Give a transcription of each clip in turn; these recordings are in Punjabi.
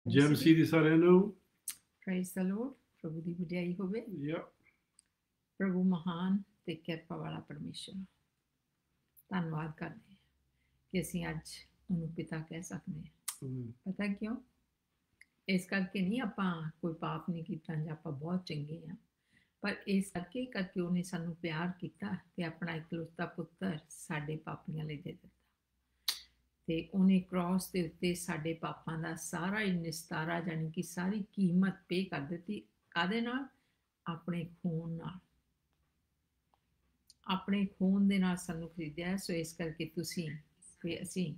ਜੈ ਮਸੀਹ ਦੀ ਸਾਰਿਆਂ ਨੂੰ। ਪ੍ਰਾਈਜ਼ ਦ ਲੋਰਡ। ਪ੍ਰਭੂ ਦੀ ਵਡਿਆਈ ਹੋਵੇ। ਯਾ ਪ੍ਰਭੂ ਮਹਾਨ ਤੇ ਕਿਰਪਾ ਵਾਲਾ ਪਰਮੇਸ਼ਰ, ਧੰਨਵਾਦ ਕਰਦੇ ਹਾਂ ਕਿ ਅਸੀਂ ਅੱਜ ਉਹਨੂੰ ਪਿਤਾ ਕਹਿ ਸਕਦੇ ਹਾਂ। ਪਤਾ ਕਿਉਂ? ਇਸ ਕਰਕੇ ਨਹੀਂ ਆਪਾਂ ਕੋਈ ਪਾਪ ਨਹੀਂ ਕੀਤਾ ਜਾਂ ਆਪਾਂ ਬਹੁਤ ਚੰਗੇ ਹਾਂ, ਪਰ ਇਸ ਕਰਕੇ ਉਹਨੇ ਸਾਨੂੰ ਪਿਆਰ ਕੀਤਾ ਤੇ ਆਪਣਾ ਇਕਲੌਤਾ ਪੁੱਤਰ ਸਾਡੇ ਪਾਪੀਆਂ ਲਈ ਦੇ ਦਿੱਤਾ। ਤੇ ਉਹਨੇ ਕ੍ਰਾਸ ਦੇ ਉੱਤੇ ਸਾਡੇ ਪਾਪਾਂ ਦਾ ਸਾਰਾ ਹੀ ਨਿਸਤਾਰਾ, ਜਾਨੀ ਕਿ ਸਾਰੀ ਕੀਮਤ ਪੇ ਕਰ ਦਿੱਤੀ। ਕਾਹਦੇ ਨਾਲ? ਆਪਣੇ ਖੂਨ ਨਾਲ। ਆਪਣੇ ਖੂਨ ਦੇ ਨਾਲ ਸਾਨੂੰ ਖਰੀਦਿਆ। ਸੋ ਇਸ ਕਰਕੇ ਤੁਸੀਂ ਤੇ ਅਸੀਂ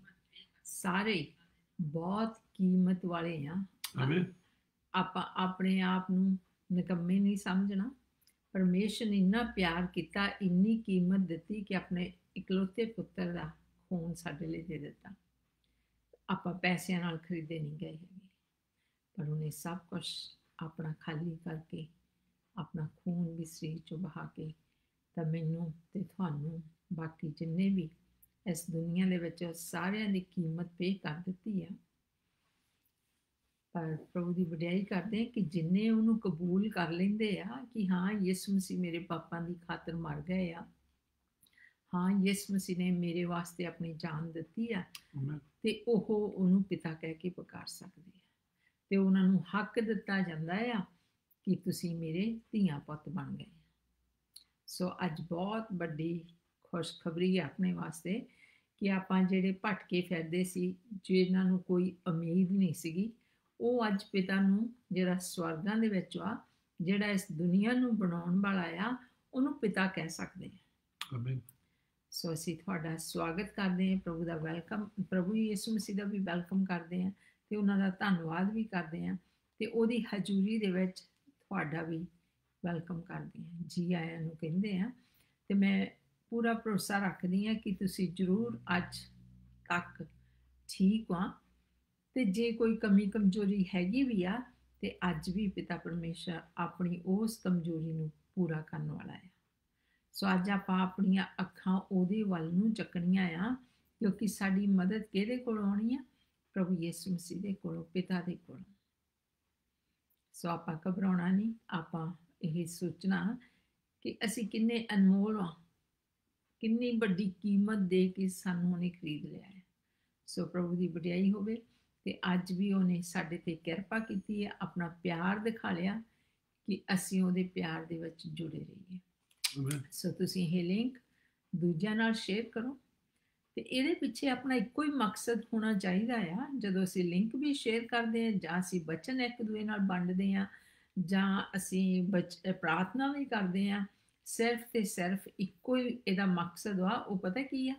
ਸਾਰੇ ਬਹੁਤ ਕੀਮਤ ਵਾਲੇ ਹਾਂ। ਆਪਾਂ ਆਪਣੇ ਆਪ ਨੂੰ ਨਿਕੰਮੇ ਨਹੀਂ ਸਮਝਣਾ। ਪਰਮੇਸ਼ਰ ਨੇ ਇੰਨਾ ਪਿਆਰ ਕੀਤਾ, ਇੰਨੀ ਕੀਮਤ ਦਿੱਤੀ ਕਿ ਆਪਣੇ ਇਕਲੌਤੇ ਪੁੱਤਰ ਦਾ ਖੂਨ ਸਾਡੇ ਲਈ ਦੇ ਦਿੱਤਾ। ਆਪਾਂ ਪੈਸਿਆਂ ਨਾਲ ਖਰੀਦੇ ਨਹੀਂ ਗਏ ਹੈਗੇ, ਪਰ ਉਹਨੇ ਸਭ ਕੁਝ ਆਪਣਾ ਖਾਲੀ ਕਰਕੇ, ਆਪਣਾ ਖੂਨ ਵੀ ਸਰੀਰ ਚੋਂ ਬਹਾ ਕੇ ਤਾਂ ਮੈਨੂੰ ਤੇ ਤੁਹਾਨੂੰ, ਬਾਕੀ ਜਿੰਨੇ ਵੀ ਇਸ ਦੁਨੀਆ ਦੇ ਵਿੱਚ, ਸਾਰਿਆਂ ਦੀ ਕੀਮਤ ਪੇ ਕਰ ਦਿੱਤੀ ਆ। ਪਰ ਪ੍ਰਭੂ ਦੀ ਵਡਿਆਈ ਕਰਦੇ ਕਿ ਜਿੰਨੇ ਉਹਨੂੰ ਕਬੂਲ ਕਰ ਲੈਂਦੇ ਆ ਕਿ ਹਾਂ ਯਿਸੂ ਮਸੀਹ ਮੇਰੇ ਪਾਪਾਂ ਦੀ ਖਾਤਰ ਮਰ ਗਏ ਆ, ਹਾਂ ਯਿਸੂ ਮਸੀਹ ਨੇ ਮੇਰੇ ਵਾਸਤੇ ਆਪਣੀ ਜਾਨ ਦਿੱਤੀ ਆ, ਤੇ ਉਹ ਉਹਨੂੰ ਪਿਤਾ ਕਹਿ ਕੇ ਪੁਕਾਰ ਸਕਦੇ ਆ। ਤੇ ਉਹਨਾਂ ਨੂੰ ਹੱਕ ਦਿੱਤਾ ਜਾਂਦਾ ਆ ਕਿ ਤੁਸੀਂ ਮੇਰੇ ਧੀਆਂ ਪੁੱਤ ਬਣ ਗਏ। ਸੋ ਅੱਜ ਬਹੁਤ ਵੱਡੀ ਖੁਸ਼ਖਬਰੀ ਹੈ ਆਪਣੇ ਵਾਸਤੇ ਕਿ ਆਪਾਂ ਜਿਹੜੇ ਭਟਕੇ ਫਿਰਦੇ ਸੀ, ਜਿਨ੍ਹਾਂ ਨੂੰ ਕੋਈ ਉਮੀਦ ਨਹੀਂ ਸੀਗੀ, ਉਹ ਅੱਜ ਪਿਤਾ ਨੂੰ, ਜਿਹੜਾ ਸਵਰਗਾਂ ਦੇ ਵਿੱਚ ਆ, ਜਿਹੜਾ ਇਸ ਦੁਨੀਆ ਨੂੰ ਬਣਾਉਣ ਵਾਲਾ ਆ, ਉਹਨੂੰ ਪਿਤਾ ਕਹਿ ਸਕਦੇ ਆ। ਆਮੀਨ। ਸੋ ਅਸੀਂ ਤੁਹਾਡਾ ਸਵਾਗਤ ਕਰਦੇ ਹਾਂ, ਪ੍ਰਭੂ ਦਾ ਵੈਲਕਮ, ਪ੍ਰਭੂ ਯਿਸੂ ਮਸੀਹ ਦਾ ਵੀ ਵੈਲਕਮ ਕਰਦੇ ਹਾਂ ਤੇ ਉਹਨਾਂ ਦਾ ਧੰਨਵਾਦ ਵੀ ਕਰਦੇ ਹਾਂ ਤੇ ਉਹਦੀ ਹਜ਼ੂਰੀ ਦੇ ਵਿੱਚ ਤੁਹਾਡਾ ਵੀ ਵੈਲਕਮ ਕਰਦੇ ਹਾਂ, ਜੀ ਆਇਆਂ ਨੂੰ ਕਹਿੰਦੇ ਹਾਂ। ਤੇ ਮੈਂ ਪੂਰਾ ਭਰੋਸਾ ਰੱਖਦੀ ਹਾਂ ਕਿ ਤੁਸੀਂ ਜ਼ਰੂਰ ਅੱਜ ਤੱਕ ਠੀਕ ਆ, ਤੇ ਜੇ ਕੋਈ ਕਮੀ ਕਮਜ਼ੋਰੀ ਹੈਗੀ ਵੀ ਆ ਤੇ ਅੱਜ ਵੀ ਪਿਤਾ ਪਰਮੇਸ਼ਰ ਆਪਣੀ ਉਸ ਕਮਜ਼ੋਰੀ ਨੂੰ ਪੂਰਾ ਕਰਨ ਵਾਲਾ ਹੈ। ਸੋ ਅੱਜ ਆਪਾਂ ਆਪਣੀਆਂ ਅੱਖਾਂ ਉਹਦੇ ਵੱਲ ਨੂੰ ਚੱਕਣੀਆਂ ਆ, ਕਿਉਂਕਿ ਸਾਡੀ ਮਦਦ ਕਿਹਦੇ ਕੋਲ ਆਉਣੀ ਆ? ਪ੍ਰਭੂ ਯਿਸੂ ਮਸੀਹ ਦੇ ਕੋਲੋਂ, ਪਿਤਾ ਦੇ ਕੋਲੋਂ। ਸੋ ਆਪਾਂ ਘਬਰਾਉਣਾ ਨਹੀਂ, ਆਪਾਂ ਇਹ ਸੋਚਣਾ ਕਿ ਅਸੀਂ ਕਿੰਨੇ ਅਨਮੋਲ ਆ, ਕਿੰਨੀ ਵੱਡੀ ਕੀਮਤ ਦੇ ਕੇ ਸਾਨੂੰ ਉਹਨੇ ਖਰੀਦ ਲਿਆ ਹੈ। ਸੋ ਪ੍ਰਭੂ ਦੀ ਵਡਿਆਈ ਹੋਵੇ। ਤੇ ਅੱਜ ਵੀ ਉਹਨੇ ਸਾਡੇ ਤੇ ਕਿਰਪਾ ਕੀਤੀ ਹੈ, ਆਪਣਾ ਪਿਆਰ ਦਿਖਾ ਲਿਆ ਕਿ ਅਸੀਂ ਉਹਦੇ ਪਿਆਰ ਦੇ ਵਿੱਚ ਜੁੜੇ ਰਹੀਏ। ਸੋ ਤੁਸੀਂ ਇਹ ਲਿੰਕ ਦੂਜਿਆਂ ਨਾਲ ਸ਼ੇਅਰ ਕਰੋ, ਤੇ ਇਹਦੇ ਪਿੱਛੇ ਆਪਣਾ ਇੱਕੋ ਹੀ ਮਕਸਦ ਹੋਣਾ ਚਾਹੀਦਾ ਆ। ਜਦੋਂ ਅਸੀਂ ਲਿੰਕ ਵੀ ਸ਼ੇਅਰ ਕਰਦੇ ਹਾਂ, ਜਾਂ ਅਸੀਂ ਬਚਨ ਇੱਕ ਦੂਜੇ ਨਾਲ ਵੰਡਦੇ ਹਾਂ, ਜਾਂ ਅਸੀਂ ਪ੍ਰਾਰਥਨਾ ਵੀ ਕਰਦੇ ਹਾਂ, ਸਿਰਫ ਤੇ ਸਿਰਫ ਇੱਕੋ ਹੀ ਇਹਦਾ ਮਕਸਦ ਆ। ਉਹ ਪਤਾ ਕੀ ਆ?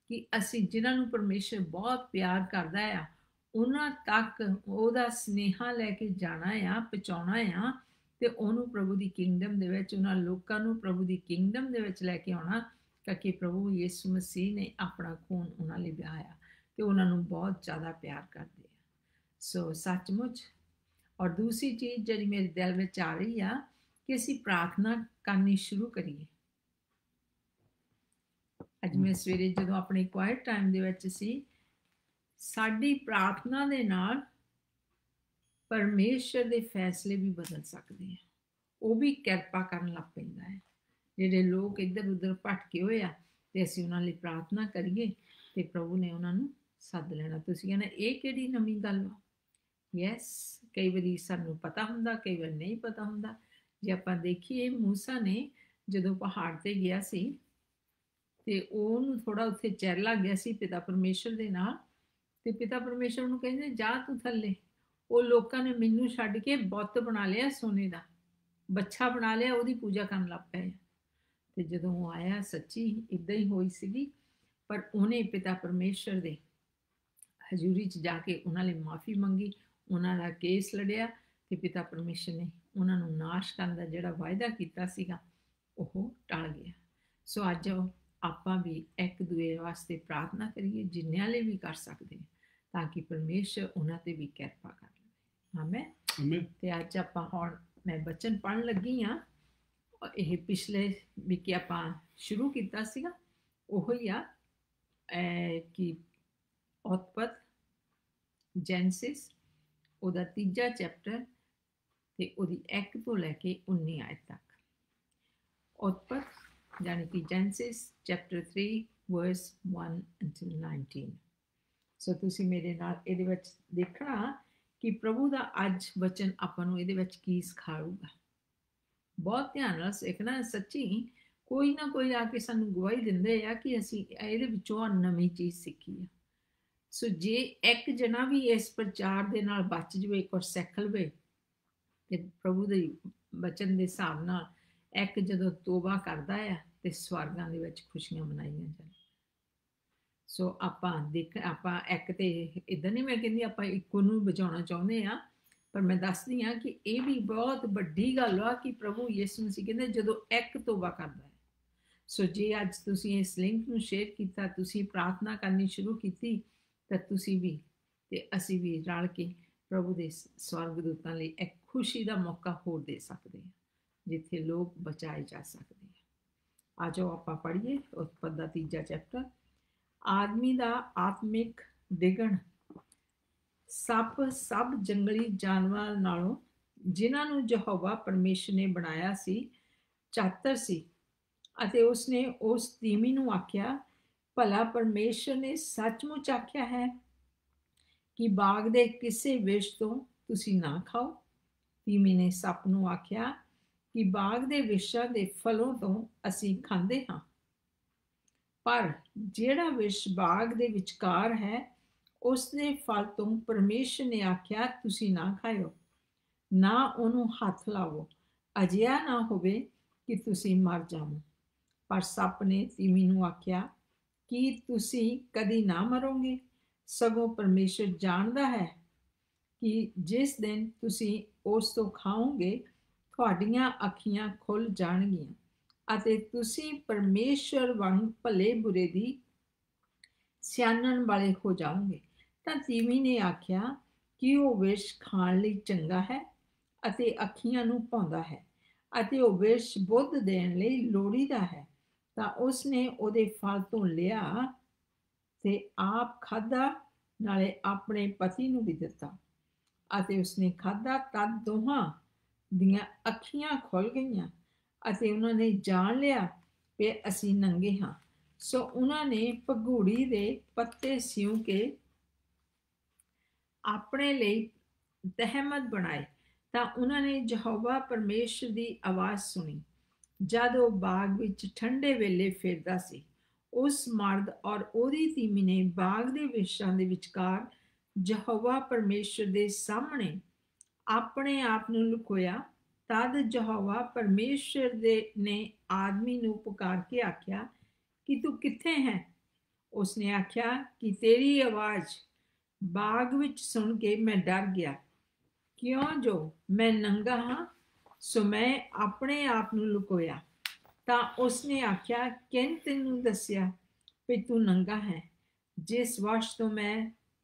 ਕਿ ਅਸੀਂ ਜਿਨ੍ਹਾਂ ਨੂੰ ਪਰਮੇਸ਼ਰ ਬਹੁਤ ਪਿਆਰ ਕਰਦਾ ਆ, ਉਹਨਾਂ ਤੱਕ ਉਹਦਾ ਸੁਨੇਹਾ ਲੈ ਕੇ ਜਾਣਾ ਆ, ਪਹੁੰਚਾਉਣਾ ਆ, ਤੇ ਉਹਨੂੰ ਪ੍ਰਭੂ ਦੀ ਕਿੰਗਡਮ ਦੇ ਵਿੱਚ, ਉਹਨਾਂ ਲੋਕਾਂ ਨੂੰ ਪ੍ਰਭੂ ਦੀ ਕਿੰਗਡਮ ਦੇ ਵਿੱਚ ਲੈ ਕੇ ਆਉਣਾ, ਕਿਉਂਕਿ ਪ੍ਰਭੂ ਯਿਸੂ ਮਸੀਹ ਨੇ ਆਪਣਾ ਖੂਨ ਉਹਨਾਂ ਲਈ ਵਹਾਇਆ ਤੇ ਉਹਨਾਂ ਨੂੰ ਬਹੁਤ ਜ਼ਿਆਦਾ ਪਿਆਰ ਕਰਦੇ ਆ। ਸੋ ਸੱਚਮੁੱਚ। ਔਰ ਦੂਸਰੀ ਚੀਜ਼ ਜਿਹੜੀ ਮੇਰੇ ਦਿਲ ਵਿੱਚ ਆ ਰਹੀ ਆ ਕਿ ਅਸੀਂ ਪ੍ਰਾਰਥਨਾ ਕਰਨੀ ਸ਼ੁਰੂ ਕਰੀਏ। ਅੱਜ ਮੈਂ ਸਵੇਰੇ ਜਦੋਂ ਆਪਣੇ ਕੁਆਇਟ ਟਾਈਮ ਦੇ ਵਿੱਚ ਸੀ, ਸਾਡੀ ਪ੍ਰਾਰਥਨਾ ਦੇ ਨਾਲ ਪਰਮੇਸ਼ਰ ਦੇ ਫੈਸਲੇ ਵੀ ਬਦਲ ਸਕਦੇ ਆ। ਉਹ ਵੀ ਕਿਰਪਾ ਕਰਨ ਲੱਗ ਪੈਂਦਾ ਹੈ। ਜਿਹੜੇ ਲੋਕ ਇੱਧਰ ਉੱਧਰ ਭਟਕੇ ਹੋਏ ਆ, ਤੇ ਅਸੀਂ ਉਹਨਾਂ ਲਈ ਪ੍ਰਾਰਥਨਾ ਕਰੀਏ ਤੇ ਪ੍ਰਭੂ ਨੇ ਉਹਨਾਂ ਨੂੰ ਸੱਦ ਲੈਣਾ। ਤੁਸੀਂ ਕਹਿੰਦੇ ਇਹ ਕਿਹੜੀ ਨਵੀਂ ਗੱਲ ਵਾ? ਯੈਸ, ਕਈ ਵਾਰੀ ਸਾਨੂੰ ਪਤਾ ਹੁੰਦਾ, ਕਈ ਵਾਰ ਨਹੀਂ ਪਤਾ ਹੁੰਦਾ। ਜੇ ਆਪਾਂ ਦੇਖੀਏ, ਮੂਸਾ ਨੇ ਜਦੋਂ ਪਹਾੜ ਤੇ ਗਿਆ ਸੀ ਤੇ ਉਹਨੂੰ ਥੋੜਾ ਉੱਥੇ ਚਿਰ ਲੱਗ ਗਿਆ ਸੀ ਪਿਤਾ ਪਰਮੇਸ਼ਰ ਦੇ ਨਾਲ, ਤੇ ਪਿਤਾ ਪਰਮੇਸ਼ਰ ਨੂੰ ਕਹਿੰਦੇ ਜਾ ਤੂੰ ਥੱਲੇ। ਉਹ ਲੋਕਾਂ ਨੇ ਮੈਨੂੰ ਛੱਡ ਕੇ ਬੁੱਤ ਬਣਾ ਲਿਆ, ਸੋਨੇ ਦਾ ਬੱਚਾ ਬਣਾ ਲਿਆ, ਉਹਦੀ ਪੂਜਾ ਕਰਨ ਲੱਗ ਪਏ। ਤੇ ਜਦੋਂ ਉਹ ਆਇਆ, ਸੱਚੀ ਇੱਦਾਂ ਹੀ ਹੋਈ ਸੀਗੀ, ਪਰ ਉਹਨੇ ਪਿਤਾ ਪਰਮੇਸ਼ਰ ਦੇ ਹਜ਼ੂਰੀ 'ਚ ਜਾ ਕੇ ਉਹਨਾਂ ਲਈ ਮਾਫੀ ਮੰਗੀ, ਉਹਨਾਂ ਦਾ ਕੇਸ ਲੜਿਆ, ਤੇ ਪਿਤਾ ਪਰਮੇਸ਼ਰ ਨੇ ਉਹਨਾਂ ਨੂੰ ਨਾਸ਼ ਕਰਨ ਦਾ ਜਿਹੜਾ ਵਾਅਦਾ ਕੀਤਾ ਸੀਗਾ ਉਹ ਟਲ ਗਿਆ। ਸੋ ਅੱਜ ਆਪਾਂ ਵੀ ਇੱਕ ਦੂਜੇ ਵਾਸਤੇ ਪ੍ਰਾਰਥਨਾ ਕਰੀਏ, ਜਿੰਨਿਆਂ ਲਈ ਵੀ ਕਰ ਸਕਦੇ ਹਾਂ, ਤਾਂ ਕਿ ਪਰਮੇਸ਼ਰ ਉਹਨਾਂ ਤੇ ਵੀ ਕਿਰਪਾ ਕਰ ਲਵੇ। ਆਮੀਨ। ਤੇ ਅੱਜ ਆਪਾਂ ਹੁਣ ਮੈਂ ਬਚਨ ਪੜ੍ਹਨ ਲੱਗੀ ਹਾਂ। ਇਹ ਪਿਛਲੇ ਵੀ ਆਪਾਂ ਸ਼ੁਰੂ ਕੀਤਾ ਸੀਗਾ, ਉਹ ਹੀ ਆ ਕਿ ਉਤਪਤ, ਜੈਨਸਿਸ, ਉਹਦਾ ਤੀਜਾ ਚੈਪਟਰ ਤੇ ਉਹਦੀ 1 ਤੋਂ ਲੈ ਕੇ 19 ਆਇਤ ਤੱਕ। ਉਤਪਤ यानी कि जेनेसिस चैप्टर 3 वर्स 1 until 19। ਸੋ ਤੁਸੀਂ ਮੇਰੇ ਨਾਲ ਇਹਦੇ ਵਿੱਚ ਦੇਖਣਾ ਕਿ ਪ੍ਰਭੂ ਦਾ ਅੱਜ ਵਚਨ ਆਪਾਂ ਨੂੰ ਇਹਦੇ ਵਿੱਚ ਕੀ ਸਿਖਾਊਗਾ। ਬਹੁਤ ਧਿਆਨ ਨਾਲ ਸਿੱਖਣਾ। ਸੱਚੀ ਕੋਈ ਨਾ ਕੋਈ ਆ ਕੇ ਸਾਨੂੰ ਗਵਾਹੀ ਦਿੰਦੇ ਆ ਕਿ ਅਸੀਂ ਇਹਦੇ ਵਿੱਚੋਂ ਨਵੀਂ ਚੀਜ਼ ਸਿੱਖੀ ਆ। ਸੋ ਜੇ ਇੱਕ ਜਣਾ ਵੀ ਇਸ ਪ੍ਰਚਾਰ ਦੇ ਨਾਲ ਬਚ ਜਵੇ ਔਰ ਸਿੱਖ ਲਵੇ ਤੇ ਪ੍ਰਭੂ ਦੇ ਵਚਨ ਦੇ ਹਿਸਾਬ ਨਾਲ ਇੱਕ ਜਦੋਂ ਤੋਬਾ ਕਰਦਾ ਆ ਤੇ ਸਵਰਗਾਂ ਦੇ ਵਿੱਚ ਖੁਸ਼ੀਆਂ ਮਨਾਈਆਂ ਜਾਣ। ਸੋ ਆਪਾਂ ਇੱਕ ਤੇ ਇਦਾਂ ਨਹੀਂ ਮੈਂ ਕਹਿੰਦੀ ਆਪਾਂ ਇੱਕੋ ਨੂੰ ਬਚਾਉਣਾ ਚਾਹੁੰਦੇ ਆ, ਪਰ ਮੈਂ ਦੱਸਦੀ ਆ ਕਿ ਇਹ ਵੀ ਬਹੁਤ ਵੱਡੀ ਗੱਲ ਆ ਕਿ ਪ੍ਰਭੂ ਯਿਸੂ ਮਸੀਹ ਕਹਿੰਦੇ ਜਦੋਂ ਇੱਕ ਤੋਬਾ ਕਰਦਾ ਹੈ। ਸੋ ਜੇ ਅੱਜ ਤੁਸੀਂ ਇਸ ਲਿੰਕ ਨੂੰ ਸ਼ੇਅਰ ਕੀਤਾ, ਤੁਸੀਂ ਪ੍ਰਾਰਥਨਾ ਕਰਨੀ ਸ਼ੁਰੂ ਕੀਤੀ, ਤਾਂ ਤੁਸੀਂ ਵੀ ਤੇ ਅਸੀਂ ਵੀ ਰਲ ਕੇ ਪ੍ਰਭੂ ਦੇ ਸਵਰਗਦੂਤਾਂ ਲਈ ਇੱਕ ਖੁਸ਼ੀ ਦਾ ਮੌਕਾ ਹੋਰ ਦੇ ਸਕਦੇ ਹਾਂ ਜਿੱਥੇ ਲੋਕ ਬਚਾਏ ਜਾ ਸਕਦੇ ਆ। ਜਾਓ ਆਪਾਂ ਪੜ੍ਹੀਏ ਉਤਪਤ ਦਾ ਤੀਜਾ ਚੈਪਟਰ। ਆਦਮੀ ਦਾ ਆਤਮਿਕ ਡਿਗਣ ਸਭ ਜੰਗਲੀ ਜਾਨਵਰਾਂ ਨਾਲੋਂ ਜਿਨ੍ਹਾਂ ਨੂੰ ਯਹੋਵਾ ਪਰਮੇਸ਼ਰ ਨੇ ਬਣਾਇਆ ਸੀ ਚਾਤਰ ਸੀ। ਅਤੇ ਉਸਨੇ ਉਸ ਤੀਮੀ ਨੂੰ ਆਖਿਆ, ਭਲਾ ਪਰਮੇਸ਼ਰ ਨੇ ਸੱਚਮੁੱਚ ਆਖਿਆ ਹੈ ਕਿ ਬਾਗ ਦੇ ਕਿਸੇ ਵਿਰਸ਼ ਤੋਂ ਤੁਸੀਂ ਨਾ ਖਾਓ। ਤੀਮੀ ਨੇ ਸੱਪ ਨੂੰ ਆਖਿਆ ਕਿ ਬਾਗ ਦੇ ਵਿਰਸ਼ਾਂ ਦੇ ਫਲੋਂ ਤੋਂ ਅਸੀਂ ਖਾਂਦੇ ਹਾਂ, ਪਰ ਜਿਹੜਾ ਵਿਰਸ਼ ਬਾਗ ਦੇ ਵਿਚਕਾਰ ਹੈ ਉਸ ਦੇ ਫਲ ਤੋਂ ਪਰਮੇਸ਼ਰ ਨੇ ਆਖਿਆ ਤੁਸੀਂ ਨਾ ਖਾਇਓ, ਨਾ ਉਹਨੂੰ ਹੱਥ ਲਾਵੋ, ਅਜਿਹਾ ਨਾ ਹੋਵੇ ਕਿ ਤੁਸੀਂ ਮਰ ਜਾਵੋ। ਪਰ ਸੱਪ ਨੇ ਤੀਮੀ ਨੂੰ ਆਖਿਆ ਕਿ ਤੁਸੀਂ ਕਦੀ ਨਾ ਮਰੋਗੇ, ਸਗੋਂ ਪਰਮੇਸ਼ਰ ਜਾਣਦਾ ਹੈ ਕਿ ਜਿਸ ਦਿਨ ਤੁਸੀਂ ਉਸ ਤੋਂ ਖਾਓਗੇ ਤੁਹਾਡੀਆਂ ਅੱਖੀਆਂ ਖੁੱਲ ਜਾਣਗੀਆਂ ਅਤੇ ਤੁਸੀਂ ਪਰਮੇਸ਼ਰ ਵਾਂਗ ਭਲੇ ਬੁਰੇ ਦੀ ਸਿਆਣਨ ਵਾਲੇ ਹੋ ਜਾਓਗੇ। ਤਾਂ ਤੀਮੀ ਨੇ ਆਖਿਆ ਕਿ ਉਹ ਵਿਰਸ਼ ਖਾਣ ਲਈ ਚੰਗਾ ਹੈ ਅਤੇ ਅੱਖੀਆਂ ਨੂੰ ਭਾਉਂਦਾ ਹੈ ਅਤੇ ਉਹ ਵਿਰਸ਼ ਬੁੱਧ ਦੇਣ ਲਈ ਲੋੜੀਦਾ ਹੈ। ਤਾਂ ਉਸਨੇ ਉਹਦੇ ਫਲ ਤੋਂ ਲਿਆ ਤੇ ਆਪ ਖਾਧਾ, ਨਾਲੇ ਆਪਣੇ ਪਤੀ ਨੂੰ ਵੀ ਦਿੱਤਾ ਅਤੇ ਉਸਨੇ ਖਾਧਾ। ਤਦ ਦੋਹਾਂ ਦੀਆਂ ਅੱਖੀਆਂ ਖੁੱਲ ਗਈਆਂ ਅਤੇ ਉਹਨਾਂ ਨੇ ਜਾਣ ਲਿਆ ਕਿ ਅਸੀਂ ਨੰਗੇ ਹਾਂ। ਸੋ ਉਹਨਾਂ ਨੇ ਭਗੂੜੀ ਦੇ ਪੱਤੇ ਸਿਉਂ ਕੇ ਆਪਣੇ ਲਈ ਤਹਿਮਤ ਬਣਾਏ। ਤਾਂ ਉਹਨਾਂ ਨੇ ਯਹੋਵਾ ਪਰਮੇਸ਼ਰ ਦੀ ਆਵਾਜ਼ ਸੁਣੀ ਜਦ ਉਹ ਬਾਗ ਵਿੱਚ ਠੰਡੇ ਵੇਲੇ ਫਿਰਦਾ ਸੀ। ਉਸ ਮਰਦ ਔਰ ਉਹਦੀ ਤੀਮੀ ਨੇ ਬਾਗ ਦੇ ਵਿਰਸ਼ਾਂ ਦੇ ਵਿਚਕਾਰ ਯਹੋਵਾ ਪਰਮੇਸ਼ਰ ਦੇ ਸਾਹਮਣੇ ਆਪਣੇ ਆਪ ਨੂੰ ਲੁਕੋਇਆ। ਤਦ ਯਹੋਵਾ ਪਰਮੇਸ਼ਰ ਨੇ ਆਦਮੀ ਨੂੰ ਪੁਕਾਰ ਕੇ ਆਖਿਆ ਕਿ ਤੂੰ ਕਿੱਥੇ ਹੈ? ਉਸਨੇ ਆਖਿਆ ਕਿ ਤੇਰੀ ਆਵਾਜ਼ ਬਾਗ ਵਿੱਚ ਸੁਣ ਕੇ ਮੈਂ ਡਰ ਗਿਆ, ਕਿਉਂ ਜੋ ਮੈਂ ਨੰਗਾ ਹਾਂ, ਸੋ ਮੈਂ ਆਪਣੇ ਆਪ ਨੂੰ ਲੁਕੋਇਆ। ਤਾਂ ਉਸਨੇ ਆਖਿਆ, ਕਿਨ ਤੈਨੂੰ ਦੱਸਿਆ ਵੀ ਤੂੰ ਨੰਗਾ ਹੈ? ਜਿਸ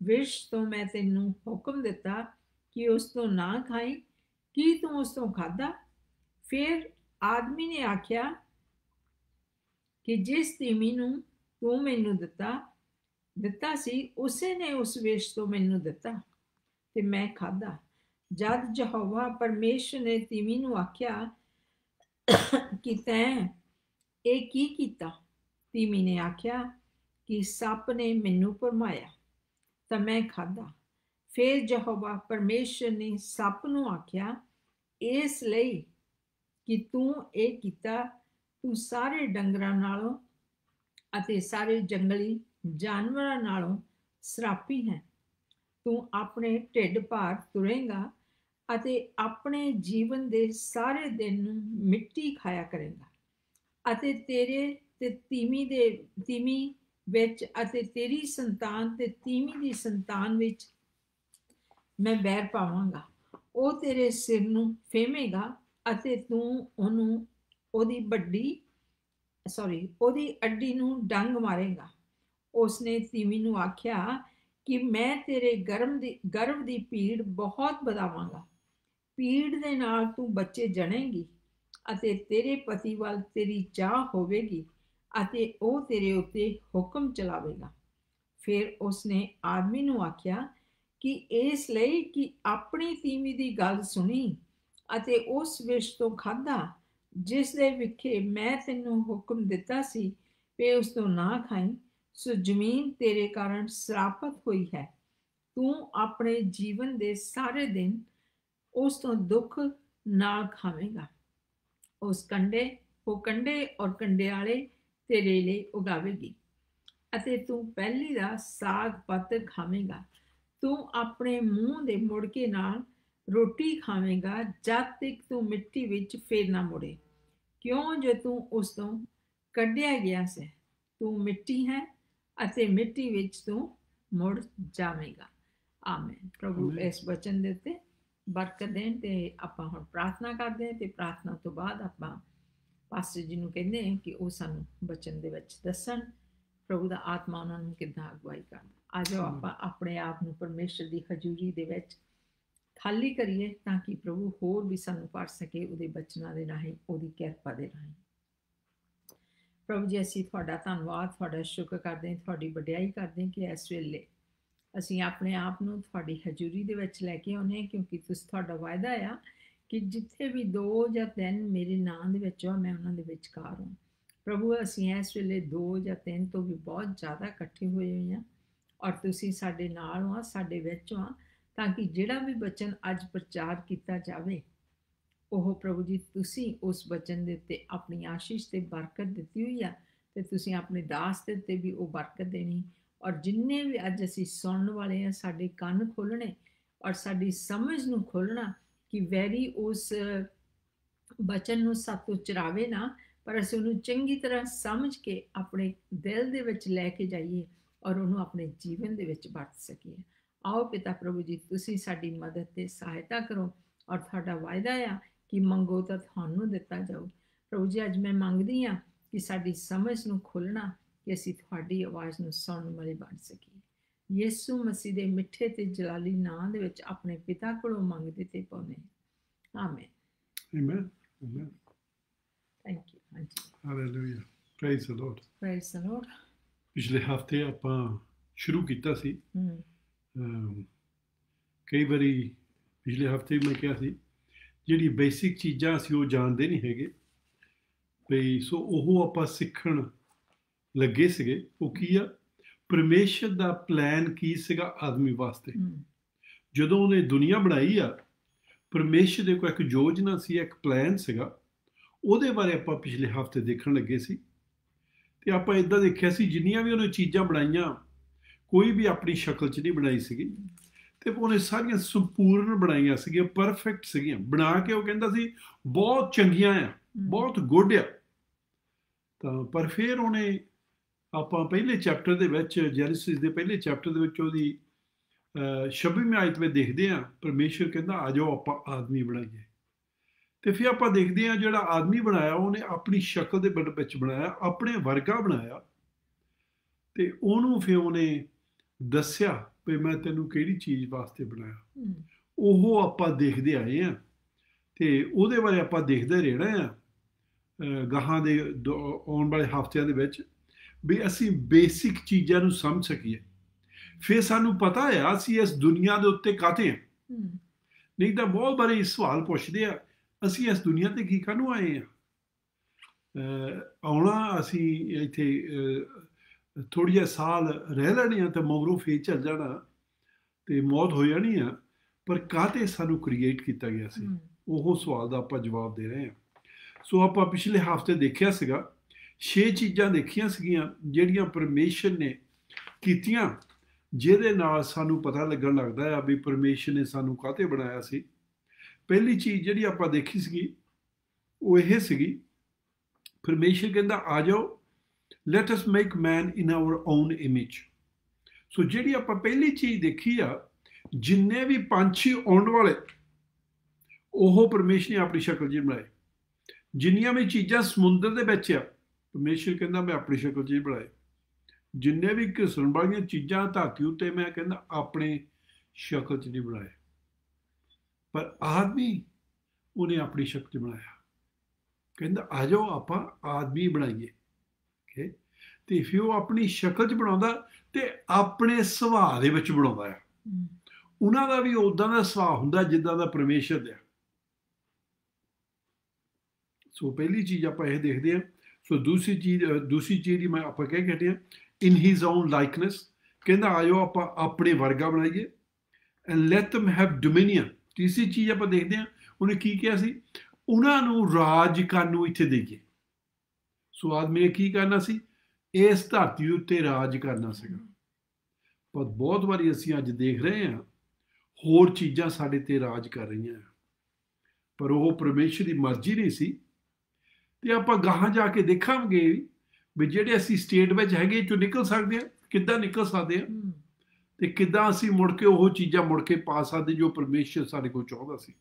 ਵਿਰਸ਼ ਤੋਂ ਮੈਂ ਤੈਨੂੰ ਹੁਕਮ ਦਿੱਤਾ ਕਿ ਉਸ ਤੋਂ ਨਾ ਖਾਈ, ਕੀ ਤੂੰ ਉਸ ਤੋਂ ਖਾਧਾ? ਫਿਰ ਆਦਮੀ ਨੇ ਆਖਿਆ ਕਿ ਜਿਸ ਤੀਮੀ ਨੂੰ ਤੂੰ ਮੈਨੂੰ ਦਿੱਤਾ ਸੀ ਉਸੇ ਨੇ ਉਸ ਵਿਰਸ਼ ਤੋਂ ਮੈਨੂੰ ਦਿੱਤਾ ਤੇ ਮੈਂ ਖਾਧਾ। ਜਦ ਯਹੋਵਾ ਪਰਮੇਸ਼ਰ ਨੇ ਤੀਮੀ ਨੂੰ ਆਖਿਆ ਕਿ ਤੈਂ ਇਹ ਕੀ ਕੀਤਾ? ਤੀਮੀ ਨੇ ਆਖਿਆ ਕਿ ਸੱਪ ਨੇ ਮੈਨੂੰ ਭਰਮਾਇਆ ਤਾਂ ਮੈਂ ਖਾਧਾ। ਫਿਰ ਯਹੋਵਾ ਪਰਮੇਸ਼ਰ ਨੇ ਸੱਪ ਨੂੰ ਆਖਿਆ, ਇਸ ਲਈ ਕਿ ਤੂੰ ਇਹ ਕੀਤਾ, ਤੂੰ ਸਾਰੇ ਡੰਗਰਾਂ ਨਾਲੋਂ ਅਤੇ ਸਾਰੇ ਜੰਗਲੀ ਜਾਨਵਰਾਂ ਨਾਲੋਂ ਸਰਾਪੀ ਹੈ। ਤੂੰ ਆਪਣੇ ਢਿੱਡ ਭਾਰ ਤੁਰੇਂਗਾ ਅਤੇ ਆਪਣੇ ਜੀਵਨ ਦੇ ਸਾਰੇ ਦਿਨ ਨੂੰ ਮਿੱਟੀ ਖਾਇਆ ਕਰੇਗਾ ਅਤੇ ਤੇਰੇ ਤੇ ਤੀਮੀ ਵਿੱਚ ਅਤੇ ਤੇਰੀ ਸੰਤਾਨ ਤੇ ਤੀਮੀ ਦੀ ਸੰਤਾਨ ਵਿੱਚ ਮੈਂ ਬੈਰ ਪਾਵਾਂਗਾ। ਉਹ ਤੇਰੇ ਸਿਰ ਨੂੰ ਫੇਮੇਗਾ ਅਤੇ ਤੂੰ ਉਹਦੀ ਅੱਡੀ ਨੂੰ ਡੰਗ ਮਾਰੇਗਾ। ਉਸਨੇ ਤੀਮੀ ਨੂੰ ਆਖਿਆ ਕਿ ਮੈਂ ਤੇਰੇ ਗਰਭ ਦੀ ਪੀੜ ਬਹੁਤ ਵਧਾਵਾਂਗਾ। ਪੀੜ ਦੇ ਨਾਲ ਤੂੰ ਬੱਚੇ ਜਣੇਗੀ ਅਤੇ ਤੇਰੇ ਪਤੀ ਵੱਲ ਤੇਰੀ ਚਾਹ ਹੋਵੇਗੀ ਅਤੇ ਉਹ ਤੇਰੇ ਉੱਤੇ ਹੁਕਮ ਚਲਾਵੇਗਾ। ਫਿਰ ਉਸਨੇ ਆਦਮੀ ਨੂੰ ਆਖਿਆ कि इसलिए कि अपनी तीवी की गल सुनी अते उस विश तो खाधा जिस दे विखे मैं तैनूं हुक्म दिता सी वे उस तो ना खाई, सो जमीन तेरे कारण श्रापित हुई है। तू अपने जीवन दे सारे दिन उस तो दुख नाल खावेगा। उस कंडे वो कंडे और कंडियाले तेरे लिए उगावेगी ਅਤੇ ਤੂੰ ਪਹਿਲੀ ਦਾ ਸਾਗ ਪੱਤ ਖਾਵੇਂਗਾ। ਤੂੰ ਆਪਣੇ ਮੂੰਹ ਦੇ ਮੁੜਕੇ ਨਾਲ ਰੋਟੀ ਖਾਵੇਂਗਾ ਜਦ ਤੱਕ ਤੂੰ ਮਿੱਟੀ ਵਿੱਚ ਫੇਰ ਨਾ ਮੁੜੇ, ਕਿਉਂ ਜੋ ਤੂੰ ਉਸ ਤੋਂ ਕੱਢਿਆ ਗਿਆ ਸੀ। ਤੂੰ ਮਿੱਟੀ ਹੈ ਅਤੇ ਮਿੱਟੀ ਵਿੱਚ ਤੂੰ ਮੁੜ ਜਾਵੇਂਗਾ। ਆਮੀਨ। ਪ੍ਰਭੂ ਇਸ ਵਚਨ ਦੇ ਉੱਤੇ ਬਰਕਤ ਦੇਣ। ਤੇ ਆਪਾਂ ਹੁਣ ਪ੍ਰਾਰਥਨਾ ਕਰਦੇ ਹਾਂ ਤੇ ਪ੍ਰਾਰਥਨਾ ਤੋਂ ਬਾਅਦ ਆਪਾਂ ਪਾਸਟਰ ਜੀ ਨੂੰ ਕਹਿੰਦੇ ਹਾਂ ਕਿ ਉਹ ਸਾਨੂੰ ਵਚਨ ਦੇ ਵਿੱਚ ਦੱਸਣ ਪ੍ਰਭੂ ਦਾ ਆਤਮਾ ਉਹਨਾਂ ਨੂੰ ਕਿੱਦਾਂ ਅਗਵਾਈ ਕਰਦਾ। ਆ ਜਾਓ ਆਪਾਂ ਆਪਣੇ ਆਪ ਨੂੰ ਪਰਮੇਸ਼ਰ ਦੀ ਹਜ਼ੂਰੀ ਦੇ ਵਿੱਚ ਖਾਲੀ ਕਰੀਏ ਤਾਂ ਕਿ ਪ੍ਰਭੂ ਹੋਰ ਵੀ ਸਾਨੂੰ ਪੜ੍ਹ ਸਕੇ ਉਹਦੇ ਬਚਨਾਂ ਦੇ ਰਾਹੀਂ, ਉਹਦੀ ਕਿਰਪਾ ਦੇ ਰਾਹੀਂ। ਪ੍ਰਭੂ ਜੀ ਅਸੀਂ ਤੁਹਾਡਾ ਧੰਨਵਾਦ, ਤੁਹਾਡਾ ਸ਼ੁਕਰ ਕਰਦੇ ਹਾਂ, ਤੁਹਾਡੀ ਵਡਿਆਈ ਕਰਦੇ ਹਾਂ ਕਿ ਇਸ ਵੇਲੇ ਅਸੀਂ ਆਪਣੇ ਆਪ ਨੂੰ ਤੁਹਾਡੀ ਹਜ਼ੂਰੀ ਦੇ ਵਿੱਚ ਲੈ ਕੇ ਆਉਂਦੇ ਹਾਂ, ਕਿਉਂਕਿ ਤੁਸੀਂ ਤੁਹਾਡਾ ਵਾਅਦਾ ਆ ਕਿ ਜਿੱਥੇ ਵੀ 2 ਜਾਂ 3 ਮੇਰੇ ਨਾਂ ਦੇ ਵਿੱਚ ਹੋ ਮੈਂ ਉਹਨਾਂ ਦੇ ਵਿਚਕਾਰ ਹਾਂ। ਪ੍ਰਭੂ ਅਸੀਂ ਇਸ ਵੇਲੇ 2 ਜਾਂ 3 ਤੋਂ ਵੀ ਬਹੁਤ ਜ਼ਿਆਦਾ ਇਕੱਠੇ ਹੋਏ ਹੋਏ ਹਾਂ ਔਰ ਤੁਸੀਂ ਸਾਡੇ ਨਾਲ ਹੋ, ਸਾਡੇ ਵਿੱਚ ਹੋ, ਤਾਂ ਕਿ ਜਿਹੜਾ ਵੀ ਬਚਨ ਅੱਜ ਪ੍ਰਚਾਰ ਕੀਤਾ ਜਾਵੇ ਉਹ ਪ੍ਰਭੂ ਜੀ ਤੁਸੀਂ ਉਸ ਬਚਨ ਦੇ ਉੱਤੇ ਆਪਣੀ ਆਸ਼ੀਸ਼ ਤੇ ਬਰਕਤ ਦਿੱਤੀ ਹੋਈ ਆ ਤੇ ਤੁਸੀਂ ਆਪਣੇ ਦਾਸ ਦੇ ਉੱਤੇ ਵੀ ਉਹ ਬਰਕਤ ਦੇਣੀ। ਔਰ ਜਿੰਨੇ ਵੀ ਅੱਜ ਅਸੀਂ ਸੁਣਨ ਵਾਲੇ ਆ ਸਾਡੇ ਕੰਨ ਖੋਲ੍ਹਣੇ ਔਰ ਸਾਡੀ ਸਮਝ ਨੂੰ ਖੋਲ੍ਹਣਾ ਕਿ ਵੈਰੀ ਉਸ ਬਚਨ ਨੂੰ ਸਾਤੋਂ ਚੁਰਾਵੇ ਨਾ, ਪਰ ਅਸੀਂ ਉਹਨੂੰ ਚੰਗੀ ਤਰ੍ਹਾਂ ਸਮਝ ਕੇ ਆਪਣੇ ਦਿਲ ਦੇ ਵਿੱਚ ਲੈ ਕੇ ਜਾਈਏ ਔਰ ਉਹਨੂੰ ਆਪਣੇ ਜੀਵਨ ਦੇ ਵਿੱਚ ਵਰਤ ਸਕੀਏ। ਆਓ ਪਿਤਾ ਪ੍ਰਭੂ ਜੀ ਤੁਸੀਂ ਸਾਡੀ ਮਦਦ ਤੇ ਸਹਾਇਤਾ ਕਰੋ ਔਰ ਤੁਹਾਡਾ ਵਾਅਦਾ ਆ ਕਿ ਮੰਗੋ ਤਾਂ ਤੁਹਾਨੂੰ ਦਿੱਤਾ ਜਾਊ। ਪ੍ਰਭੂ ਜੀ ਅੱਜ ਮੈਂ ਮੰਗਦੀ ਹਾਂ ਕਿ ਸਾਡੀ ਸਮਝ ਨੂੰ ਖੋਲ੍ਹਣਾ ਕਿ ਅਸੀਂ ਤੁਹਾਡੀ ਆਵਾਜ਼ ਨੂੰ ਸੁਣਨ ਵਾਲੇ ਬਣ ਸਕੀਏ। ਯਿਸੂ ਮਸੀਹ ਦੇ ਮਿੱਠੇ ਤੇ ਜਲਾਲੀ ਨਾਂ ਦੇ ਵਿੱਚ ਆਪਣੇ ਪਿਤਾ ਕੋਲੋਂ ਮੰਗਦੇ ਤੇ ਪਾਉਂਦੇ ਹਾਂ। ਆਮੀਨ। ਆਮੀਨ। ਆਮੀਨ। Thank you. ਹਾਂਜੀ। Hallelujah. Praise the Lord. Praise the Lord. ਪਿਛਲੇ ਹਫ਼ਤੇ ਆਪਾਂ ਸ਼ੁਰੂ ਕੀਤਾ ਸੀ। ਕਈ ਵਾਰੀ ਪਿਛਲੇ ਹਫ਼ਤੇ ਮੈਂ ਕਿਹਾ ਸੀ ਜਿਹੜੀ ਬੇਸਿਕ ਚੀਜ਼ਾਂ ਅਸੀਂ ਉਹ ਜਾਣਦੇ ਨਹੀਂ ਹੈਗੇ ਬਈ, ਸੋ ਉਹ ਆਪਾਂ ਸਿੱਖਣ ਲੱਗੇ ਸੀਗੇ। ਉਹ ਕੀ ਆ? ਪਰਮੇਸ਼ਰ ਦਾ ਪਲਾਨ ਕੀ ਸੀਗਾ ਆਦਮੀ ਵਾਸਤੇ। ਜਦੋਂ ਉਹਨੇ ਦੁਨੀਆ ਬਣਾਈ ਆ, ਪਰਮੇਸ਼ਰ ਦੇ ਕੋਲ ਇੱਕ ਯੋਜਨਾ ਸੀ, ਇੱਕ ਪਲਾਨ ਸੀਗਾ। ਉਹਦੇ ਬਾਰੇ ਆਪਾਂ ਪਿਛਲੇ ਹਫ਼ਤੇ ਦੇਖਣ ਲੱਗੇ ਸੀ ਤੇ ਆਪਾਂ ਇੱਦਾਂ ਦੇਖਿਆ ਸੀ ਜਿੰਨੀਆਂ ਵੀ ਉਹਨੇ ਚੀਜ਼ਾਂ ਬਣਾਈਆਂ ਕੋਈ ਵੀ ਆਪਣੀ ਸ਼ਕਲ 'ਚ ਨਹੀਂ ਬਣਾਈ ਸੀਗੀ ਤੇ ਉਹਨੇ ਸਾਰੀਆਂ ਸੰਪੂਰਨ ਬਣਾਈਆਂ ਸੀਗੀਆਂ, ਪਰਫੈਕਟ ਸੀਗੀਆਂ। ਬਣਾ ਕੇ ਉਹ ਕਹਿੰਦਾ ਸੀ ਬਹੁਤ ਚੰਗੀਆਂ ਆ, ਬਹੁਤ ਗੁੱਡ ਆ। ਤਾਂ ਪਰ ਫਿਰ ਉਹਨੇ ਆਪਾਂ ਪਹਿਲੇ ਚੈਪਟਰ ਦੇ ਵਿੱਚ, ਜੈਨੇਸਿਸ ਦੇ ਪਹਿਲੇ ਚੈਪਟਰ ਦੇ ਵਿੱਚ ਉਹਦੀ 26ਵੀਂ ਆਇਤ ਵਿੱਚ ਦੇਖਦੇ ਹਾਂ ਪਰਮੇਸ਼ਰ ਕਹਿੰਦਾ ਆ ਜਾਓ ਆਪਾਂ ਆਦਮੀ ਬਣਾਈਏ। ਤੇ ਫਿਰ ਆਪਾਂ ਦੇਖਦੇ ਹਾਂ ਜਿਹੜਾ ਆਦਮੀ ਬਣਾਇਆ ਉਹਨੇ ਆਪਣੀ ਸ਼ਕਲ ਦੇ ਵਿੱਚ ਬਣਾਇਆ, ਆਪਣੇ ਵਰਗਾ ਬਣਾਇਆ ਤੇ ਉਹਨੂੰ ਫਿਰ ਉਹਨੇ ਦੱਸਿਆ ਵੀ ਮੈਂ ਤੈਨੂੰ ਕਿਹੜੀ ਚੀਜ਼ ਵਾਸਤੇ ਬਣਾਇਆ। ਉਹ ਆਪਾਂ ਦੇਖਦੇ ਆਏ ਹਾਂ ਤੇ ਉਹਦੇ ਬਾਰੇ ਆਪਾਂ ਦੇਖਦੇ ਰਹਿਣਾ ਆ ਗਾਹਾਂ ਦੇ ਆਉਣ ਵਾਲੇ ਹਫ਼ਤਿਆਂ ਦੇ ਵਿੱਚ ਵੀ ਅਸੀਂ ਬੇਸਿਕ ਚੀਜ਼ਾਂ ਨੂੰ ਸਮਝ ਸਕੀਏ। ਫਿਰ ਸਾਨੂੰ ਪਤਾ ਆ ਅਸੀਂ ਇਸ ਦੁਨੀਆ ਦੇ ਉੱਤੇ ਕਾਹਤੇ ਹਾਂ। ਨਹੀਂ ਤਾਂ ਬਹੁਤ ਵਾਰੀ ਸਵਾਲ ਪੁੱਛਦੇ ਆ ਅਸੀਂ ਇਸ ਦੁਨੀਆ ਤੇ ਕੀ ਕਾਹਨੂੰ ਆਏ ਹਾਂ। ਆਉਣਾ ਅਸੀਂ ਇੱਥੇ ਥੋੜ੍ਹੇ ਜਿਹੇ ਸਾਲ ਰਹਿ ਲੈਣੇ ਆ ਤੇ ਮਗਰੋਂ ਫੇਰ ਚੱਲ ਜਾਣਾ ਤੇ ਮੌਤ ਹੋ ਜਾਣੀ ਆ, ਪਰ ਕਾਹਤੇ ਸਾਨੂੰ ਕ੍ਰੀਏਟ ਕੀਤਾ ਗਿਆ ਸੀ, ਉਹ ਸਵਾਲ ਦਾ ਆਪਾਂ ਜਵਾਬ ਦੇ ਰਹੇ ਹਾਂ। ਸੋ ਆਪਾਂ ਪਿਛਲੇ ਹਫ਼ਤੇ ਦੇਖਿਆ ਸੀਗਾ 6 ਚੀਜ਼ਾਂ ਦੇਖੀਆਂ ਸੀਗੀਆਂ ਜਿਹੜੀਆਂ ਪਰਮੇਸ਼ਰ ਨੇ ਕੀਤੀਆਂ ਜਿਹਦੇ ਨਾਲ ਸਾਨੂੰ ਪਤਾ ਲੱਗਣ ਲੱਗਦਾ ਆ ਵੀ ਪਰਮੇਸ਼ਰ ਨੇ ਸਾਨੂੰ ਕਾਹਤੇ ਬਣਾਇਆ ਸੀ। ਪਹਿਲੀ ਚੀਜ਼ ਜਿਹੜੀ ਆਪਾਂ ਦੇਖੀ ਸੀਗੀ ਉਹ ਇਹ ਸੀਗੀ, ਪਰਮੇਸ਼ਰ ਕਹਿੰਦਾ ਆ ਜਾਓ let us make man in our own image। ਸੋ ਜਿਹੜੀ ਆਪਾਂ ਪਹਿਲੀ ਚੀਜ਼ ਦੇਖੀ ਆ, ਜਿੰਨੇ ਵੀ ਪੰਛੀ ਆਉਣ ਵਾਲੇ ਉਹ ਪਰਮੇਸ਼ਰ ਨੇ ਆਪਣੀ ਸ਼ਕਲ 'ਚ ਬਣਾਏ। ਜਿੰਨੀਆਂ ਵੀ ਚੀਜ਼ਾਂ ਸਮੁੰਦਰ ਦੇ ਵਿੱਚ ਆ ਪਰਮੇਸ਼ਰ ਕਹਿੰਦਾ ਮੈਂ ਆਪਣੀ ਸ਼ਕਲ 'ਚ ਬਣਾਏ। ਜਿੰਨੇ ਵੀ ਘਿਸਣ ਵਾਲੀਆਂ ਚੀਜ਼ਾਂ ਧਰਤੀ ਉੱਤੇ ਮੈਂ ਕਹਿੰਦਾ ਆਪਣੇ ਸ਼ਕਲ 'ਚ ਨਹੀਂ ਬਣਾਏ, ਪਰ ਆਦਮੀ ਉਹਨੇ ਆਪਣੀ ਸ਼ਕਲ 'ਚ ਬਣਾਇਆ। ਕਹਿੰਦਾ ਆ ਜਾਓ ਆਪਾਂ ਆਦਮੀ ਬਣਾਈਏ। ਤੇ ਫਿਰ ਉਹ ਆਪਣੀ ਸ਼ਕਲ 'ਚ ਬਣਾਉਂਦਾ ਤੇ ਆਪਣੇ ਸੁਭਾਅ ਦੇ ਵਿੱਚ ਬਣਾਉਂਦਾ ਆ। ਉਹਨਾਂ ਦਾ ਵੀ ਉੱਦਾਂ ਦਾ ਸੁਭਾਅ ਹੁੰਦਾ ਜਿੱਦਾਂ ਦਾ ਪਰਮੇਸ਼ਰ ਦਾ। ਸੋ ਪਹਿਲੀ ਚੀਜ਼ ਆਪਾਂ ਇਹ ਦੇਖਦੇ ਹਾਂ। ਸੋ ਦੂਸਰੀ ਚੀਜ਼ ਦੀ ਮੈਂ ਆਪਾਂ ਕਹਿ ਕਹਿੰਦੇ ਹਾਂ ਇਨ ਹਿਜ਼ ਓਨ ਲਾਈਕਨੈਸ, ਕਹਿੰਦਾ ਆਇਓ ਆਪਾਂ ਆਪਣੇ ਵਰਗਾ ਬਣਾਈਏ, and light them have dominion. ਤੀਸਰੀ ਚੀਜ਼ ਆਪਾਂ ਦੇਖਦੇ ਹਾਂ, ਉਹਨੇ ਕੀ ਕਿਹਾ ਸੀ, ਉਹਨਾਂ ਨੂੰ ਰਾਜ ਕਰਨ ਨੂੰ ਇੱਥੇ ਦੇਈਏ। ਸੋ ਆਦਮੀ ਨੇ ਕੀ ਕਰਨਾ ਸੀ, ਇਸ ਧਰਤੀ ਉੱਤੇ ਰਾਜ ਕਰਨਾ ਸੀਗਾ। ਪਰ ਬਹੁਤ ਵਾਰੀ ਅਸੀਂ ਅੱਜ ਦੇਖ ਰਹੇ ਹਾਂ ਹੋਰ ਚੀਜ਼ਾਂ ਸਾਡੇ ਤੇ ਰਾਜ ਕਰ ਰਹੀਆਂ, ਪਰ ਉਹ ਪਰਮੇਸ਼ਰ ਦੀ ਮਰਜ਼ੀ ਨਹੀਂ ਸੀ। ਤੇ ਆਪਾਂ ਗਾਹਾਂ ਜਾ ਕੇ ਦੇਖਾਂਗੇ ਵੀ ਜਿਹੜੇ ਅਸੀਂ ਸਟੇਟ ਵਿੱਚ ਹੈਗੇ ਚੋਂ ਨਿਕਲ ਸਕਦੇ ਹਾਂ, ਕਿੱਦਾਂ ਨਿਕਲ ਸਕਦੇ ਹਾਂ, ਤੇ ਕਿੱਦਾਂ ਅਸੀਂ ਮੁੜ ਕੇ ਉਹ ਚੀਜ਼ਾਂ ਮੁੜ ਕੇ ਪਾ ਸਕਦੇ ਜੋ ਪਰਮੇਸ਼ਰ ਸਾਡੇ ਕੋਲ ਚਾਹੁੰਦਾ ਸੀ।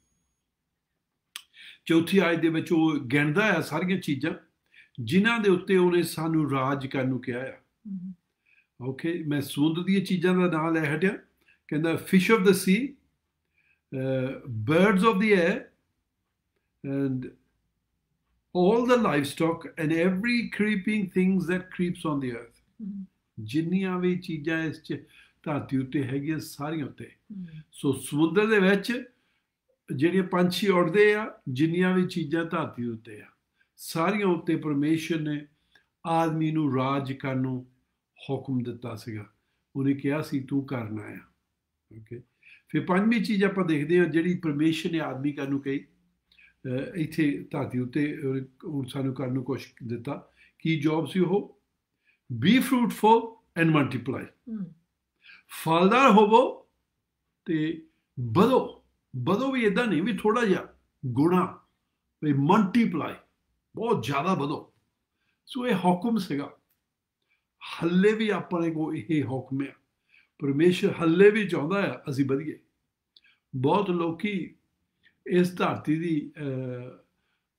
ਚੌਥੀ ਆਇਤ ਦੇ ਵਿੱਚ ਉਹ ਗਿਣਦਾ ਆ ਸਾਰੀਆਂ ਚੀਜ਼ਾਂ ਜਿਨ੍ਹਾਂ ਦੇ ਉੱਤੇ ਉਹਨੇ ਸਾਨੂੰ ਰਾਜ ਕਰਨ ਨੂੰ ਕਿਹਾ ਆ। ਓਕੇ, ਮੈਂ ਸਮੁੰਦਰ ਦੀਆਂ ਚੀਜ਼ਾਂ ਦਾ ਨਾਂ ਲੈ ਹਟਿਆ, ਕਹਿੰਦਾ fish of the C, birds of the air, and all the livestock and every creeping things that creeps on the earth. ਜਿੰਨੀਆਂ ਵੀ ਚੀਜ਼ਾਂ ਇਸ ਚ ਧਰਤੀ ਉੱਤੇ ਹੈਗੀਆਂ ਸਾਰੀਆਂ ਉੱਤੇ। ਸੋ ਸਮੁੰਦਰ ਦੇ ਵਿੱਚ ਜਿਹੜੀਆਂ ਪੰਛੀ ਉੱਡਦੇ ਆ, ਜਿੰਨੀਆਂ ਵੀ ਚੀਜ਼ਾਂ ਧਰਤੀ ਉੱਤੇ ਆ, ਸਾਰੀਆਂ ਉੱਤੇ ਪਰਮੇਸ਼ਰ ਨੇ ਆਦਮੀ ਨੂੰ ਰਾਜ ਕਰਨ ਨੂੰ ਹੁਕਮ ਦਿੱਤਾ ਸੀਗਾ। ਉਹਨੇ ਕਿਹਾ ਸੀ ਤੂੰ ਕਰਨਾ ਆ। ਓਕੇ, ਫਿਰ ਪੰਜਵੀਂ ਚੀਜ਼ ਆਪਾਂ ਦੇਖਦੇ ਹਾਂ ਜਿਹੜੀ ਪਰਮੇਸ਼ਰ ਨੇ ਆਦਮੀ ਕਰਨ ਨੂੰ ਕਹੀ, ਇੱਥੇ ਧਰਤੀ ਉੱਤੇ ਸਾਨੂੰ ਕਰਨ ਨੂੰ ਕੁਛ ਦਿੱਤਾ। ਕੀ ਜੋਬ ਸੀ ਉਹ, ਬੀ ਫਰੂਟਫੁਲ ਐਂਡ ਮਲਟੀਪਲਾਈ, ਫਲਦਾਰ ਹੋਵੋ ਤੇ ਵਧੋ ਵੀ ਇੱਦਾਂ ਨਹੀਂ ਵੀ ਥੋੜ੍ਹਾ ਜਿਹਾ, ਗੁਣਾ ਵੀ ਮਲਟੀਪਲਾਈ, ਬਹੁਤ ਜ਼ਿਆਦਾ ਵਧੋ। ਸੋ ਇਹ ਹੁਕਮ ਸੀਗਾ। ਹੱਲੇ ਵੀ ਆਪਣੇ ਕੋਲ ਇਹ ਹੁਕਮ ਆ, ਪਰਮੇਸ਼ਰ ਹੱਲੇ ਵੀ ਚਾਹੁੰਦਾ ਆ ਅਸੀਂ ਵਧੀਏ। ਬਹੁਤ ਲੋਕੀ ਇਸ ਧਰਤੀ ਦੀ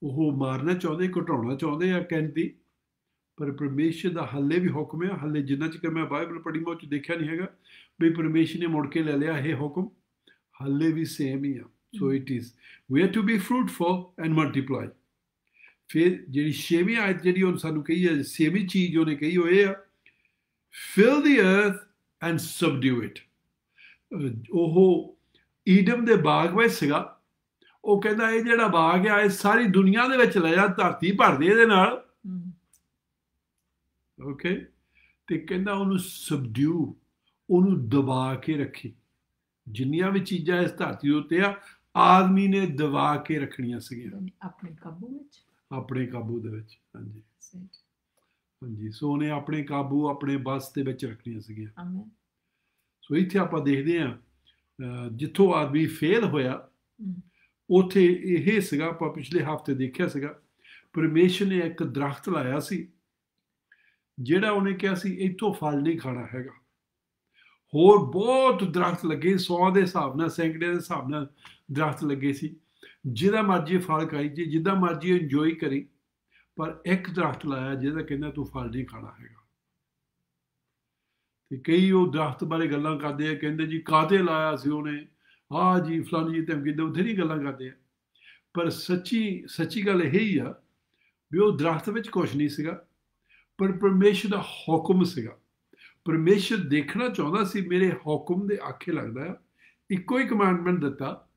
ਉਹ ਮਾਰਨਾ ਚਾਹੁੰਦੇ, ਘਟਾਉਣਾ ਚਾਹੁੰਦੇ ਆ ਕਹਿੰਦੀ, ਪਰ ਪਰਮੇਸ਼ਰ ਦਾ ਹੱਲੇ ਵੀ ਹੁਕਮ ਆ। ਹੱਲੇ ਜਿੰਨਾ ਚਿਰ ਮੈਂ ਬਾਈਬਲ ਪੜ੍ਹੀ ਮੈਂ ਉਹ 'ਚ ਦੇਖਿਆ ਨਹੀਂ ਹੈਗਾ ਵੀ ਪਰਮੇਸ਼ਰ ਨੇ ਮੁੜ ਕੇ ਲੈ ਲਿਆ ਇਹ ਹੁਕਮ, ਹੱਲੇ ਵੀ ਸੇਮ ਹੀ ਆ। So it is we are to be fruitful and multiply. ਫਿਰ ਜਿਹੜੀ ਛੇਵੀਂ ਆਇਤ ਜਿਹੜੀ ਉਹਨੇ ਸਾਨੂੰ ਕਹੀ ਹੈ, ਛੇਵੀਂ ਚੀਜ਼ ਉਹਨੇ ਕਹੀ ਉਹ ਇਹ ਆ, ਫਿਲ ਦੀ ਅਰਥ ਐਂਡ ਸਬਡਿਊ ਇਟ। ਉਹ ਈਡਮ ਦੇ ਬਾਗ ਵਿੱਚ ਸੀਗਾ। ਉਹ ਕਹਿੰਦਾ ਇਹ ਜਿਹੜਾ ਬਾਗ ਆ ਇਹ ਸਾਰੀ ਦੁਨੀਆ ਦੇ ਵਿੱਚ ਲੈ ਜਾ, ਧਰਤੀ ਭਰ ਦੇ ਇਹਦੇ ਨਾਲ। ਓਕੇ, ਤੇ ਕਹਿੰਦਾ ਉਹਨੂੰ ਸਬਡਿਊ, ਉਹਨੂੰ ਦਬਾ ਕੇ ਰੱਖੀ। ਜਿੰਨੀਆਂ ਵੀ ਚੀਜ਼ਾਂ ਇਸ ਧਰਤੀ ਉੱਤੇ ਆ ਆਦਮੀ ਨੇ ਦਬਾ ਕੇ ਰੱਖਣੀਆਂ ਸੀਗੀਆਂ ਆਪਣੇ ਕਾਬੂ ਦੇ ਵਿੱਚ। ਹਾਂਜੀ ਹਾਂਜੀ, ਸੋ ਉਹਨੇ ਆਪਣੇ ਕਾਬੂ, ਆਪਣੇ ਬਸ ਦੇ ਵਿੱਚ ਰੱਖਣੀਆਂ ਸੀਗੀਆਂ। ਸੋ ਇੱਥੇ ਆਪਾਂ ਦੇਖਦੇ ਹਾਂ ਜਿੱਥੋਂ ਆਦਮੀ ਫੇਲ ਹੋਇਆ ਉੱਥੇ ਇਹ ਸੀਗਾ, ਆਪਾਂ ਪਿਛਲੇ ਹਫ਼ਤੇ ਦੇਖਿਆ ਸੀਗਾ, ਪਰਮੇਸ਼ਰ ਨੇ ਇੱਕ ਦਰਖਤ ਲਾਇਆ ਸੀ ਜਿਹੜਾ ਉਹਨੇ ਕਿਹਾ ਸੀ ਇੱਥੋਂ ਫਲ ਨਹੀਂ ਖਾਣਾ ਹੈਗਾ। ਹੋਰ ਬਹੁਤ ਦਰਖਤ ਲੱਗੇ, 100 ਦੇ ਹਿਸਾਬ ਨਾਲ, ਸੈਂਕੜਿਆਂ ਦੇ ਹਿਸਾਬ ਨਾਲ ਦਰਖਤ ਲੱਗੇ ਸੀ, ਜਿਹਦਾ ਮਰਜ਼ੀ ਫਲ ਖਾਈ ਜੀ, ਜਿੱਦਾਂ ਮਰਜ਼ੀ ਇੰਜੋਏ ਕਰੀ, ਪਰ ਇੱਕ ਦਰਖਤ ਲਾਇਆ ਜਿਹਦਾ ਕਹਿੰਦਾ ਤੂੰ ਫਲ ਨਹੀਂ ਖਾਣਾ ਹੈਗਾ। ਤੇ ਕਈ ਉਹ ਦਰਖਤ ਬਾਰੇ ਗੱਲਾਂ ਕਰਦੇ ਆ, ਕਹਿੰਦੇ ਜੀ ਕਾਹਤੇ ਲਾਇਆ ਸੀ ਉਹਨੇ, ਆਹ ਜੀ ਫਲਾਨੀ ਜੀ ਧਮਕੀ ਦੇ, ਬਥੇਰੀ ਗੱਲਾਂ ਕਰਦੇ ਆ। ਪਰ ਸੱਚੀ ਗੱਲ ਇਹ ਹੀ ਆ ਵੀ ਉਹ ਦਰਖਤ ਵਿੱਚ ਕੁਛ ਨਹੀਂ ਸੀਗਾ, ਪਰ ਪਰਮੇਸ਼ਰ ਦਾ ਹੁਕਮ ਸੀਗਾ। ਪਰਮੇਸ਼ਰ ਦੇਖਣਾ ਚਾਹੁੰਦਾ ਸੀ ਮੇਰੇ ਹੁਕਮ ਦੇ ਆਖੇ ਲੱਗਦਾ ਆ, ਇੱਕੋ ਹੀ ਕਮਾਂਡਮੈਂਟ ਦਿੱਤਾ,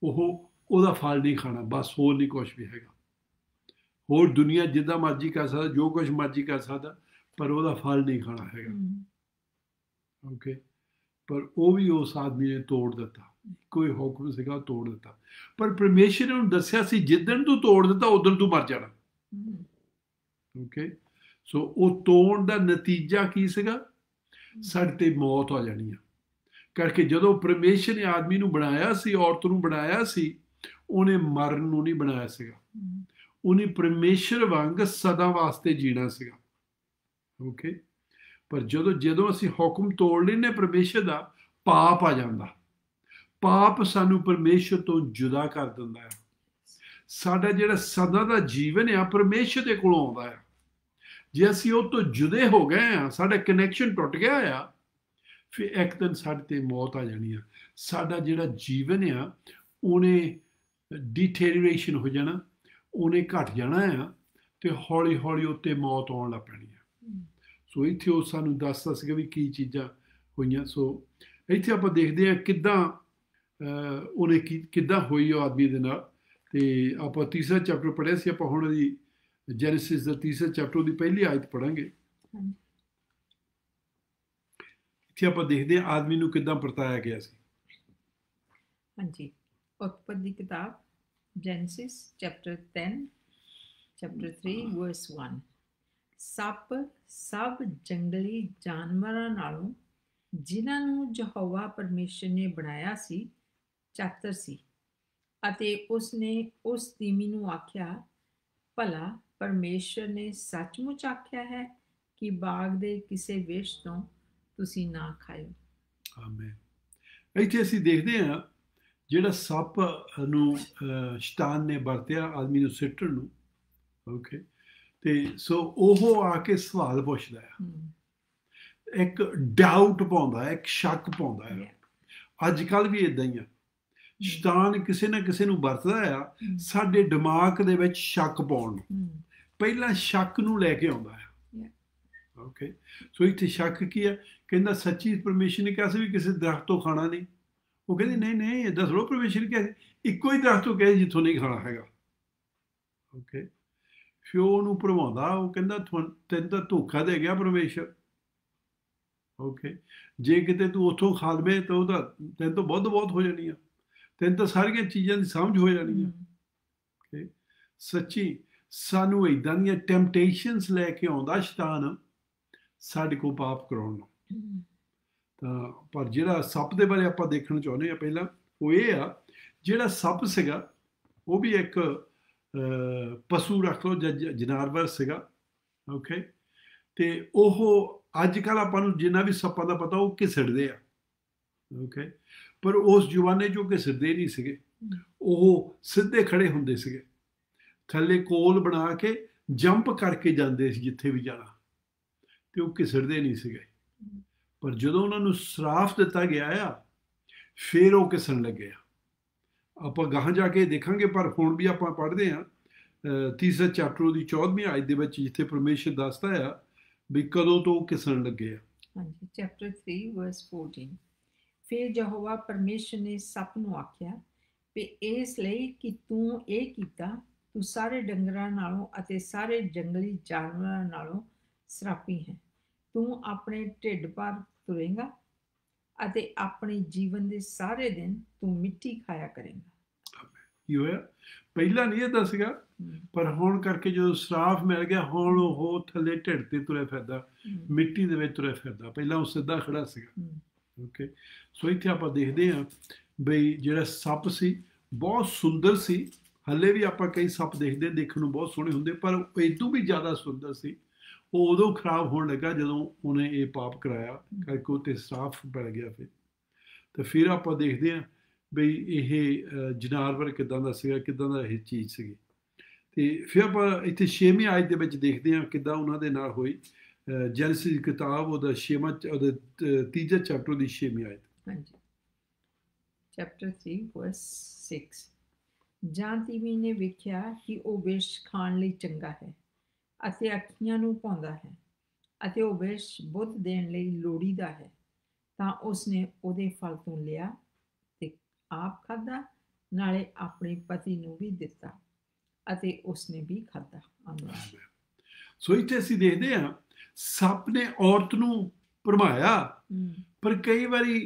ਉਹਦਾ ਫਲ ਨਹੀਂ ਖਾਣਾ, ਬਸ ਹੋਰ ਨਹੀਂ ਕੁਛ ਵੀ ਹੈਗਾ। ਹੋਰ ਦੁਨੀਆ ਜਿੱਦਾਂ ਮਰਜ਼ੀ ਕਰ ਸਕਦਾ, ਜੋ ਕੁਛ ਮਰਜ਼ੀ ਕਰ ਸਕਦਾ, ਪਰ ਉਹਦਾ ਫਲ ਨਹੀਂ ਖਾਣਾ ਹੈਗਾ। ਓਕੇ, ਪਰ ਉਹ ਵੀ ਉਸ ਆਦਮੀ ਨੇ ਤੋੜ ਦਿੱਤਾ। ਕੋਈ ਹੁਕਮ ਸੀਗਾ ਤੋੜ ਦਿੱਤਾ, ਪਰ ਪਰਮੇਸ਼ਰ ਨੇ ਉਹਨੂੰ ਦੱਸਿਆ ਸੀ ਜਿੱਦਣ ਤੂੰ ਤੋੜ ਦਿੱਤਾ ਉਦੋਂ ਤੂੰ ਮਰ ਜਾਣਾ। ਓਕੇ, ਸੋ ਉਹ ਤੋੜਨ ਦਾ ਨਤੀਜਾ ਕੀ ਸੀਗਾ, ਸਾਡੇ ਤੇ ਮੌਤ ਆ ਜਾਣੀ ਆ। ਕਰਕੇ ਜਦੋਂ ਪਰਮੇਸ਼ਰ ਨੇ ਆਦਮੀ ਨੂੰ ਬਣਾਇਆ ਸੀ, ਔਰਤ ਨੂੰ ਬਣਾਇਆ ਸੀ, ਉਹਨੇ ਮਰਨ ਨੂੰ ਨਹੀਂ ਬਣਾਇਆ ਸੀਗਾ, ਉਹਨੇ ਪਰਮੇਸ਼ਰ ਵਾਂਗ ਸਦਾ ਵਾਸਤੇ ਜੀਣਾ ਸੀਗਾ। ਓਕੇ, ਪਰ ਜਦੋਂ ਅਸੀਂ ਹੁਕਮ ਤੋੜ ਲੈਂਦੇ ਪਰਮੇਸ਼ਰ ਦਾ, ਪਾਪ ਆ ਜਾਂਦਾ। ਪਾਪ ਸਾਨੂੰ ਪਰਮੇਸ਼ਰ ਤੋਂ ਜੁਦਾ ਕਰ ਦਿੰਦਾ ਹੈ। ਸਾਡਾ ਜਿਹੜਾ ਸਦਾ ਦਾ ਜੀਵਨ ਆ ਪਰਮੇਸ਼ਰ ਦੇ ਕੋਲੋਂ ਆਉਂਦਾ ਆ। ਜੇ ਅਸੀਂ ਉਹ ਤੋਂ ਜੁਦੇ ਹੋ ਗਏ ਆ, ਸਾਡਾ ਕਨੈਕਸ਼ਨ ਟੁੱਟ ਗਿਆ ਆ, ਫਿਰ ਇੱਕ ਦਿਨ ਸਾਡੇ ਤੇ ਮੌਤ ਆ ਜਾਣੀ ਆ। ਸਾਡਾ ਜਿਹੜਾ ਜੀਵਨ ਆ ਉਹਨੇ ਡੀਟੇਰੀਓਰੇਸ਼ਨ ਹੋ ਜਾਣਾ, ਉਹਨੇ ਘਟ ਜਾਣਾ ਆ, ਤੇ ਹੌਲੀ ਹੌਲੀ ਉੱਤੇ ਮੌਤ ਆਉਣ ਲੱਗ ਪੈਣੀ ਆ। ਸੋ ਇੱਥੇ ਉਹ ਸਾਨੂੰ ਦੱਸਦਾ ਸੀਗਾ ਵੀ ਕੀ ਚੀਜ਼ਾਂ ਹੋਈਆਂ। ਸੋ ਇੱਥੇ ਆਪਾਂ ਦੇਖਦੇ ਹਾਂ ਕਿੱਦਾਂ ਉਹਨੇ ਕਿੱਦਾਂ ਹੋਈ ਉਹ ਆਦਮੀ ਦੇ ਨਾਲ। ਤੇ ਆਪਾਂ ਤੀਸਰਾ ਚੈਪਟਰ ਪੜ੍ਹਿਆ ਸੀ, ਆਪਾਂ ਹੁਣ ਇਹਦੀ ਜੈਨੇਸਿਸ ਦਾ ਤੀਸਰਾ ਚੈਪਟਰ ਦੀ ਪਹਿਲੀ ਆਇਤ ਪੜ੍ਹਾਂਗੇ। ਇੱਥੇ ਆਪਾਂ ਦੇਖਦੇ ਹਾਂ ਆਦਮੀ ਨੂੰ ਕਿੱਦਾਂ ਵਰਤਾਇਆ ਗਿਆ ਸੀ। ਹਾਂਜੀ, ਉਤਪਤ ਦੀ ਕਿਤਾਬ ਜੈਨੇਸਿਸ ਚੈਪਟਰ 10 ਚੈਪਟਰ 3 ਵਰਸ 1। ਸੱਪ ਸਭ ਜੰਗਲੀ ਜਾਨਵਰਾਂ ਨਾਲੋਂ ਜਿਨ੍ਹਾਂ ਨੂੰ ਯਹੋਵਾ ਪਰਮੇਸ਼ਰ ਨੇ ਬਣਾਇਆ ਸੀ ਚਾਤਰ ਸੀ, ਅਤੇ ਉਸਨੇ ਉਸ ਤੀਮੀ ਨੂੰ ਆਖਿਆ, ਭਲਾ ਪਰਮੇਸ਼ਰ ਨੇ ਸੱਚਮੁੱਚ ਆਖਿਆ ਹੈ ਕਿ ਬਾਗ ਦੇ ਕਿਸੇ ਵਿਰਸ਼ ਤੋਂ ਤੁਸੀਂ ਨਾ ਖਾਇਓ। ਆਮੇਨ। ਇੱਥੇ ਅਸੀਂ ਦੇਖਦੇ ਹਾਂ ਜਿਹੜਾ ਸੱਪ ਨੂੰ ਸ਼ੈਤਾਨ ਨੇ ਵਰਤਿਆ ਆਦਮੀ ਨੂੰ ਸਿੱਟਣ ਨੂੰ। ਓਕੇ, ਤੇ ਸੋ ਉਹ ਆ ਕੇ ਸਵਾਲ ਪੁੱਛਦਾ ਹੈ, ਇੱਕ ਡਾਊਟ ਪਾਉਂਦਾ ਹੈ, ਇੱਕ ਸ਼ੱਕ ਪਾਉਂਦਾ ਹੈ। ਅੱਜ ਕੱਲ੍ਹ ਵੀ ਇਦਾਂ ਹੀ ਆ, ਸ਼ੈਤਾਨ ਕਿਸੇ ਨਾ ਕਿਸੇ ਨੂੰ ਵਰਤਦਾ ਆ ਸਾਡੇ ਦਿਮਾਗ ਦੇ ਵਿੱਚ ਸ਼ੱਕ ਪਾਉਣ ਨੂੰ। ਪਹਿਲਾਂ ਸ਼ੱਕ ਨੂੰ ਲੈ ਕੇ ਆਉਂਦਾ ਹੈ। ਓਕੇ, ਸੋ ਇੱਥੇ ਸ਼ੱਕ ਕੀ ਹੈ? ਕਹਿੰਦਾ ਸੱਚੀ ਪਰਮੇਸ਼ਰ ਨੇ ਕਿਹਾ ਸੀ ਵੀ ਕਿਸੇ ਦਰਖਤ ਤੋਂ ਖਾਣਾ ਨਹੀਂ। ਉਹ ਕਹਿੰਦੇ ਨਹੀਂ ਨਹੀਂ, ਇੱਦਾਂ ਥੋੜ੍ਹਾ ਪਰਮੇਸ਼ਰ ਨੇ ਕਿਹਾ ਸੀ, ਇੱਕੋ ਹੀ ਦਰਖਤ ਤੋਂ ਕਿਹਾ ਜਿੱਥੋਂ ਨਹੀਂ ਖਾਣਾ ਹੈਗਾ। ਓਕੇ, ਫਿਰ ਉਹਨੂੰ ਭਰਮਾਉਂਦਾ, ਉਹ ਕਹਿੰਦਾ ਤੈਨੂੰ ਤਾਂ ਧੋਖਾ ਦੇ ਗਿਆ ਪਰਮੇਸ਼ਰ। ਓਕੇ, ਜੇ ਕਿਤੇ ਤੂੰ ਉੱਥੋਂ ਖਾ ਲਵੇਂ ਤਾਂ ਉਹਦਾ ਤੈਨੂੰ ਤਾਂ ਬਹੁਤ ਹੋ ਜਾਣੀ ਆ, ਤੈਨੂੰ ਤਾਂ ਸਾਰੀਆਂ ਚੀਜ਼ਾਂ ਦੀ ਸਮਝ ਹੋ ਜਾਣੀ ਆ। ਓਕੇ, ਸੱਚੀ ਸਾਨੂੰ ਇੱਦਾਂ ਦੀਆਂ ਟੈਂਪਟੇਸ਼ਨਸ ਲੈ ਕੇ ਆਉਂਦਾ ਸ਼ੈਤਾਨ ਸਾਡੇ ਕੋਲ ਪਾਪ ਕਰਾਉਣ ਨੂੰ। ਤਾਂ ਪਰ ਜਿਹੜਾ ਸੱਪ ਦੇ ਬਾਰੇ ਆਪਾਂ ਦੇਖਣਾ ਚਾਹੁੰਦੇ ਹਾਂ ਪਹਿਲਾਂ, ਉਹ ਇਹ ਆ ਜਿਹੜਾ ਸੱਪ ਸੀਗਾ ਉਹ ਵੀ ਇੱਕ ਪਸ਼ੂ ਰੱਖ ਲਓ ਜਾਂ ਜਨਾਵਰ ਸੀਗਾ। ਓਕੇ, ਤੇ ਉਹ ਅੱਜ ਕੱਲ੍ਹ ਆਪਾਂ ਨੂੰ ਜਿੰਨਾ ਵੀ ਸੱਪਾਂ ਦਾ ਪਤਾ ਉਹ ਘਿਸੜਦੇ ਆ। ਓਕੇ, ਪਰ ਉਸ ਜ਼ਮਾਨੇ 'ਚ ਉਹ ਘਿਸੜਦੇ ਨਹੀਂ ਸੀਗੇ, ਉਹ ਸਿੱਧੇ ਖੜੇ ਹੁੰਦੇ ਸੀਗੇ, ਥੱਲੇ ਕੋਲ ਬਣਾ ਕੇ ਜੰਪ ਕਰਕੇ ਜਾਂਦੇ ਸੀ ਜਿੱਥੇ ਵੀ ਜਾਣਾ, ਤੇ ਉਹ ਘਿਸੜਦੇ ਨਹੀਂ ਸੀਗੇ। ਪਰ ਜਦੋਂ ਉਹਨਾਂ ਨੂੰ ਸਰਾਫ ਦਿੱਤਾ ਗਿਆ ਆ ਫਿਰ ਉਹ ਘਿਸਣ ਲੱਗੇ ਆ। ਆਪਾਂ ਗਾਹਾਂ ਜਾ ਕੇ ਦੇਖਾਂਗੇ, ਪਰ ਹੁਣ ਵੀ ਆਪਾਂ ਪੜ੍ਹਦੇ ਹਾਂ ਤੀਸਰੇ ਚੈਪਟਰ ਦੀ 14ਵੀਂ ਆਇਤ ਦੇ ਵਿੱਚ, ਜਿੱਥੇ ਪਰਮੇਸ਼ਰ ਦੱਸਦਾ ਆ ਵੀ ਕਦੋਂ ਤੋਂ ਉਹ ਘਿਸਣ ਲੱਗੇ ਆ। ਹਾਂਜੀ, ਚੈਪਟਰ 3 ਵਰਸ 14। ਫਿਰ ਯਹੋਵਾ ਪਰਮੇਸ਼ਰ ਨੇ ਸੱਪ ਨੂੰ ਆਖਿਆ ਵੀ ਇਸ ਲਈ ਕਿ ਤੂੰ ਇਹ ਕੀਤਾ, ਤੂੰ ਸਾਰੇ ਡੰਗਰਾਂ ਨਾਲੋਂ ਅਤੇ ਸਾਰੇ ਜੰਗਲੀ ਜਾਨਵਰਾਂ ਨਾਲੋਂ ਸਰਾਪੀ ਹੈ। ਤੂੰ ਆਪਣੇ ਢਿੱਡ ਪਰ ਤੁਰੇਂਗਾ ਅਤੇ ਆਪਣੇ ਜੀਵਨ ਦੇ ਸਾਰੇ ਦਿਨ ਤੂੰ ਮਿੱਟੀ ਖਾਇਆ ਕਰੇਂਗਾ। ਕੀ ਹੋਇਆ? ਪਹਿਲਾਂ ਨਹੀਂ ਇਹ ਦੱਸਗਾ, ਪਰ ਹੁਣ ਕਰਕੇ ਜਦੋਂ ਸਰਾਫ ਮਿਲ ਗਿਆ, ਹੁਣ ਉਹ ਥੱਲੇ ਢਿੱਡ ਤੇ ਤੁਰਿਆ ਫਿਰਦਾ, ਮਿੱਟੀ ਦੇ ਵਿੱਚ ਤੁਰਿਆ ਫਿਰਦਾ। ਪਹਿਲਾਂ ਉਹ ਸਿੱਧਾ ਖੜਾ ਸੀਗਾ। ਓਕੇ, ਸੋ ਇੱਥੇ ਆਪਾਂ ਦੇਖਦੇ ਹਾਂ ਬਈ ਜਿਹੜਾ ਸੱਪ ਸੀ ਬਹੁਤ ਸੁੰਦਰ ਸੀ। ਹਾਲੇ ਵੀ ਆਪਾਂ ਕਈ ਸੱਪ ਦੇਖਦੇ, ਦੇਖਣ ਨੂੰ ਬਹੁਤ ਸੋਹਣੇ ਹੁੰਦੇ, ਪਰ ਉਹ ਇਦੋਂ ਵੀ ਜ਼ਿਆਦਾ ਸੁੰਦਰ ਸੀ। ਉਹ ਉਦੋਂ ਖਰਾਬ ਹੋਣ ਲੱਗਾ ਜਦੋਂ ਉਹਨੇ ਇਹ ਪਾਪ ਕਰਾਇਆ ਕਰਕੇ ਉਹ 'ਤੇ ਸਰਾਫ ਪੈ ਗਿਆ। ਤਾਂ ਫਿਰ ਆਪਾਂ ਦੇਖਦੇ ਹਾਂ ਬਈ ਇਹ ਜਨਾਵਰ ਕਿੱਦਾਂ ਦਾ ਸੀਗਾ, ਕਿੱਦਾਂ ਦਾ ਇਹ ਚੀਜ਼ ਸੀਗੀ। ਅਤੇ ਫਿਰ ਆਪਾਂ ਇੱਥੇ 6ਵੀਂ ਆਇਤ ਦੇ ਵਿੱਚ ਦੇਖਦੇ ਹਾਂ ਕਿੱਦਾਂ ਉਹਨਾਂ ਦੇ ਨਾਲ ਹੋਈ। ਜੈਨੇਸਿਸ ਦੀ ਕਿਤਾਬ ਉਹਦਾ 3 ਚੈਪਟਰ ਦੀ 6ਵੀਂ ਆਇਤ। ਹਾਂਜੀ, ਚੈਪਟਰ 3 ਵਰਸ 6। ਜਾਂ ਤੀਵੀ ਨੇ ਵੇਖਿਆ ਕਿ ਉਹ ਵਿਰਸ਼ ਖਾਣ ਲਈ ਚੰਗਾ ਹੈ ਅਤੇ ਅੱਖੀਆਂ ਨੂੰ ਭਾਉਂਦਾ ਹੈ ਅਤੇ ਉਹ ਵਿਰਸ਼ ਬੁੱਧ ਦੇਣ ਲਈ ਲੋੜੀਦਾ ਹੈ, ਤਾਂ ਉਸਨੇ ਉਹਦੇ ਫਲ ਤੋਂ ਲਿਆ ਤੇ ਆਪ ਖਾਧਾ, ਨਾਲੇ ਆਪਣੇ ਪਤੀ ਨੂੰ ਵੀ ਦਿੱਤਾ ਅਤੇ ਉਸਨੇ ਵੀ ਖਾਧਾ। ਸੋ ਇੱਥੇ ਅਸੀਂ ਦੇਖਦੇ ਹਾਂ ਸੱਪ ਨੇ ਔਰਤ ਨੂੰ ਭਰਮਾਇਆ, ਪਰ ਕਈ ਵਾਰੀ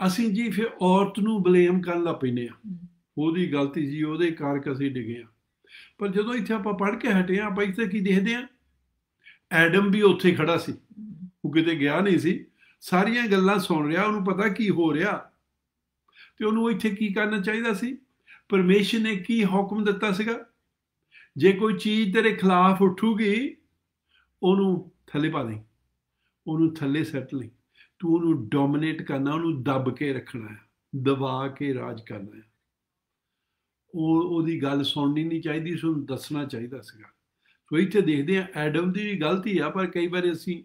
ਅਸੀਂ ਜੀ ਫਿਰ ਔਰਤ ਨੂੰ ਬਲੇਮ ਕਰਨ ਲੱਗ ਪੈਂਦੇ ਹਾਂ, ਉਹਦੀ ਗਲਤੀ ਸੀ, ਉਹਦੇ ਕਾਰਕ ਅਸੀਂ ਡਿੱਗੇ ਹਾਂ। ਪਰ ਜਦੋਂ ਇੱਥੇ ਆਪਾਂ ਪੜ੍ਹ ਕੇ ਹਟੇ ਹਾਂ, ਆਪਾਂ ਇੱਥੇ ਕੀ ਦੇਖਦੇ ਹਾਂ? ਐਡਮ ਵੀ ਉੱਥੇ ਖੜਾ ਸੀ, ਉਹ ਕਿਤੇ ਗਿਆ ਨਹੀਂ ਸੀ, ਸਾਰੀਆਂ ਗੱਲਾਂ ਸੁਣ ਰਿਹਾ, ਉਹਨੂੰ ਪਤਾ ਕੀ ਹੋ ਰਿਹਾ। ਤੇ ਉਹਨੂੰ ਇੱਥੇ ਕੀ ਕਰਨਾ ਚਾਹੀਦਾ ਸੀ? ਪਰਮੇਸ਼ਰ ਨੇ ਕੀ ਹੁਕਮ ਦਿੱਤਾ ਸੀਗਾ? ਜੇ ਕੋਈ ਚੀਜ਼ ਤੇਰੇ ਖਿਲਾਫ ਉੱਠੂਗੀ ਉਹਨੂੰ ਥੱਲੇ ਪਾ ਦੇ, ਉਹਨੂੰ ਥੱਲੇ ਸੱਟ ਲਈ। ਤੂੰ ਉਹਨੂੰ ਡੋਮੀਨੇਟ ਕਰਨਾ, ਉਹਨੂੰ ਦੱਬ ਕੇ ਰੱਖਣਾ ਹੈ, ਦਬਾ ਕੇ ਰਾਜ ਕਰਨਾ ਹੈ। ਉਹਦੀ ਗੱਲ ਸੁਣਨੀ ਨਹੀਂ ਚਾਹੀਦੀ ਸੀ, ਉਹਨੂੰ ਦੱਸਣਾ ਚਾਹੀਦਾ ਸੀਗਾ। ਸੋ ਇੱਥੇ ਦੇਖਦੇ ਹਾਂ ਐਡਮ ਦੀ ਵੀ ਗਲਤੀ ਆ, ਪਰ ਕਈ ਵਾਰੀ ਅਸੀਂ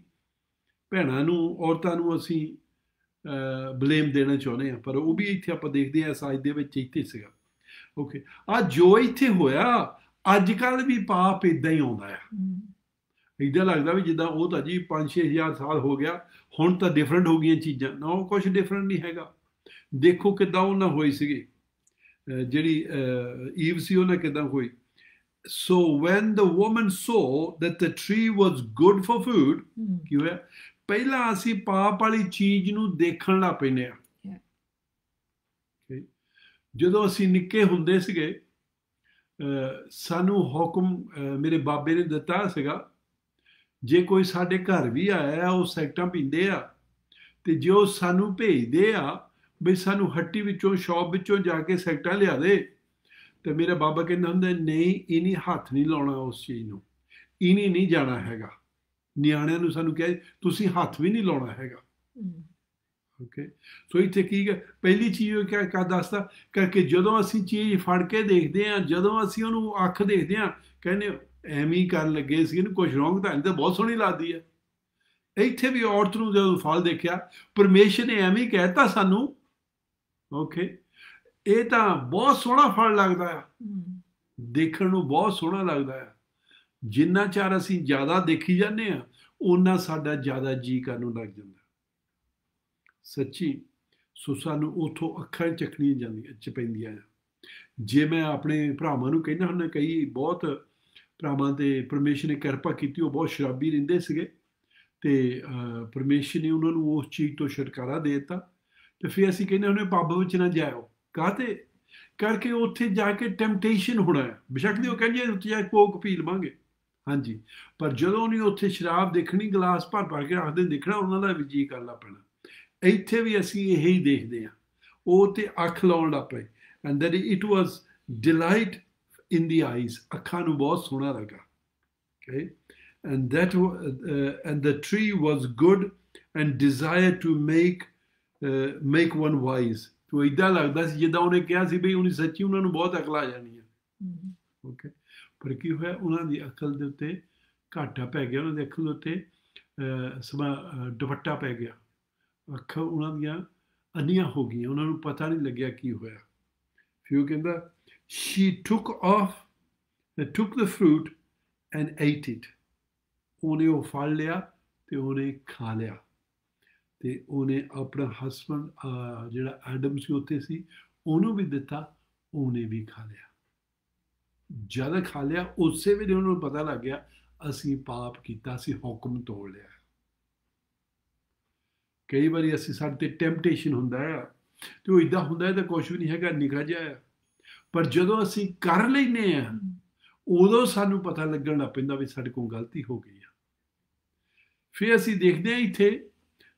ਭੈਣਾਂ ਨੂੰ, ਔਰਤਾਂ ਨੂੰ ਅਸੀਂ ਬਲੇਮ ਦੇਣਾ ਚਾਹੁੰਦੇ ਹਾਂ, ਪਰ ਉਹ ਵੀ ਇੱਥੇ ਆਪਾਂ ਦੇਖਦੇ ਹਾਂ ਸਾਜ ਦੇ ਵਿੱਚ ਇੱਥੇ ਸੀਗਾ। ਓਕੇ, ਆ ਜੋ ਇੱਥੇ ਹੋਇਆ, ਅੱਜ ਕੱਲ੍ਹ ਵੀ ਪਾਪ ਇੱਦਾਂ ਹੀ ਆਉਂਦਾ ਆ। ਇੱਦਾਂ ਲੱਗਦਾ ਵੀ ਜਿੱਦਾਂ ਉਹ ਤਾਂ ਜੀ 5-6 ਹਜ਼ਾਰ ਸਾਲ ਹੋ ਗਿਆ, ਹੁਣ ਤਾਂ ਡਿਫਰੈਂਟ ਹੋ ਗਈਆਂ ਚੀਜ਼ਾਂ। ਨਾ, ਉਹ ਕੁਛ ਡਿਫਰੈਂਟ ਨਹੀਂ ਹੈਗਾ। ਦੇਖੋ ਕਿੱਦਾਂ ਉਹਨਾਂ ਹੋਈ ਸੀਗੀ, ਜਿਹੜੀ ਈਵ ਸੀ ਉਹਨਾਂ ਕਿੱਦਾਂ ਹੋਈ। So when the woman saw that the tree was good for food, ਕੀ ਹੋਇਆ? ਪਹਿਲਾਂ ਅਸੀਂ ਪਾਪ ਵਾਲੀ ਚੀਜ਼ ਨੂੰ ਦੇਖਣ ਲੱਗ ਪੈਂਦੇ ਆ। ਜਦੋਂ ਅਸੀਂ ਨਿੱਕੇ ਹੁੰਦੇ ਸੀਗੇ, ਸਾਨੂੰ ਹੁਕਮ ਮੇਰੇ ਬਾਬੇ ਨੇ ਦਿੱਤਾ ਸੀਗਾ, ਜੇ ਕੋਈ ਸਾਡੇ ਘਰ ਵੀ ਆਇਆ, ਉਹ ਸਿਗਰਟਾਂ ਪੀਂਦੇ ਆ, ਤੇ ਜੇ ਉਹ ਸਾਨੂੰ ਭੇਜਦੇ ਆ ਵੀ ਸਾਨੂੰ ਹੱਟੀ ਵਿੱਚੋਂ, ਸ਼ੌਪ ਵਿੱਚੋਂ ਜਾ ਕੇ ਸਿਗਰਟਾਂ ਲਿਆ ਦੇ, ਤੇ ਮੇਰਾ ਬਾਬਾ ਕਹਿੰਦਾ ਹੁੰਦਾ, ਨਹੀਂ, ਇਹਨੇ ਹੱਥ ਨਹੀਂ ਲਾਉਣਾ ਉਸ ਚੀਜ਼ ਨੂੰ, ਇਹਨੇ ਨਹੀਂ ਜਾਣਾ ਹੈਗਾ। ਨਿਆਣਿਆਂ ਨੂੰ ਸਾਨੂੰ ਕਿਹਾ ਤੁਸੀਂ ਹੱਥ ਵੀ ਨਹੀਂ ਲਾਉਣਾ ਹੈਗਾ। ਓਕੇ, ਸੋ ਇੱਥੇ ਕੀ ਹੈ, ਪਹਿਲੀ ਚੀਜ਼ ਉਹ ਕਿਆ ਦੱਸਦਾ, ਕਰਕੇ ਜਦੋਂ ਅਸੀਂ ਚੀਜ਼ ਫੜ ਕੇ ਦੇਖਦੇ ਹਾਂ, ਜਦੋਂ ਅਸੀਂ ਉਹਨੂੰ ਅੱਖ ਦੇਖਦੇ ਹਾਂ, ਕਹਿੰਦੇ ਐਵੇਂ ਹੀ ਕਰਨ ਲੱਗੇ ਸੀ, ਇਹਨੂੰ ਕੁਛ ਰੋਂਗ ਤਾਂ ਤਾਂ ਬਹੁਤ ਸੋਹਣੀ ਲੱਗਦੀ ਹੈ। ਇੱਥੇ ਵੀ ਔਰਤ ਨੂੰ ਜਦੋਂ ਫਲ ਦੇਖਿਆ, ਪਰਮੇਸ਼ਰ ਨੇ ਐਵੇਂ ਹੀ ਕਹਿਤਾ ਸਾਨੂੰ, ਓਕੇ, ਇਹ ਤਾਂ ਬਹੁਤ ਸੋਹਣਾ ਫਲ ਲੱਗਦਾ ਆ, ਦੇਖਣ ਨੂੰ ਬਹੁਤ ਸੋਹਣਾ ਲੱਗਦਾ ਆ। ਜਿੰਨਾ ਚਿਰ ਅਸੀਂ ਜ਼ਿਆਦਾ ਦੇਖੀ ਜਾਂਦੇ ਹਾਂ, ਓਨਾ ਸਾਡਾ ਜ਼ਿਆਦਾ ਜੀਅ ਕਰਨ ਨੂੰ ਲੱਗ ਜਾਂਦਾ ਸੱਚੀ। ਸੋ ਸਾਨੂੰ ਉੱਥੋਂ ਅੱਖਾਂ ਚੱਕਣੀਆਂ ਪੈਂਦੀਆਂ ਆ। ਜੇ ਮੈਂ ਆਪਣੇ ਭਰਾਵਾਂ ਨੂੰ ਕਹਿੰਦਾ ਹੁੰਦਾ, ਕਈ ਬਹੁਤ ਭਰਾਵਾਂ 'ਤੇ ਪਰਮੇਸ਼ਰ ਨੇ ਕਿਰਪਾ ਕੀਤੀ, ਉਹ ਬਹੁਤ ਸ਼ਰਾਬੀ ਰਹਿੰਦੇ ਸੀਗੇ, ਅਤੇ ਪਰਮੇਸ਼ਰ ਨੇ ਉਹਨਾਂ ਨੂੰ ਉਸ ਚੀਜ਼ ਤੋਂ ਛੁਟਕਾਰਾ ਦੇ ਦਿੱਤਾ। ਅਤੇ ਫਿਰ ਅਸੀਂ ਕਹਿੰਦੇ ਹੁੰਦੇ ਪੱਬ ਵਿੱਚ ਨਾ ਜਾਇਓ, ਕਾਹਤੇ? ਕਰਕੇ ਉੱਥੇ ਜਾ ਕੇ ਟੈਂਪਟੇਸ਼ਨ ਹੋਣਾ ਹੈ। ਬੇਸ਼ੱਕ ਦੀ ਉਹ ਕਹਿੰਦੀ ਉੱਥੇ ਜਾ ਕੇ ਕੋਕ ਪੀ ਲਵਾਂਗੇ, ਹਾਂਜੀ, ਪਰ ਜਦੋਂ ਉਹਨੇ ਉੱਥੇ ਸ਼ਰਾਬ ਦੇਖਣੀ, ਗਲਾਸ ਭਰ ਕੇ ਰੱਖਦੇ ਦੇਖਣਾ, ਉਹਨਾਂ ਦਾ ਵੀ ਜੀਅ ਕਰਨਾ ਪੈਣਾ। ਇੱਥੇ ਵੀ ਅਸੀਂ ਇਹੀ ਦੇਖਦੇ ਹਾਂ, ਉਹ ਤੇ ਅੱਖ ਲਾਉਣ ਲੱਗ ਪਏ। And that it was delight in the eyes, ਅੱਖਾਂ ਨੂੰ ਬਹੁਤ ਸੋਹਣਾ ਲੱਗਾ। Okay, and that and the tree was good and desire to make one wise. ਤੋ ਇੱਦਾਂ ਲੱਗਦਾ ਸੀ ਜਿੱਦਾਂ ਉਹਨੇ ਕਿਹਾ ਸੀ ਵੀ ਉਹਨੇ ਸੱਚੀ ਉਹਨਾਂ ਨੂੰ ਬਹੁਤ ਅਕਲ ਆ ਜਾਣੀ ਹੈ। ਓਕੇ, ਪਰ ਕੀ ਹੋਇਆ, ਉਹਨਾਂ ਦੀ ਅਕਲ ਦੇ ਉੱਤੇ ਘਾਟਾ ਪੈ ਗਿਆ, ਉਹਨਾਂ ਦੀ ਅਕਲ ਦੇ ਉੱਤੇ ਦੁਪੱਟਾ ਪੈ ਗਿਆ, ਅੱਖਾਂ ਉਹਨਾਂ ਦੀਆਂ ਅੰਨੀਆਂ ਹੋ ਗਈਆਂ, ਉਹਨਾਂ ਨੂੰ ਪਤਾ ਨਹੀਂ ਲੱਗਿਆ ਕੀ ਹੋਇਆ। ਫਿਰ ਉਹ ਕਹਿੰਦਾ she took the fruit and ate it, ਉਹਨੇ ਉਹ ਫਲ ਲਿਆ ਤੇ ਉਹਨੇ ਖਾ ਲਿਆ, ਤੇ ਉਹਨੇ ਆਪਣਾ ਹਸਬੈਂਡ ਜਿਹੜਾ ਐਡਮ ਸੀ ਉੱਥੇ ਸੀ, ਉਹਨੂੰ ਵੀ ਦਿੱਤਾ, ਉਹਨੇ ਵੀ ਖਾ ਲਿਆ। ਜਦ ਖਾ ਲਿਆ, ਉਸੇ ਵੇਲੇ ਉਹਨਾਂ ਨੂੰ ਪਤਾ ਲੱਗ ਗਿਆ ਅਸੀਂ ਪਾਪ ਕੀਤਾ, ਅਸੀਂ ਹੁਕਮ ਤੋੜ ਲਿਆ। ਕਈ ਵਾਰੀ ਅਸੀਂ ਸਾਡੇ 'ਤੇ ਟੈਂਪਟੇਸ਼ਨ ਹੁੰਦਾ ਆ, ਅਤੇ ਉਹ ਇੱਦਾਂ ਹੁੰਦਾ ਤਾਂ ਕੁਛ ਵੀ ਨਹੀਂ ਹੈਗਾ, ਨਿੱਘਾ ਜਿਹਾ ਆ, ਪਰ ਜਦੋਂ ਅਸੀਂ ਕਰ ਲੈਂਦੇ ਹਾਂ, ਉਦੋਂ ਸਾਨੂੰ ਪਤਾ ਲੱਗਣ ਲੱਗ ਪੈਂਦਾ ਵੀ ਸਾਡੇ ਕੋਲ ਗਲਤੀ ਹੋ ਗਈ ਆ। ਫਿਰ ਅਸੀਂ ਦੇਖਦੇ ਹਾਂ ਇੱਥੇ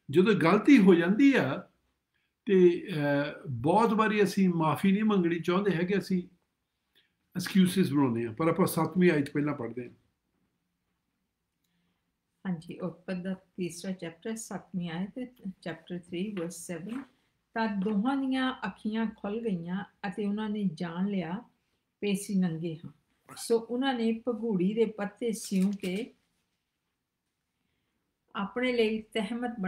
ਜਦੋਂ ਗਲਤੀ ਹੋ ਜਾਂਦੀ ਆ, ਤੇ ਬਹੁਤ ਵਾਰੀ ਅਸੀਂ ਮਾਫੀ ਨਹੀਂ ਮੰਗਣੀ ਚਾਹੁੰਦੇ ਹੈਗੇ, ਅਸੀਂ ਐਕਸਕਿਊਸਿਸ ਬਣਾਉਂਦੇ ਹਾਂ। ਪਰ ਆਪਾਂ 7ਵੀਂ ਆਇਤ ਪਹਿਲਾਂ ਪੜ੍ਹਦੇ ਹਾਂ। ਹਾਂਜੀ, ਉਤਪਤ ਦਾ 3ਰਾ ਚੈਪਟਰ 7ਵੀਂ ਆਇਤ, ਚੈਪਟਰ 3 ਵਰਸ 7। ਤਾਂ ਦੋਹਾਂ ਦੀਆਂ ਅੱਖੀਆਂ ਖੁੱਲ੍ਹ ਗਈਆਂ ਅਤੇ ਉਹਨਾਂ ਨੇ ਜਾਣ ਲਿਆ ਵੀ ਅਸੀਂ ਨੰਗੇ ਹਾਂ। ਸੋ ਉਹਨਾਂ ਨੇ ਭਗੂੜੀ ਦੇ ਪੱਤੇ ਸਿਉਂ ਕੇ ਆਪਣੇ ਲਈ ਤਹਿਮਦ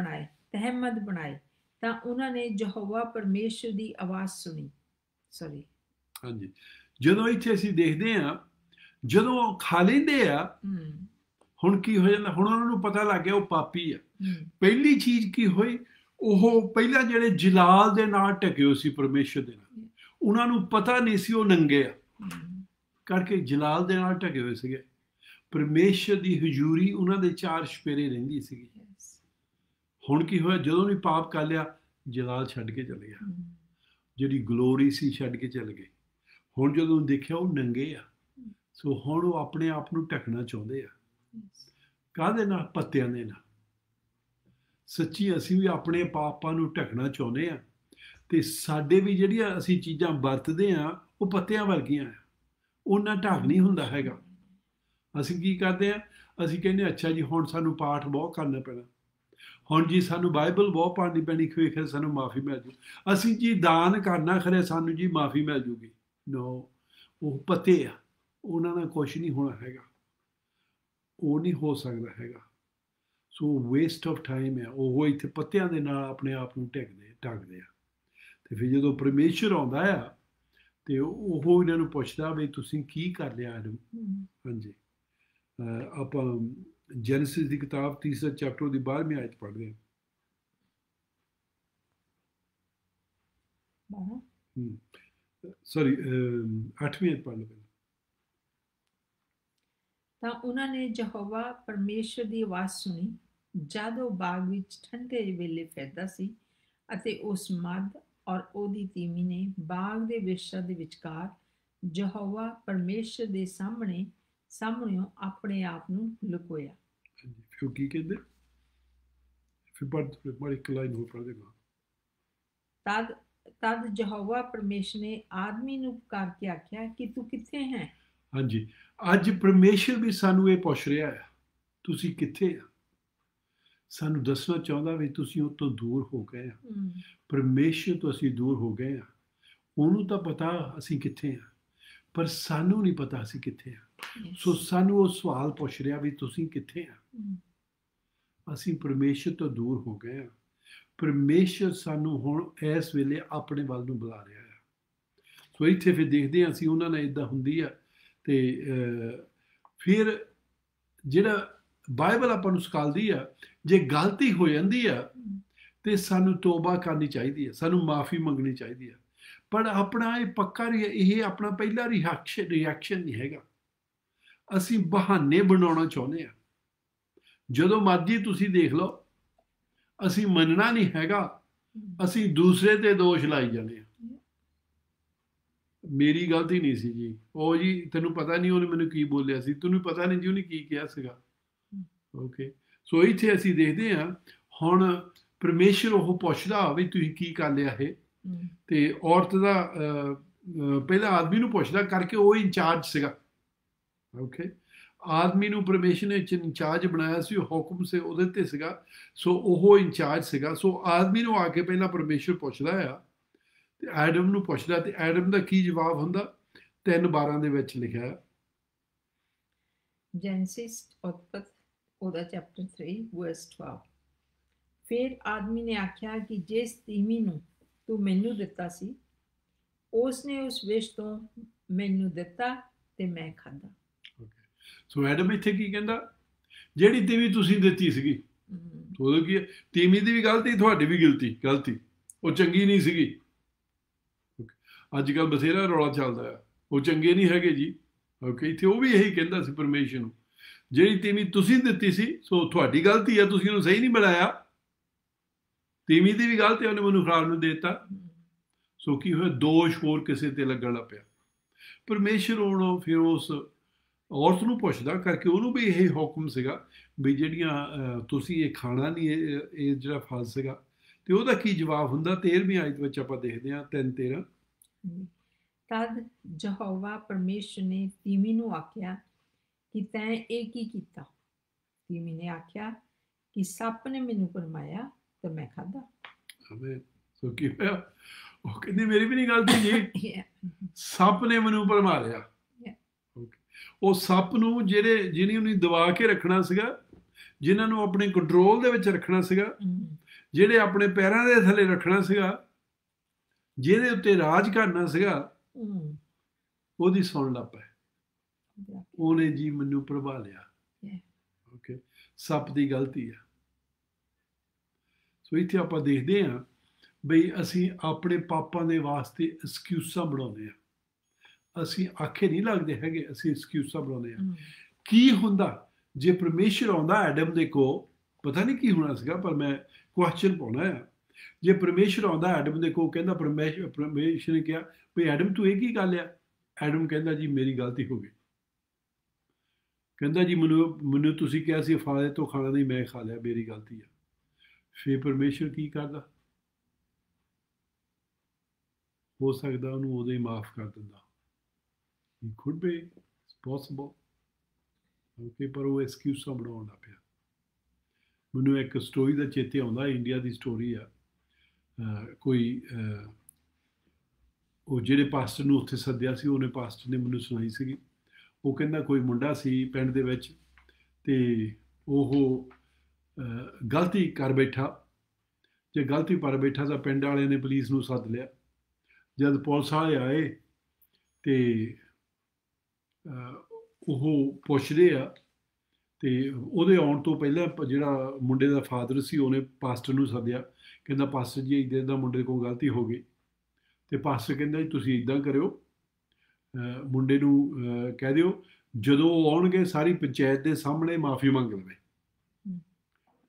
ਬਣਾਏ ਤਾਂ ਉਹਨਾਂ ਨੇ ਯਹੋਵਾ ਪਰਮੇਸ਼ਰ ਦੀ ਆਵਾਜ਼ ਸੁਣੀ। ਹਾਂਜੀ, ਜਦੋਂ ਇੱਥੇ ਅਸੀਂ ਦੇਖਦੇ ਹਾਂ, ਜਦੋਂ ਖਾ ਲੈਂਦੇ ਆ, ਹੁਣ ਕੀ ਹੋ ਜਾਂਦਾ, ਹੁਣ ਉਹਨਾਂ ਨੂੰ ਪਤਾ ਲੱਗ ਗਿਆ ਉਹ ਪਾਪੀ ਆ। ਪਹਿਲੀ ਚੀਜ਼ ਕੀ ਹੋਈ, ਉਹ ਪਹਿਲਾਂ ਜਿਹੜੇ ਜਲਾਲ ਦੇ ਨਾਲ ਢਕੇ ਹੋਏ ਸੀ ਪਰਮੇਸ਼ਰ ਦੇ ਨਾਲ, ਉਹਨਾਂ ਨੂੰ ਪਤਾ ਨਹੀਂ ਸੀ ਉਹ ਨੰਗੇ ਆ, ਕਰਕੇ ਜਲਾਲ ਦੇ ਨਾਲ ਢਕੇ ਹੋਏ ਸੀਗੇ। ਪਰਮੇਸ਼ਰ ਦੀ ਹਜ਼ੂਰੀ ਉਹਨਾਂ ਦੇ 4 ਚੁਫੇਰੇ ਰਹਿੰਦੀ ਸੀਗੀ। ਹੁਣ ਕੀ ਹੋਇਆ, ਜਦੋਂ ਵੀ ਪਾਪ ਕਰ ਲਿਆ, ਜਲਾਲ ਛੱਡ ਕੇ ਚਲੇ ਗਿਆ, ਜਿਹੜੀ ਗਲੋਰੀ ਸੀ ਛੱਡ ਕੇ ਚਲੇ ਗਏ। ਹੁਣ ਜਦੋਂ ਦੇਖਿਆ ਉਹ ਨੰਗੇ ਆ, ਸੋ ਹੁਣ ਉਹ ਆਪਣੇ ਆਪ ਨੂੰ ਢਕਣਾ ਚਾਹੁੰਦੇ ਆ। ਕਾਹਦੇ ਨਾਲ? ਪੱਤਿਆਂ ਦੇ ਨਾਲ। ਸੱਚੀ ਅਸੀਂ ਵੀ ਆਪਣੇ ਪਾਪਾਂ ਨੂੰ ਢਕਣਾ ਚਾਹੁੰਦੇ ਹਾਂ, ਤੇ ਸਾਡੇ ਵੀ ਜਿਹੜੀਆਂ ਅਸੀਂ ਚੀਜ਼ਾਂ ਵਰਤਦੇ ਹਾਂ ਉਹ ਪੱਤਿਆਂ ਵਰਗੀਆਂ ਆ, ਉਹਨਾਂ ਢੱਕ ਨਹੀਂ ਹੁੰਦਾ ਹੈਗਾ। ਅਸੀਂ ਕੀ ਕਰਦੇ ਹਾਂ, ਅਸੀਂ ਕਹਿੰਦੇ ਅੱਛਾ ਜੀ ਹੁਣ ਸਾਨੂੰ ਪਾਠ ਬਹੁਤ ਕਰਨਾ ਪੈਣਾ, ਹੁਣ ਜੀ ਸਾਨੂੰ ਬਾਈਬਲ ਬਹੁਤ ਪੜ੍ਹਨੀ ਪੈਣੀ, ਫਿਰ ਸਾਨੂੰ ਮਾਫੀ ਮਿਲ ਜੂ। ਅਸੀਂ ਜੀ ਦਾਨ ਕਰਨਾ, ਖਰੇ ਸਾਨੂੰ ਜੀ ਮਾਫੀ ਮਿਲ ਜੂਗੀ। ਨੋ, ਉਹ ਪੱਤੇ ਆ, ਉਹਨਾਂ ਨਾਲ ਕੁਛ ਨਹੀਂ ਹੋਣਾ ਹੈਗਾ, ਉਹ ਨਹੀਂ ਹੋ ਸਕਦਾ ਹੈਗਾ। ਸੋ ਵੇਸਟ ਆਫ ਟਾਈਮ ਹੈ। ਉਹ ਇੱਥੇ ਪੱਤਿਆਂ ਦੇ ਨਾਲ ਆਪਣੇ ਆਪ ਨੂੰ ਢੱਕਦੇ ਆ। ਅਤੇ ਫਿਰ ਜਦੋਂ ਪਰਮੇਸ਼ਰ ਆਉਂਦਾ ਆ, ਅਤੇ ਉਹ ਇਹਨਾਂ ਨੂੰ ਪੁੱਛਦਾ ਵੀ ਤੁਸੀਂ ਕੀ ਕਰ ਲਿਆ ਐਡਮ। ਹਾਂਜੀ, ਆਪਾਂ ਜੈਨਸਿਸ ਦੀ ਕਿਤਾਬ ਤੀਸਰਾ ਚੈਪਟਰ ਦੀ 12ਵੀਂ ਆਇਤ ਪੜ੍ਹਦੇ ਹਾਂ। 8ਵੀਂ ਆਇਤ ਪੜ੍ਹ ਲਓ ਪਹਿਲਾਂ। ਤਾਂ ਉਹਨਾਂ ਨੇ ਯਹੋਵਾ ਪਰਮੇਸ਼ਰ ਦੀ ਆਵਾਜ਼ ਸੁਣੀ ਜਦ ਉਹ ਬਾਗ ਵਿੱਚ ਠੰਡੇ ਵੇਲੇ ਫਿਰਦਾ ਸੀ, ਅਤੇ ਉਸ ਮੱਧ ਔਰ ਉਹਦੀ ਤੀਵੀਂ ਨੇ ਬਾਗ ਦੇ ਵਿਸ਼ਾ ਦੇ ਵਿਚਕਾਰ ਯਹੋਵਾ ਪਰਮੇਸ਼ਰ ਦੇ ਸਾਹਮਣਿਓਂ ਆਪਣੇ ਆਪ ਨੂੰ ਲੁਕੋਇਆ। ਫਿਰ ਕੀ ਕਹਿੰਦੇ? ਫਿਰ ਬੜੀ ਇੱਕ ਲਾਈਨ ਹੋਰ ਪੜ੍ਹ ਦੇਗਾ। ਤਦ ਯਹੋਵਾ ਪਰਮੇਸ਼ਰ ਨੇ ਆਦਮੀ ਨੂੰ ਪੁਕਾਰ ਕੇ ਆਖਿਆ ਕਿ ਤੂੰ ਕਿੱਥੇ ਹੈ? ਹਾਂਜੀ, ਅੱਜ ਪਰਮੇਸ਼ਰ ਵੀ ਸਾਨੂੰ ਇਹ ਪੁੱਛ ਰਿਹਾ ਹੈ, ਤੁਸੀਂ ਕਿੱਥੇ ਆ? ਸਾਨੂੰ ਦੱਸਣਾ ਚਾਹੁੰਦਾ ਵੀ ਤੁਸੀਂ ਉਹ ਤੋਂ ਦੂਰ ਹੋ ਗਏ ਆ। ਪਰਮੇਸ਼ਰ ਤੋਂ ਅਸੀਂ ਦੂਰ ਹੋ ਗਏ ਆ। ਉਹਨੂੰ ਤਾਂ ਪਤਾ ਅਸੀਂ ਕਿੱਥੇ ਆ, ਪਰ ਸਾਨੂੰ ਨਹੀਂ ਪਤਾ ਅਸੀਂ ਕਿੱਥੇ ਆ। ਸੋ ਸਾਨੂੰ ਉਹ ਸਵਾਲ ਪੁੱਛ ਰਿਹਾ ਵੀ ਤੁਸੀਂ ਕਿੱਥੇ ਆ? ਅਸੀਂ ਪਰਮੇਸ਼ਰ ਤੋਂ ਦੂਰ ਹੋ ਗਏ ਆ। ਪਰਮੇਸ਼ਰ ਸਾਨੂੰ ਹੁਣ ਇਸ ਵੇਲੇ ਆਪਣੇ ਵੱਲ ਨੂੰ ਬੁਲਾ ਰਿਹਾ ਹੈ। ਸੋ ਇੱਥੇ ਫਿਰ ਦੇਖਦੇ ਹਾਂ ਅਸੀਂ ਉਹਨਾਂ ਨਾਲ ਇੱਦਾਂ ਹੁੰਦੀ ਆ। ਤੇ ਫਿਰ ਜਿਹੜਾ ਬਾਈਬਲ ਆਪਾਂ ਨੂੰ ਸਿਖਾਉਂਦੀ ਆ, ਜੇ ਗਲਤੀ ਹੋ ਜਾਂਦੀ ਆ ਤੇ ਸਾਨੂੰ ਤੋਬਾ ਕਰਨੀ ਚਾਹੀਦੀ ਹੈ, ਸਾਨੂੰ ਮਾਫੀ ਮੰਗਣੀ ਚਾਹੀਦੀ ਹੈ। ਪਰ ਆਪਣਾ ਇਹ ਪੱਕਾ ਇਹ ਆਪਣਾ ਪਹਿਲਾ ਰਿਐਕਸ਼ਨ ਨਹੀਂ ਹੈਗਾ। ਅਸੀਂ ਬਹਾਨੇ ਬਣਾਉਣਾ ਚਾਹੁੰਦੇ ਹਾਂ। ਜਦੋਂ ਮਰਜ਼ੀ ਤੁਸੀਂ ਦੇਖ ਲਓ, ਅਸੀਂ ਮੰਨਣਾ ਨਹੀਂ ਹੈਗਾ, ਅਸੀਂ ਦੂਸਰੇ ਤੇ ਦੋਸ਼ ਲਾਈ ਜਾਂਦੇ ਹਾਂ। ਮੇਰੀ ਗਲਤੀ ਨਹੀਂ ਸੀ ਜੀ, ਉਹ ਜੀ ਤੈਨੂੰ ਪਤਾ ਨਹੀਂ ਉਹਨੇ ਮੈਨੂੰ ਕੀ ਬੋਲਿਆ ਸੀ, ਤੈਨੂੰ ਪਤਾ ਨਹੀਂ ਜੀ ਉਹਨੇ ਕੀ ਕਿਹਾ ਸੀਗਾ। ਓਕੇ, ਸੋ ਇੱਥੇ ਅਸੀਂ ਦੇਖਦੇ ਹਾਂ ਹੁਣ ਪਰਮੇਸ਼ਰ ਉਹ ਪੁੱਛਦਾ ਵੀ ਤੁਸੀਂ ਕੀ ਕਰ ਲਿਆ ਇਹ। ਤੇ ਔਰਤ ਦਾ ਪਹਿਲਾਂ ਆਦਮੀ ਨੂੰ ਪੁੱਛਦਾ ਕਰਕੇ ਉਹ ਇੰਚਾਰਜ ਸੀਗਾ। ਓਕੇ, ਆਦਮੀ ਨੂੰ ਪਰਮੇਸ਼ਰ ਨੇ ਇੰਚਾਰਜ ਬਣਾਇਆ ਸੀ, ਹੁਕਮ ਸੇ ਉਹਦੇ ਤੇ ਸੀਗਾ। ਸੋ ਉਹ ਇੰਚਾਰਜ ਸੀਗਾ। ਸੋ ਆਦਮੀ ਨੂੰ ਆ ਕੇ ਪਹਿਲਾਂ ਪਰਮੇਸ਼ਰ ਪੁੱਛਦਾ ਆ ਤੇ ਐਡਮ ਨੂੰ ਪੁੱਛਦਾ, ਤੇ ਐਡਮ ਦਾ ਕੀ ਜਵਾਬ ਹੁੰਦਾ? 3:12 ਦੇ ਵਿੱਚ ਲਿਖਿਆ ਹੈ। ਜੈਨਸਿਸ ਉਤਪਤ ਉਹਦਾ ਚੈਪਟਰ 3 ਵਰਸ 12। ਫਿਰ ਆਦਮੀ ਨੇ ਆਖਿਆ ਕਿ ਜਿਸ ਤੀਵੀਂ ਨੂੰ ਤੂੰ ਮੈਨੂੰ ਦਿੱਤਾ ਸੀ, ਉਸ ਨੇ ਉਸ ਵਿਸ਼ ਤੋਂ ਮੈਨੂੰ ਦਿੱਤਾ ਤੇ ਮੈਂ ਖਾਧਾ। ਸੋ ਐਡਮ ਇੱਥੇ ਕੀ ਕਹਿੰਦਾ? ਜਿਹੜੀ ਤੀਵੀਂ ਤੁਸੀਂ ਦਿੱਤੀ ਸੀਗੀ, ਉਹਦਾ ਕੀ ਹੈ? ਤੀਵੀਂ ਦੀ ਵੀ ਗਲਤੀ, ਤੁਹਾਡੀ ਵੀ ਗਲਤੀ। ਉਹ ਚੰਗੀ ਨਹੀਂ ਸੀਗੀ। ਅੱਜ ਕੱਲ੍ਹ ਬਥੇਰਾ ਰੌਲਾ ਚੱਲਦਾ ਆ, ਉਹ ਚੰਗੇ ਨਹੀਂ ਹੈਗੇ ਜੀ। ਓਕੇ, ਇੱਥੇ ਉਹ ਵੀ ਇਹੀ ਕਹਿੰਦਾ ਸੀ ਪਰਮੇਸ਼ਰ ਨੂੰ, ਜਿਹੜੀ ਤੀਵੀਂ ਤੁਸੀਂ ਦਿੱਤੀ ਸੀ, ਸੋ ਤੁਹਾਡੀ ਗਲਤੀ ਆ, ਤੁਸੀਂ ਉਹਨੂੰ ਸਹੀ ਨਹੀਂ ਬਣਾਇਆ। ਤੀਵੀਂ ਦੀ ਵੀ ਗਲਤੀ, ਉਹਨੇ ਮੈਨੂੰ ਖਰਾਬ ਨੂੰ ਦੇ ਦਿੱਤਾ। ਸੋ ਕੀ ਹੋਇਆ? ਦੋਸ਼ ਹੋਰ ਕਿਸੇ ਤੇ ਲੱਗਣ ਲੱਗ ਪਿਆ। ਪਰਮੇਸ਼ਰ ਹੁਣ ਫਿਰ ਉਸ ਔਰਤ ਨੂੰ ਪੁੱਛਦਾ ਕਰਕੇ ਉਹਨੂੰ ਵੀ ਇਹ ਹੁਕਮ ਸੀਗਾ ਵੀ ਜਿਹੜੀਆਂ ਤੁਸੀਂ ਇਹ ਖਾਣਾ ਨਹੀਂ, ਇਹ ਜਿਹੜਾ ਫਲ ਸੀਗਾ। ਤੇ ਉਹਦਾ ਕੀ ਜਵਾਬ ਹੁੰਦਾ? 13ਵੀਂ ਆਇਤ ਵਿੱਚ ਆਪਾਂ ਦੇਖਦੇ ਹਾਂ 3:13। ਤਦ ਯਹੋਵਾ ਪਰਮੇਸ਼ਰ ਨੇ ਤੀਵੀਂ ਨੂੰ ਆਖਿਆ ਕਿ ਤੈਂ ਇਹ ਕੀ ਕੀਤਾ? ਤੀਵੀਂ ਨੇ ਆਖਿਆ ਕਿ ਸੱਪ ਨੇ ਮੈਨੂੰ ਭਰਮਾਇਆ ਤੇ ਮੈਂ ਖਾਧਾ। ਸੋ ਕੀ ਹੋਇਆ? ਉਹ ਕਹਿੰਦੀ ਮੇਰੀ ਵੀ ਨਹੀਂ ਗਲਤੀ ਜੀ, ਸੱਪ ਨੇ ਮੈਨੂੰ ਭਰਮਾ ਲਿਆ। ਉਹ ਸੱਪ ਨੂੰ ਜਿਹਨੇ ਉਹਨੂੰ ਦਬਾ ਕੇ ਰੱਖਣਾ ਸੀਗਾ, ਜਿਨ੍ਹਾਂ ਨੂੰ ਆਪਣੇ ਕੰਟਰੋਲ ਦੇ ਵਿੱਚ ਰੱਖਣਾ ਸੀਗਾ, ਜਿਹੜੇ ਆਪਣੇ ਪੈਰਾਂ ਦੇ ਥੱਲੇ ਰੱਖਣਾ ਸੀਗਾ, ਜਿਹਦੇ ਉੱਤੇ ਰਾਜ ਕਰਨਾ ਸੀਗਾ, ਉਹਦੀ ਸੁਣ ਲੱਗ ਪਏ। ਉਹਨੇ ਜੀ ਮੈਨੂੰ ਭਰਮਾ ਲਿਆ। ਓਕੇ, ਸੱਪ ਦੀ ਗਲਤੀ ਆ। ਸੋ ਇੱਥੇ ਆਪਾਂ ਦੇਖਦੇ ਹਾਂ ਬਈ ਅਸੀਂ ਆਪਣੇ ਪਾਪਾਂ ਦੇ ਵਾਸਤੇ ਐਕਸਕਿਊਜ਼ਾਂ ਬਣਾਉਂਦੇ ਹਾਂ। ਅਸੀਂ ਆਖੇ ਨਹੀਂ ਲੱਗਦੇ ਹੈਗੇ, ਅਸੀਂ ਐਕਸਕਿਊਜ਼ਾਂ ਬਣਾਉਂਦੇ ਹਾਂ। ਕੀ ਹੁੰਦਾ ਜੇ ਪਰਮੇਸ਼ਰ ਆਉਂਦਾ ਐਡਮ ਦੇ ਕੋਲ? ਪਤਾ ਨਹੀਂ ਕੀ ਹੋਣਾ ਸੀਗਾ, ਪਰ ਮੈਂ ਕੁਐਸਚਨ ਪਾਉਣਾ ਆ। ਜੇ ਪਰਮੇਸ਼ਰ ਆਉਂਦਾ ਐਡਮ ਦੇ ਕੋਲ, ਕਹਿੰਦਾ ਪਰਮੇਸ਼ਰ ਨੇ ਕਿਹਾ ਵੀ ਐਡਮ ਤੂੰ ਇਹ ਕੀ ਗੱਲ ਆ? ਐਡਮ ਕਹਿੰਦਾ ਜੀ ਮੇਰੀ ਗਲਤੀ ਹੋ ਗਈ। ਕਹਿੰਦਾ ਜੀ ਮੈਨੂੰ ਤੁਸੀਂ ਕਿਹਾ ਸੀ ਫਲ ਤੋਂ ਖਾਣਾ ਨਹੀਂ, ਮੈਂ ਖਾ ਲਿਆ, ਮੇਰੀ ਗਲਤੀ ਆ। ਫਿਰ ਪਰਮੇਸ਼ਰ ਕੀ ਕਰਦਾ? ਹੋ ਸਕਦਾ ਉਹਨੂੰ ਉਦੋਂ ਹੀ ਮਾਫ ਕਰ ਦਿੰਦਾ। It could be, it's possible. Okay, ਪਰ ਉਹ ਐਕਸਕਿਊਜ਼ਾਂ ਬਣਾਉਣ ਲੱਗ ਪਿਆ। ਮੈਨੂੰ ਇੱਕ ਸਟੋਰੀ ਦਾ ਚੇਤੇ ਆਉਂਦਾ, ਇੰਡੀਆ ਦੀ ਸਟੋਰੀ ਆ। ਕੋਈ ਉਹ ਜਿਹੜੇ ਪਾਸਟਰ ਨੂੰ ਉੱਥੇ ਸੱਦਿਆ ਸੀ, ਉਹਨੇ ਪਾਸਟਰ ਨੇ ਮੈਨੂੰ ਸੁਣਾਈ ਸੀਗੀ। ਉਹ ਕਹਿੰਦਾ ਕੋਈ ਮੁੰਡਾ ਸੀ ਪਿੰਡ ਦੇ ਵਿੱਚ, ਤੇ ਉਹ ਗਲਤੀ ਕਰ ਬੈਠਾ। ਜੇ ਗਲਤੀ ਕਰ ਬੈਠਾ ਤਾਂ ਪਿੰਡ ਵਾਲਿਆਂ ਨੇ ਪੁਲਿਸ ਨੂੰ ਸੱਦ ਲਿਆ। ਜਦ ਪੁਲਿਸ ਵਾਲੇ ਆਏ ਤੇ ਉਹ ਪੁੱਛਦੇ ਆ ਤੇ ਉਹਦੇ ਆਉਣ ਤੋਂ ਪਹਿਲਾਂ ਜਿਹੜਾ ਮੁੰਡੇ ਦਾ ਫਾਦਰ ਸੀ ਉਹਨੇ ਪਾਸਟਰ ਨੂੰ ਸੱਦਿਆ, ਕਹਿੰਦਾ ਪਾਸਟਰ ਜੀ ਇੱਦਾਂ ਇੱਦਾਂ ਮੁੰਡੇ ਕੋਲ ਗਲਤੀ ਹੋ ਗਈ। ਤੇ ਪਾਸਟਰ ਕਹਿੰਦਾ ਜੀ ਤੁਸੀਂ ਇੱਦਾਂ ਕਰਿਓ, ਮੁੰਡੇ ਨੂੰ ਕਹਿ ਦਿਓ ਜਦੋਂ ਉਹ ਆਉਣਗੇ ਸਾਰੀ ਪੰਚਾਇਤ ਦੇ ਸਾਹਮਣੇ ਮਾਫੀ ਮੰਗ ਲਵੇ।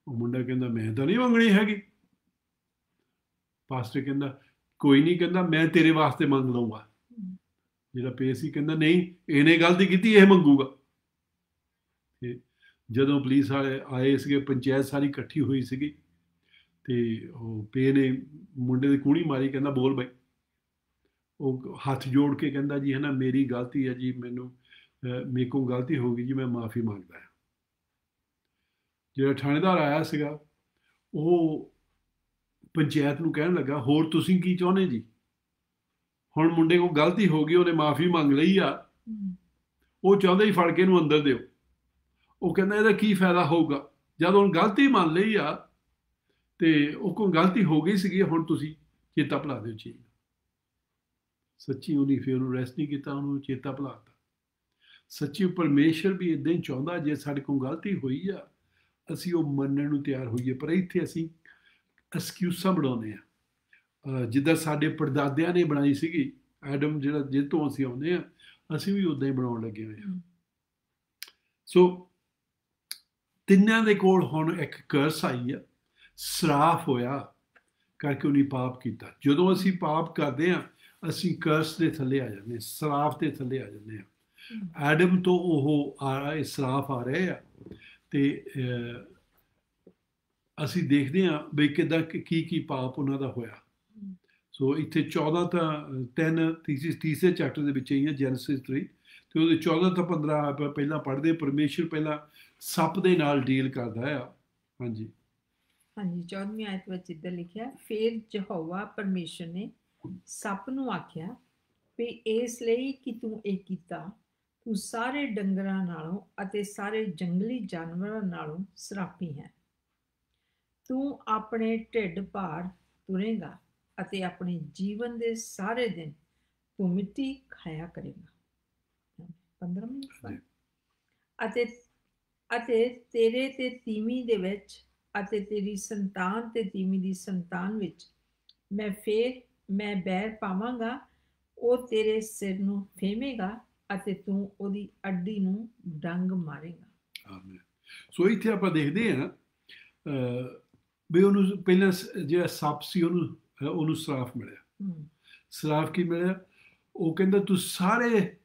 ਉਹ ਮੁੰਡਾ ਕਹਿੰਦਾ ਮੈਂ ਤਾਂ ਨਹੀਂ ਮੰਗਣੀ ਹੈਗੀ। ਪਾਸਟਰ ਕਹਿੰਦਾ ਕੋਈ ਨਹੀਂ, ਕਹਿੰਦਾ ਮੈਂ ਤੇਰੇ ਵਾਸਤੇ ਮੰਗ ਲਊਂਗਾ। ਜਿਹੜਾ ਪੇ ਸੀ ਕਹਿੰਦਾ ਨਹੀਂ, ਇਹਨੇ ਗਲਤੀ ਕੀਤੀ, ਇਹ ਮੰਗੂਗਾ। ਤੇ ਜਦੋਂ ਪੁਲਿਸ ਵਾਲੇ ਆਏ ਸੀਗੇ, ਪੰਚਾਇਤ ਸਾਰੀ ਇਕੱਠੀ ਹੋਈ ਸੀਗੀ, ਤੇ ਉਹ ਪੇ ਨੇ ਮੁੰਡੇ ਦੀ ਕੂਹਣੀ ਮਾਰੀ, ਕਹਿੰਦਾ ਬੋਲ ਬਾਈ। ਉਹ ਹੱਥ ਜੋੜ ਕੇ ਕਹਿੰਦਾ ਜੀ ਹੈ ਨਾ ਮੇਰੀ ਗਲਤੀ ਹੈ ਜੀ, ਮੈਨੂੰ ਮੇਰੇ ਕੋਲ ਗਲਤੀ ਹੋ ਗਈ ਜੀ, ਮੈਂ ਮਾਫੀ ਮੰਗਦਾ ਹਾਂ। ਜਿਹੜਾ ਥਾਣੇਦਾਰ ਆਇਆ ਸੀਗਾ ਉਹ ਪੰਚਾਇਤ ਨੂੰ ਕਹਿਣ ਲੱਗਾ ਹੋਰ ਤੁਸੀਂ ਕੀ ਚਾਹੁੰਦੇ ਜੀ, ਹੁਣ ਮੁੰਡੇ ਕੋਲ ਗਲਤੀ ਹੋ ਗਈ, ਉਹਨੇ ਮਾਫੀ ਮੰਗ ਲਈ ਆ, ਉਹ ਚਾਹੁੰਦੇ ਹੀ ਫੜ ਕੇ ਇਹਨੂੰ ਅੰਦਰ ਦਿਓ। ਉਹ ਕਹਿੰਦਾ ਇਹਦਾ ਕੀ ਫਾਇਦਾ ਹੋਊਗਾ, ਜਦ ਹੁਣ ਗਲਤੀ ਮੰਨ ਲਈ ਆ ਤੇ ਉਹ ਕੋਲ ਗਲਤੀ ਹੋ ਗਈ ਸੀਗੀ, ਹੁਣ ਤੁਸੀਂ ਚੇਤਾ ਭੁਲਾ ਦਿਓ ਚੀਜ਼। ਸੱਚੀ ਉਹਨੇ ਫਿਰ ਉਹਨੂੰ ਰੈਸਟ ਨਹੀਂ ਕੀਤਾ, ਉਹਨੂੰ ਚੇਤਾ ਭੁਲਾਤਾ। ਸੱਚੀ ਪਰਮੇਸ਼ਰ ਵੀ ਇੱਦਾਂ ਹੀ ਚਾਹੁੰਦਾ, ਜੇ ਸਾਡੇ ਕੋਲ ਗਲਤੀ ਹੋਈ ਆ ਅਸੀਂ ਉਹ ਮੰਨਣ ਨੂੰ ਤਿਆਰ ਹੋਈਏ। ਪਰ ਇੱਥੇ ਅਸੀਂ ਐਕਸਕਿਊਜ਼ਾਂ ਬਣਾਉਂਦੇ ਹਾਂ, ਜਿੱਦਾਂ ਸਾਡੇ ਪੜਦਾਦਿਆਂ ਨੇ ਬਣਾਈ ਸੀਗੀ। ਐਡਮ ਜਿਹੜਾ ਜਿਹ ਤੋਂ ਅਸੀਂ ਆਉਂਦੇ ਹਾਂ, ਅਸੀਂ ਵੀ ਉੱਦਾਂ ਹੀ ਬਣਾਉਣ ਲੱਗੇ ਹੋਏ ਹਾਂ। ਸੋ ਤਿੰਨਾਂ ਦੇ ਕੋਲ ਹੁਣ ਇੱਕ ਕਰਸ ਆਈ ਆ, ਸਰਾਫ ਹੋਇਆ ਕਰਕੇ ਉਹਨੇ ਪਾਪ ਕੀਤਾ। ਜਦੋਂ ਅਸੀਂ ਪਾਪ ਕਰਦੇ ਹਾਂ ਅਸੀਂ ਕਰਸ ਦੇ ਥੱਲੇ ਆ ਜਾਂਦੇ ਹਾਂ, ਸਰਾਫ ਦੇ ਥੱਲੇ ਆ ਜਾਂਦੇ ਹਾਂ। ਐਡਮ ਤੋਂ ਉਹ ਸਰਾਫ ਆ ਰਹੇ ਆ, ਤੇ ਅਸੀਂ ਦੇਖਦੇ ਹਾਂ ਬਈ ਕਿੱਦਾਂ ਕੀ ਪਾਪ ਉਹਨਾਂ ਦਾ ਹੋਇਆ। ਸੋ ਇੱਥੇ 14 ਤਾਂ 3 ਤੀਸਰੇ ਚੈਪਟਰ ਦੇ ਵਿੱਚ ਹੀ ਹੈ, ਜੈਨਸਿਸ 3, ਤੇ ਉਹਦੇ 14 ਤੋਂ 15 ਪਹਿਲਾਂ ਪੜ੍ਹਦੇ। ਪਰਮੇਸ਼ਰ ਪਹਿਲਾਂ ਸੱਪ ਦੇ ਨਾਲ ਡੀਲ ਕਰਦਾ ਆ। ਹਾਂਜੀ 14ਵੀਂ ਆਇਤ ਵਿੱਚ ਇੱਦਾਂ ਲਿਖਿਆ, ਫਿਰ ਯਹੋਵਾ ਪਰਮੇਸ਼ਰ ਨੇ ਸੱਪ ਨੂੰ ਆਖਿਆ ਵੀ ਇਸ ਲਈ ਕਿ ਤੂੰ ਇਹ ਕੀਤਾ, ਤੂੰ ਸਾਰੇ ਡੰਗਰਾਂ ਨਾਲੋਂ ਅਤੇ ਸਾਰੇ ਜੰਗਲੀ ਜਾਨਵਰਾਂ ਨਾਲੋਂ ਸਰਾਪੀ ਹੈ। ਤੂੰ ਆਪਣੇ ਢਿੱਡ ਭਾਰ ਤੁਰੇਗਾ ਅਤੇ ਆਪਣੇ ਜੀਵਨ ਦੇ ਸਾਰੇ ਦਿਨ ਤੂੰ ਮਿੱਟੀ ਖਾਇਆ ਕਰੇਗਾ। 15 ਅਤੇ ਤੇਰੇ ਤੇ ਤੀਵੀਂ ਦੇ ਵਿੱਚ ਅਤੇ ਤੇਰੀ ਸੰਤਾਨ ਤੇ ਤੀਵੀਂ ਦੀ ਸੰਤਾਨ ਵਿੱਚ ਮੈਂ ਬੈਰ ਪਾਵਾਂਗਾ, ਉਹ ਤੇਰੇ ਸਿਰ ਨੂੰ ਫੇਮੇਗਾ ਅਤੇ ਤੂੰ ਉਹਦੀ ਅੱਡੀ ਨੂੰ ਡੰਗ ਮਾਰੇਗਾ। ਆਮੀਨ। ਸੋ ਇੱਥੇ ਆਪਾਂ ਦੇਖਦੇ ਹਾਂ ਵੀ ਉਹਨੂੰ ਪਹਿਲਾਂ ਜਿਹੜਾ ਸੱਪ ਸੀ ਉਹਨੂੰ ਸਰਾਫ ਮਿਲਿਆ। ਸਰਾਫ ਕੀ ਮਿਲਿਆ? ਉਹ ਕਹਿੰਦਾ ਤੂੰ ਸਾਰੇ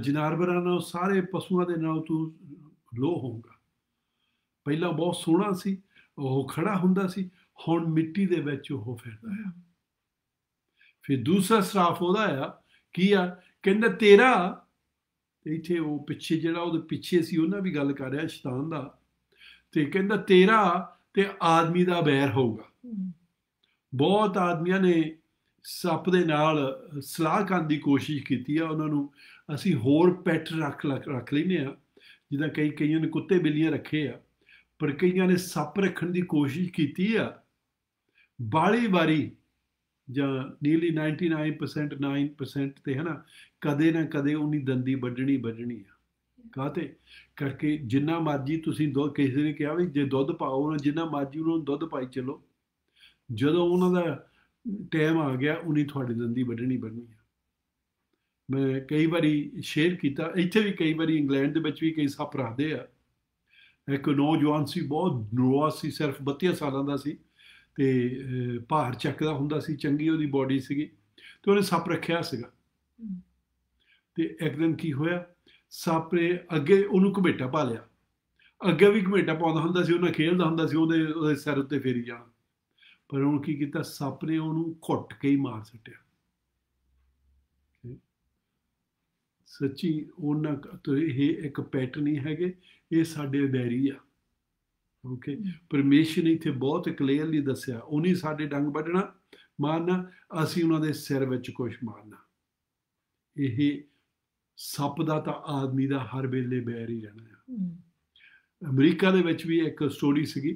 ਜਾਨਵਰਾਂ ਨਾਲ, ਸਾਰੇ ਪਸ਼ੂਆਂ ਦੇ ਨਾਲ ਤੂੰ ਲੋ ਹੋਊਗਾ। ਪਹਿਲਾਂ ਬਹੁਤ ਸੋਹਣਾ ਸੀ, ਉਹ ਖੜਾ ਹੁੰਦਾ ਸੀ, ਹੁਣ ਮਿੱਟੀ ਦੇ ਵਿੱਚ ਉਹ ਫਿਰਦਾ ਆ। ਫਿਰ ਦੂਸਰਾ ਸਰਾਫ ਉਹਦਾ ਆ ਕੀ ਆ? ਕਹਿੰਦਾ ਤੇਰਾ, ਇੱਥੇ ਉਹ ਪਿੱਛੇ ਜਿਹੜਾ ਉਹਦੇ ਪਿੱਛੇ ਸੀ ਉਹਨਾਂ ਵੀ ਗੱਲ ਕਰ ਰਿਹਾ ਸ਼ੈਤਾਨ ਦਾ, ਤੇ ਕਹਿੰਦਾ ਤੇਰਾ ਤੇ ਆਦਮੀ ਦਾ ਬੈਰ ਹੋਊਗਾ। ਬਹੁਤ ਆਦਮੀਆਂ ਨੇ ਸੱਪ ਦੇ ਨਾਲ ਸਲਾਹ ਕਰਨ ਦੀ ਕੋਸ਼ਿਸ਼ ਕੀਤੀ ਆ, ਉਹਨਾਂ ਨੂੰ ਅਸੀਂ ਹੋਰ ਪੈਟ ਰੱਖ ਲੈਂਦੇ ਆ, ਜਿੱਦਾਂ ਕਈਆਂ ਨੇ ਕੁੱਤੇ ਬਿੱਲੀਆਂ ਰੱਖੇ ਆ, ਪਰ ਕਈਆਂ ਨੇ ਸੱਪ ਰੱਖਣ ਦੀ ਕੋਸ਼ਿਸ਼ ਕੀਤੀ ਆ। ਬਾਹਲੀ ਵਾਰੀ ਜਾਂ ਨੀਅਰਲੀ 99% 9% ਤੇ ਹੈ ਨਾ, ਕਦੇ ਨਾ ਕਦੇ ਉਹਨੀ ਦੰਦੀ ਵੱਢਣੀ ਆ। ਕਾਹਤੇ ਕਰਕੇ? ਜਿੰਨਾ ਮਰਜ਼ੀ ਤੁਸੀਂ ਕਿਸੇ ਨੇ ਕਿਹਾ ਵੀ ਜੇ ਦੁੱਧ ਪਾਓ, ਜਿੰਨਾ ਮਰਜ਼ੀ ਉਹਨਾਂ ਨੂੰ ਦੁੱਧ ਪਾਈ ਚਲੋ, ਜਦੋਂ ਉਹਨਾਂ ਦਾ ਟਾਈਮ ਆ ਗਿਆ ਉਹਨੀ ਤੁਹਾਡੀ ਦੰਦੀ ਵੱਢਣੀ ਆ। ਮੈਂ ਕਈ ਵਾਰੀ ਸ਼ੇਅਰ ਕੀਤਾ, ਇੱਥੇ ਵੀ ਕਈ ਵਾਰੀ ਇੰਗਲੈਂਡ ਦੇ ਵਿੱਚ ਵੀ ਕਈ ਸੱਪ ਰੱਖਦੇ ਆ। ਇੱਕ ਨੌਜਵਾਨ ਸੀ, ਬਹੁਤ ਨਰੋਆ ਸੀ, ਸਿਰਫ 32 ਸਾਲਾਂ ਦਾ ਸੀ, ਤੇ ਭਾਰ ਚੱਕਦਾ ਹੁੰਦਾ ਸੀ, ਚੰਗੀ ਉਹਦੀ ਬੋਡੀ ਸੀਗੀ, ਤੇ ਉਹਨੇ ਸੱਪ ਰੱਖਿਆ ਸੀਗਾ। ਤੇ ਇੱਕ ਦਿਨ ਕੀ ਹੋਇਆ, ਸੱਪ ਨੇ ਅੱਗੇ ਉਹਨੂੰ ਘਮੇਟਾ ਪਾ ਲਿਆ। ਅੱਗੇ ਵੀ ਘਮੇਟਾ ਪਾਉਂਦਾ ਹੁੰਦਾ ਸੀ, ਉਹਨਾਂ ਖੇਡਦਾ ਹੁੰਦਾ ਸੀ, ਉਹਦੇ ਸਿਰ ਉੱਤੇ ਫੇਰੀ ਜਾਣਾ। ਪਰ ਉਹਨੂੰ ਕੀ ਕੀਤਾ, ਸੱਪ ਨੇ ਉਹਨੂੰ ਘੁੱਟ ਕੇ ਹੀ ਮਾਰ ਸੁੱਟਿਆ। ਸੱਚੀ ਉਹਨਾਂ ਤੋਂ ਇਹ ਇੱਕ ਪੈਟ ਨਹੀਂ ਹੈਗੇ, ਇਹ ਸਾਡੇ ਵੈਰੀ ਆ। ਓਕੇ, ਪਰਮੇਸ਼ਰ ਨੇ ਇੱਥੇ ਬਹੁਤ ਕਲੀਅਰਲੀ ਦੱਸਿਆ, ਉਹਨੇ ਸਾਡੇ ਡੰਗ ਵੱਢਣਾ, ਮਾਰਨਾ, ਅਸੀਂ ਉਹਨਾਂ ਦੇ ਸਿਰ ਵਿੱਚ ਕੁਛ ਮਾਰਨਾ। ਇਹ ਸੱਪ ਦਾ ਤਾਂ ਆਦਮੀ ਦਾ ਹਰ ਵੇਲੇ ਬੈਰ ਹੀ ਰਹਿਣਾ ਆ। ਅਮਰੀਕਾ ਦੇ ਵਿੱਚ ਵੀ ਇੱਕ ਸਟੋਰੀ ਸੀਗੀ,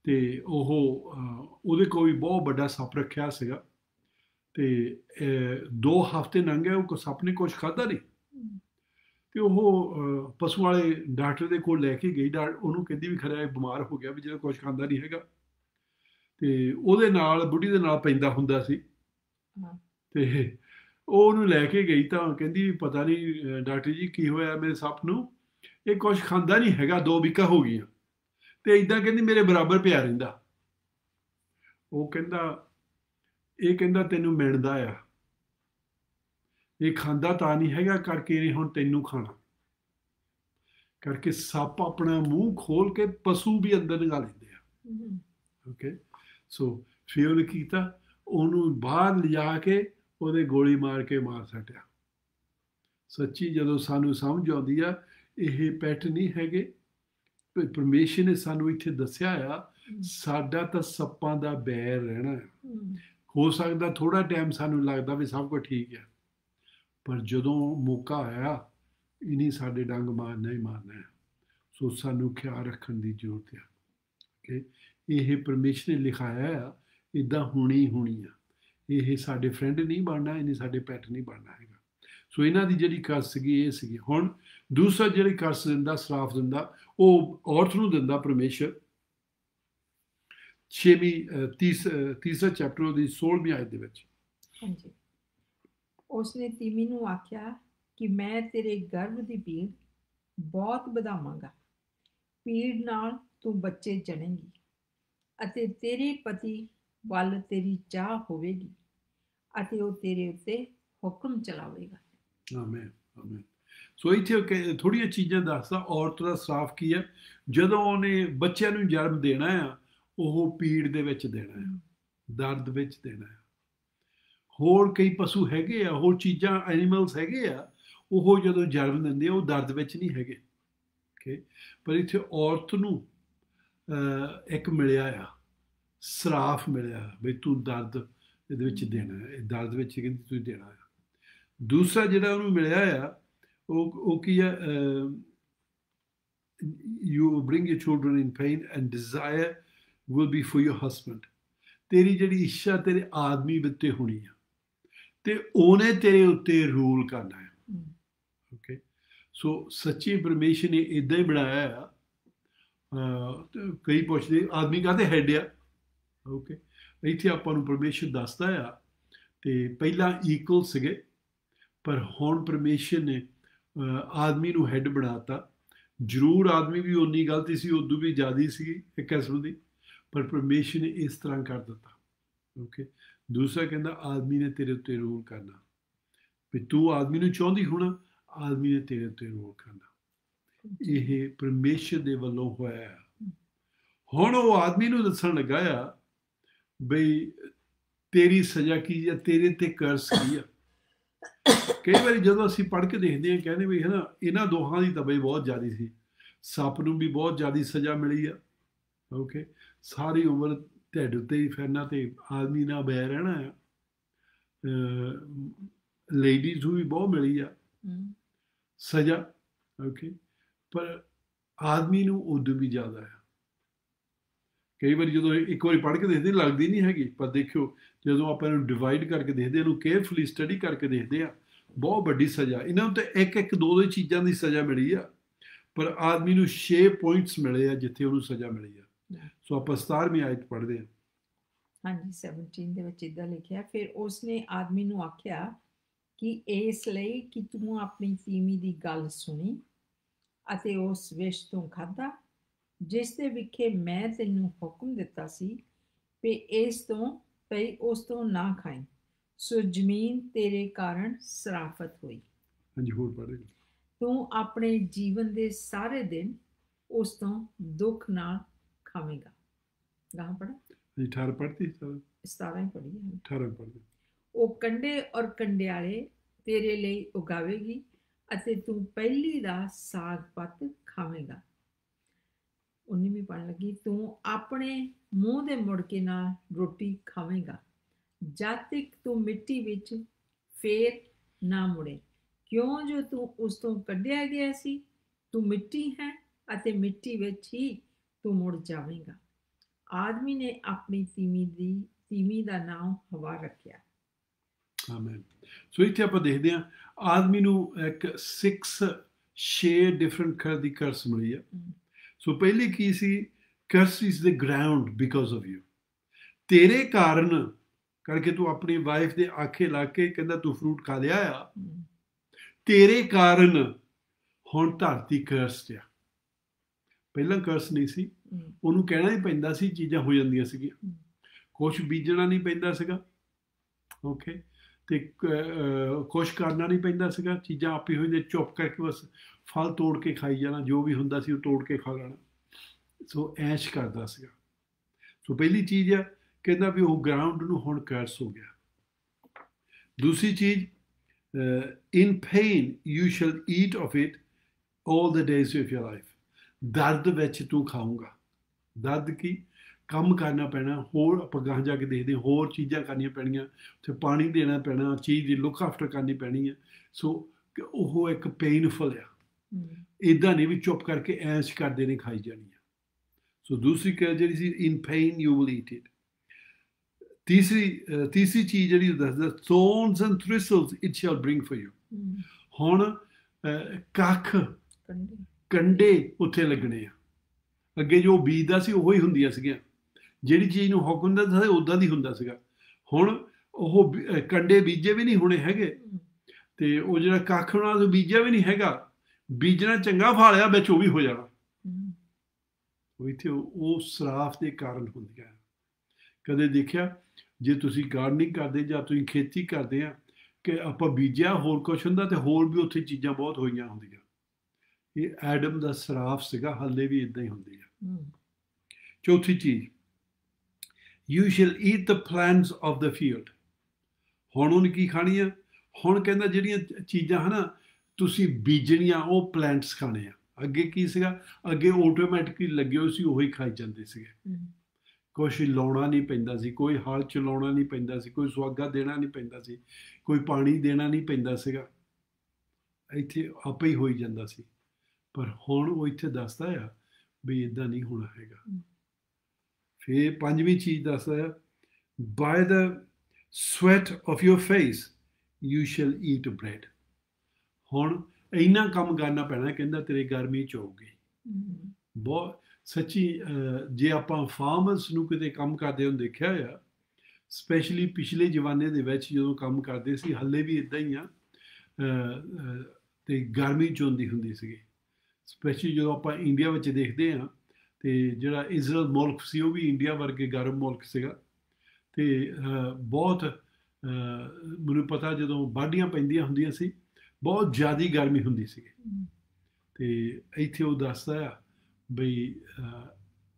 ਤੇ ਉਹਦੇ ਕੋਲ ਵੀ ਬਹੁਤ ਵੱਡਾ ਸੱਪ ਰੱਖਿਆ ਸੀਗਾ, ਤੇ 2 ਹਫ਼ਤੇ ਲੰਘ ਗਏ, ਉਹ ਸੱਪ ਨੇ ਕੁਛ ਖਾਧਾ ਨਹੀਂ। ਤੇ ਉਹ ਪਸ਼ੂ ਵਾਲੇ ਡਾਕਟਰ ਦੇ ਕੋਲ ਲੈ ਕੇ ਗਈ। ਉਹਨੂੰ ਕਹਿੰਦੀ ਵੀ ਖਰਿਆ ਇਹ ਬਿਮਾਰ ਹੋ ਗਿਆ, ਵੀ ਜਿਹੜਾ ਕੁਛ ਖਾਂਦਾ ਨਹੀਂ ਹੈਗਾ। ਤੇ ਉਹਦੇ ਨਾਲ ਬੁੱਢੀ ਦੇ ਨਾਲ ਪੈਂਦਾ ਹੁੰਦਾ ਸੀ। ਹਾਂ ਤੇ ਉਹ ਉਹਨੂੰ ਲੈ ਕੇ ਗਈ ਤਾਂ ਕਹਿੰਦੀ ਵੀ ਪਤਾ ਨਹੀਂ ਡਾਕਟਰ ਜੀ ਕੀ ਹੋਇਆ ਮੇਰੇ ਸੱਪ ਨੂੰ, ਇਹ ਕੁਛ ਖਾਂਦਾ ਨਹੀਂ ਹੈਗਾ, 2 ਵੀਕਾਂ ਹੋ ਗਈਆਂ ਤੇ ਇਦਾਂ ਕਹਿੰਦੀ ਮੇਰੇ ਬਰਾਬਰ ਪਿਆ ਰਹਿੰਦਾ। ਉਹ ਕਹਿੰਦਾ ਤੈਨੂੰ ਮਿਲਦਾ ਆ, ਇਹ ਖਾਂਦਾ ਤਾਂ ਨਹੀਂ ਹੈਗਾ ਕਰਕੇ ਇਹਨੇ ਹੁਣ ਤੈਨੂੰ ਖਾਣਾ। ਕਰਕੇ ਸੱਪ ਆਪਣਾ ਮੂੰਹ ਖੋਲ ਕੇ ਪਸ਼ੂ ਵੀ ਅੰਦਰ ਲਗਾ ਲੈਂਦੇ ਆ। ਹਮ, ਓਕੇ, ਸੋ ਫਿਰ ਉਹਨੇ ਕੀਤਾ, ਉਹਨੂੰ ਬਾਹਰ ਲਿਜਾ ਕੇ ਉਹਦੇ ਗੋਲੀ ਮਾਰ ਕੇ ਮਾਰ ਸੱਟਿਆ। ਸੱਚੀ ਜਦੋਂ ਸਾਨੂੰ ਸਮਝ ਆਉਂਦੀ ਆ ਇਹ ਪੈਟ ਨਹੀਂ ਹੈਗੇ, ਪਰਮੇਸ਼ਰ ਨੇ ਸਾਨੂੰ ਇੱਥੇ ਦੱਸਿਆ ਆ ਸਾਡਾ ਤਾਂ ਸੱਪਾਂ ਦਾ ਬੈਰ ਰਹਿਣਾ ਹੈ। ਹਮ, ਹੋ ਸਕਦਾ ਥੋੜਾ ਟਾਈਮ ਸਾਨੂੰ ਲੱਗਦਾ ਵੀ ਸਭ ਕੁਝ ਠੀਕ ਹੈ, ਪਰ ਜਦੋਂ ਮੌਕਾ ਆਇਆ ਇਨੀ ਸਾਡੇ ਡੰਗ ਮਾਰਨਾ ਹੀ ਮਾਰਨਾ ਹੈ। ਸੋ ਸਾਨੂੰ ਖਿਆਲ ਰੱਖਣ ਦੀ ਜ਼ਰੂਰਤ ਹੈ ਕਿ ਇਹ ਪਰਮੇਸ਼ਰ ਨੇ ਲਿਖਾਇਆ ਆ, ਇੱਦਾਂ ਹੋਣੀ ਆ। ਇਹ ਸਾਡੇ ਫਰੈਂਡ ਨਹੀਂ ਬਣਨਾ, ਇਹਨੇ ਸਾਡੇ ਪੈਟ ਨਹੀਂ ਬਣਨਾ ਹੈਗਾ। ਸੋ ਇਹਨਾਂ ਦੀ ਜਿਹੜੀ ਕਰਸ ਸੀਗੀ ਇਹ ਸੀਗੀ। ਹੁਣ ਦੂਸਰਾ ਜਿਹੜੀ ਕਰਸ ਦਿੰਦਾ, ਸਰਾਫ ਦਿੰਦਾ, ਉਹ ਔਰਤ ਨੂੰ ਦਿੰਦਾ ਪਰਮੇਸ਼ਰ। 6ਵੀਂ ਚੈਪਟਰ ਉਹਦੀ 16ਵੀਂ ਆਇਤ ਦੇ ਵਿੱਚ। ਹਾਂਜੀ। ਉਸਨੇ ਤੀਮੀ ਨੂੰ ਆਖਿਆ ਕਿ ਮੈਂ ਤੇਰੇ ਗਰਭ ਦੀ ਪੀੜ ਬਹੁਤ ਵਧਾਵਾਂਗਾ, ਪੀੜ ਨਾਲ ਤੂੰ ਬੱਚੇ ਜਣੇਂਗੀ ਅਤੇ ਤੇਰੇ ਪਤੀ ਵੱਲ ਤੇਰੀ ਚਾਹ ਹੋਵੇਗੀ ਅਤੇ ਉਹ ਤੇਰੇ ਉੱਤੇ ਹੁਕਮ ਚਲਾਵੇਗਾ। Amen amen. ਸੋ ਇੱਥੇ ਥੋੜ੍ਹੀਆਂ ਚੀਜ਼ਾਂ ਦੱਸਦਾ ਔਰਤ ਦਾ ਸਰਾਫ ਕੀ ਹੈ। ਜਦੋਂ ਉਹਨੇ ਬੱਚਿਆਂ ਨੂੰ ਜਨਮ ਦੇਣਾ ਆ, ਉਹ ਪੀੜ ਦੇ ਵਿੱਚ ਦੇਣਾ ਆ, ਦਰਦ ਵਿੱਚ ਦੇਣਾ ਆ। ਹੋਰ ਕਈ ਪਸ਼ੂ ਹੈਗੇ ਆ, ਹੋਰ ਚੀਜ਼ਾਂ ਐਨੀਮਲਸ ਹੈਗੇ ਆ, ਉਹ ਜਦੋਂ ਜਨਮ ਦਿੰਦੇ ਆ ਉਹ ਦਰਦ ਵਿੱਚ ਨਹੀਂ ਹੈਗੇ। ਓਕੇ, ਪਰ ਇੱਥੇ ਔਰਤ ਨੂੰ ਇੱਕ ਮਿਲਿਆ ਆ, ਸਰਾਫ ਮਿਲਿਆ ਵੀ ਤੂੰ ਦਰਦ ਇਹਦੇ ਵਿੱਚ ਦੇਣਾ ਹੈ, ਇਹ ਦਰਦ ਵਿੱਚ ਕਹਿੰਦੀ ਤੂੰ ਦੇਣਾ ਆ। ਦੂਸਰਾ ਜਿਹੜਾ ਉਹਨੂੰ ਮਿਲਿਆ ਆ ਉਹ ਕੀ ਆ, you bring your children in pain and desire will be for your husband. ਤੇਰੀ ਜਿਹੜੀ ਇੱਛਾ ਤੇਰੇ ਆਦਮੀ ਉੱਤੇ ਹੋਣੀ ਆ ਤੇ ਉਹਨੇ ਤੇਰੇ ਉੱਤੇ ਰੂਲ ਕਰਨਾ ਹੈ। ਓਕੇ, ਸੋ ਸੱਚੀ ਪਰਮੇਸ਼ਰ ਨੇ ਇੱਦਾਂ ਹੀ ਬਣਾਇਆ ਆ। ਕਈ ਪੁੱਛਦੇ ਆਦਮੀ ਕਾਹਦੇ ਹੈਡ ਆ। ਓਕੇ, ਇੱਥੇ ਆਪਾਂ ਨੂੰ ਪਰਮੇਸ਼ਰ ਦੱਸਦਾ ਆ ਤੇ ਪਹਿਲਾਂ ਇਕੁਅਲ ਸੀਗੇ, ਪਰ ਹੁਣ ਪਰਮੇਸ਼ਰ ਨੇ ਆਦਮੀ ਨੂੰ ਹੈਡ ਬਣਾਤਾ। ਜ਼ਰੂਰ ਆਦਮੀ ਵੀ ਉਨੀ ਗਲਤੀ ਸੀ, ਉਦੋਂ ਵੀ ਜ਼ਿਆਦਾ ਸੀਗੀ ਇੱਕ ਕਿਸਮ ਦੀ, ਪਰ ਪਰਮੇਸ਼ਰ ਨੇ ਇਸ ਤਰ੍ਹਾਂ ਕਰ ਦਿੱਤਾ। ਓਕੇ, ਦੂਸਰਾ ਕਹਿੰਦਾ ਆਦਮੀ ਨੇ ਤੇਰੇ ਉੱਤੇ ਰੂਲ ਕਰਨਾ, ਵੀ ਤੂੰ ਆਦਮੀ ਨੂੰ ਚਾਹੁੰਦੀ ਹੋਣਾ, ਆਦਮੀ ਨੇ ਤੇਰੇ ਉੱਤੇ ਰੂਲ ਕਰਨਾ। ਇਹ ਪਰਮੇਸ਼ਰ ਦੇ ਵੱਲੋਂ ਹੋਇਆ ਆ। ਹੁਣ ਉਹ ਆਦਮੀ ਨੂੰ ਦੱਸਣ ਲੱਗਾ ਆ ਬਈ ਤੇਰੀ ਸਜ਼ਾ ਕੀ ਆ, ਤੇਰੇ ਤੇ ਕਰਸ ਕੀ ਆ। ਕਈ ਵਾਰੀ ਜਦੋਂ ਅਸੀਂ ਪੜ੍ਹ ਕੇ ਦੇਖਦੇ ਹਾਂ ਕਹਿੰਦੇ ਵੀ ਹੈ ਨਾ, ਇਹਨਾਂ ਦੋਹਾਂ ਦੀ ਤਬਈ ਬਹੁਤ ਜ਼ਿਆਦਾ ਸੀ। ਸੱਪ ਨੂੰ ਵੀ ਬਹੁਤ ਜ਼ਿਆਦਾ ਸਜ਼ਾ ਮਿਲੀ ਆ। ਓਕੇ, ਸਾਰੀ ਉਮਰ ਢਿੱਡ ਉੱਤੇ ਹੀ ਫਿਰਨਾ ਤੇ ਆਦਮੀ ਨਾਲ ਬੈ ਰਹਿਣਾ ਆ। ਲੇਡੀਜ਼ ਨੂੰ ਵੀ ਬਹੁਤ ਮਿਲੀ ਆ ਸਜ਼ਾ। ਓਕੇ, ਪਰ ਆਦਮੀ ਨੂੰ ਉਦੋਂ ਵੀ ਜ਼ਿਆਦਾ ਆ। ਕਈ ਵਾਰੀ ਜਦੋਂ ਇੱਕ ਵਾਰੀ ਪੜ੍ਹ ਕੇ ਦੇਖਦੇ ਲੱਗਦੀ ਨਹੀਂ ਹੈਗੀ, ਪਰ ਦੇਖਿਓ ਜਦੋਂ ਆਪਾਂ ਇਹਨੂੰ ਡਿਵਾਈਡ ਕਰਕੇ ਦੇਖਦੇ, ਇਹਨੂੰ ਕੇਅਰਫੁਲੀ ਸਟੱਡੀ ਕਰਕੇ ਦੇਖਦੇ ਆ, ਬਹੁਤ ਵੱਡੀ ਸਜ਼ਾ ਇਹਨਾਂ ਨੂੰ। ਤਾਂ ਇੱਕ ਦੋ ਚੀਜ਼ਾਂ ਦੀ ਸਜ਼ਾ ਮਿਲੀ ਆ, ਪਰ ਆਦਮੀ ਨੂੰ 6 ਪੁਆਇੰਟਸ ਮਿਲੇ ਆ ਜਿੱਥੇ ਉਹਨੂੰ ਸਜ਼ਾ ਮਿਲੀ ਆ। ਸੋ ਆਪਾਂ 17ਵੀਂ ਆਇਤ ਪੜ੍ਹਦੇ ਹਾਂ। ਹਾਂਜੀ, 17 ਦੇ ਵਿੱਚ ਇੱਦਾਂ ਲਿਖਿਆ, ਫਿਰ ਉਸਨੇ ਆਦਮੀ ਨੂੰ ਆਖਿਆ ਕਿ ਇਸ ਲਈ ਕਿ ਤੂੰ ਆਪਣੀ ਤੀਵੀਂ ਦੀ ਗੱਲ ਸੁਣੀ ਅਤੇ ਉਸ ਵਿਸ਼ ਤੋਂ ਖਾਧਾ ਜਿਸ ਦੇ ਵਿਖੇ ਮੈਂ ਤੈਨੂੰ ਹੁਕਮ ਦਿੱਤਾ ਸੀ ਵੀ ਉਸ ਤੋਂ ਨਾ ਖਾਈ, ਸੋ ਜ਼ਮੀਨ ਤੇਰੇ ਕਾਰਨ ਸਰਾਫਤ ਹੋਈ। ਹਾਂਜੀ, ਹੋਰ ਪੜ੍ਹਦੇ। ਤੂੰ ਆਪਣੇ ਜੀਵਨ ਦੇ ਸਾਰੇ ਦਿਨ ਉਸ ਤੋਂ ਦੁੱਖ ਨਾਲ ਖਾਵੇਂਗਾ। ਗਾਹਾਂ ਪੜ੍ਹ 18 ਪੜ੍ਹਤੀ, 17 ਪੜ੍ਹੀ ਹੈ। 18 ਪੜ੍ਹਦੇ। ਉਹ ਕੰਡੇ ਔਰ ਕੰਡਿਆਲੇ ਤੇਰੇ ਲਈ ਉਗਾਵੇਗੀ ਅਤੇ ਤੂੰ ਪਹਿਲੀ ਦਾ ਸਾਗ ਪੱਤ ਖਾਵੇਂਗਾ। 19ਵੀਂ ਪੜ੍ਹਨ ਲੱਗੀ, ਤੂੰ ਆਪਣੇ ਮੂੰਹ ਦੇ ਮੁੜਕੇ ਨਾਲ ਰੋਟੀ ਖਾਵੇਂਗਾ ਜਦ ਤੱਕ ਤੂੰ ਮਿੱਟੀ ਵਿੱਚ ਫੇਰ ਨਾ ਮੁੜੇ, ਕਿਉਂ ਜੋ ਤੂੰ ਉਸ ਤੋਂ ਕੱਢਿਆ ਗਿਆ ਸੀ। ਤੂੰ ਮਿੱਟੀ ਹੈ ਅਤੇ ਮਿੱਟੀ ਵਿੱਚ ਹੀ ਤੂੰ ਮੁੜ ਜਾਵੇਂਗਾ। ਆਦਮੀ ਨੇ ਆਪਣੀ ਤੀਵੀਂ ਦਾ ਨਾਮ ਹਵਾ ਰੱਖਿਆ। ਆਮੇਨ। ਸੋ ਇੱਥੇ ਆਪਾਂ ਦੇਖਦੇ ਹਾਂ ਆਦਮੀ ਨੂੰ ਇੱਕ 6 6 ਡਿਫਰੈਂਟ ਕਰ ਦੀ ਕਰਸ ਮਿਲੀ ਆ। ਸੋ ਪਹਿਲੀ ਕੀ ਸੀ, curse is the ground because of you. ਤੇਰੇ ਕਾਰਨ ਕਰਕੇ ਤੂੰ ਆਪਣੀ ਵਾਈਫ ਦੇ ਆਖੇ ਲਾ ਕੇ ਕਹਿੰਦਾ ਤੂੰ ਫਰੂਟ ਖਾ ਲਿਆ ਆ, ਤੇਰੇ ਕਾਰਨ ਹੁਣ ਧਰਤੀ ਕਰਸ ਆ। ਪਹਿਲਾਂ ਕਰਸ ਨਹੀਂ ਸੀ, ਉਹਨੂੰ ਕਹਿਣਾ ਹੀ ਪੈਂਦਾ ਸੀ, ਚੀਜ਼ਾਂ ਹੋ ਜਾਂਦੀਆਂ ਸੀਗੀਆਂ। ਕੁਛ ਬੀਜਣਾ ਨਹੀਂ ਪੈਂਦਾ ਸੀਗਾ, ਓਕੇ, ਤੇ ਕੁਛ ਕਰਨਾ ਨਹੀਂ ਪੈਂਦਾ ਸੀਗਾ, ਚੀਜ਼ਾਂ ਆਪੇ ਹੋ ਜਾਂਦੀਆਂ। ਚੁੱਪ ਕਰਕੇ ਬਸ ਫਲ ਤੋੜ ਕੇ ਖਾਈ ਜਾਣਾ, ਜੋ ਵੀ ਹੁੰਦਾ ਸੀ ਉਹ ਤੋੜ ਕੇ ਖਾ ਲੈਣਾ। ਸੋ ਐਸ਼ ਕਰਦਾ ਸੀਗਾ। ਸੋ ਪਹਿਲੀ ਚੀਜ਼ ਆ, ਕਹਿੰਦਾ ਵੀ ਉਹ ਗਰਾਊਂਡ ਨੂੰ ਹੁਣ ਕਰਸ ਹੋ ਗਿਆ। ਦੂਸਰੀ ਚੀਜ਼, in pain you shall eat of it all the days of your life. ਦਰਦ ਵਿੱਚ ਤੂੰ ਖਾਊਂਗਾ। ਦਰਦ ਕੀ, ਕੰਮ ਕਰਨਾ ਪੈਣਾ, ਹੋਰ ਆਪਾਂ ਗਾਹ ਜਾ ਕੇ ਦੇਖਦੇ ਹੋਰ ਚੀਜ਼ਾਂ ਕਰਨੀਆਂ ਪੈਣੀਆਂ, ਉੱਥੇ ਪਾਣੀ ਦੇਣਾ ਪੈਣਾ, ਚੀਜ਼ ਦੀ ਲੁੱਕ ਆਫਟਰ ਕਰਨੀ ਪੈਣੀ ਹੈ। ਸੋ ਉਹ ਇੱਕ ਪੇਨਫੁਲ ਆ। ਇੱਦਾਂ ਨਹੀਂ ਵੀ ਚੁੱਪ ਕਰਕੇ ਐਸ਼ ਕਰਦੇ ਨੇ ਖਾਈ ਜਾਣੀ ਆ। ਸੋ ਦੂਸਰੀ ਜਿਹੜੀ ਸੀ, in pain you will eat it. ਤੀਸਰੀ ਚੀਜ਼ ਜਿਹੜੀ ਦੱਸਦਾ, thorns and thistles it shall bring for you। ਹੁਣ ਕੱਖ ਕੰਡੇ ਉੱਥੇ ਲੱਗਣੇ ਆ। ਅੱਗੇ ਜੋ ਬੀਜਦਾ ਸੀ ਉਹੀ ਹੁੰਦੀਆਂ ਸੀਗੀਆਂ, ਜਿਹੜੀ ਚੀਜ਼ ਨੂੰ ਹੁਕਮ ਹੁੰਦਾ ਸੀ ਉੱਦਾਂ ਦੀ ਹੁੰਦਾ ਸੀਗਾ। ਹੁਣ ਉਹ ਕੰਡੇ ਬੀਜੇ ਵੀ ਨਹੀਂ ਹੋਣੇ ਹੈਗੇ, ਤੇ ਉਹ ਜਿਹੜਾ ਕੱਖ ਹੋਣਾ ਉਹ ਬੀਜਿਆ ਵੀ ਨਹੀਂ ਹੈਗਾ। ਬੀਜਣਾ ਚੰਗਾ ਫਾਲਿਆ ਵਿੱਚ ਉਹ ਵੀ ਹੋ ਜਾਣਾ। ਉਹ ਇੱਥੇ ਉਹ ਸਰਾਫ ਦੇ ਕਾਰਨ ਹੁੰਦੀਆਂ। ਕਦੇ ਦੇਖਿਆ, ਜੇ ਤੁਸੀਂ ਗਾਰਡਨਿੰਗ ਕਰਦੇ ਜਾਂ ਤੁਸੀਂ ਖੇਤੀ ਕਰਦੇ ਆ, ਕਿ ਆਪਾਂ ਬੀਜਿਆ ਹੋਰ ਕੁਛ ਹੁੰਦਾ ਤੇ ਹੋਰ ਵੀ ਉੱਥੇ ਚੀਜ਼ਾਂ ਬਹੁਤ ਹੋਈਆਂ ਹੁੰਦੀਆਂ। ਇਹ ਐਡਮ ਦਾ ਸਰਾਫ ਸੀਗਾ, ਹਾਲੇ ਵੀ ਇੱਦਾਂ ਹੀ ਹੁੰਦੀ ਆ। ਚੌਥੀ ਚੀਜ਼, you shall eat the plants of the field. ਹੁਣ ਉਹਨੇ ਕੀ ਖਾਣੀ ਆ? ਹੁਣ ਕਹਿੰਦਾ ਜਿਹੜੀਆਂ ਚੀਜ਼ਾਂ ਹਨ ਤੁਸੀਂ ਬੀਜਣੀਆਂ, ਉਹ ਪਲਾਂਟਸ ਖਾਣੇ ਆ। ਅੱਗੇ ਕੀ ਸੀਗਾ, ਅੱਗੇ ਆਟੋਮੈਟਿਕਲੀ ਲੱਗੇ ਹੋਏ ਸੀ, ਉਹੀ ਖਾਈ ਜਾਂਦੇ ਸੀਗੇ। ਕੁਛ ਲਾਉਣਾ ਨਹੀਂ ਪੈਂਦਾ ਸੀ, ਕੋਈ ਹਲ ਚਲਾਉਣਾ ਨਹੀਂ ਪੈਂਦਾ ਸੀ, ਕੋਈ ਸੁਆਗਾ ਦੇਣਾ ਨਹੀਂ ਪੈਂਦਾ ਸੀ, ਕੋਈ ਪਾਣੀ ਦੇਣਾ ਨਹੀਂ ਪੈਂਦਾ ਸੀਗਾ, ਇੱਥੇ ਆਪੇ ਹੀ ਹੋਈ ਜਾਂਦਾ ਸੀ। ਪਰ ਹੁਣ ਉਹ ਇੱਥੇ ਦੱਸਦਾ ਆ ਵੀ ਇੱਦਾਂ ਨਹੀਂ ਹੋਣਾ ਹੈਗਾ। ਫਿਰ ਪੰਜਵੀਂ ਚੀਜ਼ ਦੱਸਦਾ ਆ, bye the sweat of your face you shall eat bread. ਹੁਣ ਇੰਨਾ ਕੰਮ ਕਰਨਾ ਪੈਣਾ, ਕਹਿੰਦਾ ਤੇਰੇ ਗਰਮੀ 'ਚ ਹੋਊਗੀ। ਬਹੁਤ ਸੱਚੀ, ਜੇ ਆਪਾਂ ਫਾਰਮਰਸ ਨੂੰ ਕਿਤੇ ਕੰਮ ਕਰਦੇ ਹੋਏ ਦੇਖਿਆ ਆ, ਸਪੈਸ਼ਲੀ ਪਿਛਲੇ ਜ਼ਮਾਨੇ ਦੇ ਵਿੱਚ ਜਦੋਂ ਕੰਮ ਕਰਦੇ ਸੀ, ਹਾਲੇ ਵੀ ਇੱਦਾਂ ਹੀ ਆ, ਅਤੇ ਗਰਮੀ 'ਚ ਹੁੰਦੀ ਸੀਗੀ। ਸਪੈਸ਼ਲੀ ਜਦੋਂ ਆਪਾਂ ਇੰਡੀਆ ਵਿੱਚ ਦੇਖਦੇ ਹਾਂ, ਅਤੇ ਜਿਹੜਾ ਇਜ਼ਰਾਈਲ ਮੁਲਕ ਸੀ ਉਹ ਵੀ ਇੰਡੀਆ ਵਰਗੇ ਗਰਮ ਮੁਲਕ ਸੀਗਾ। ਅਤੇ ਬਹੁਤ ਮੈਨੂੰ ਪਤਾ ਜਦੋਂ ਵਾਢੀਆਂ ਪੈਂਦੀਆਂ ਹੁੰਦੀਆਂ ਸੀ, ਬਹੁਤ ਜ਼ਿਆਦਾ ਗਰਮੀ ਹੁੰਦੀ ਸੀਗੀ। ਅਤੇ ਇੱਥੇ ਉਹ ਦੱਸਦਾ ਆ ਬਈ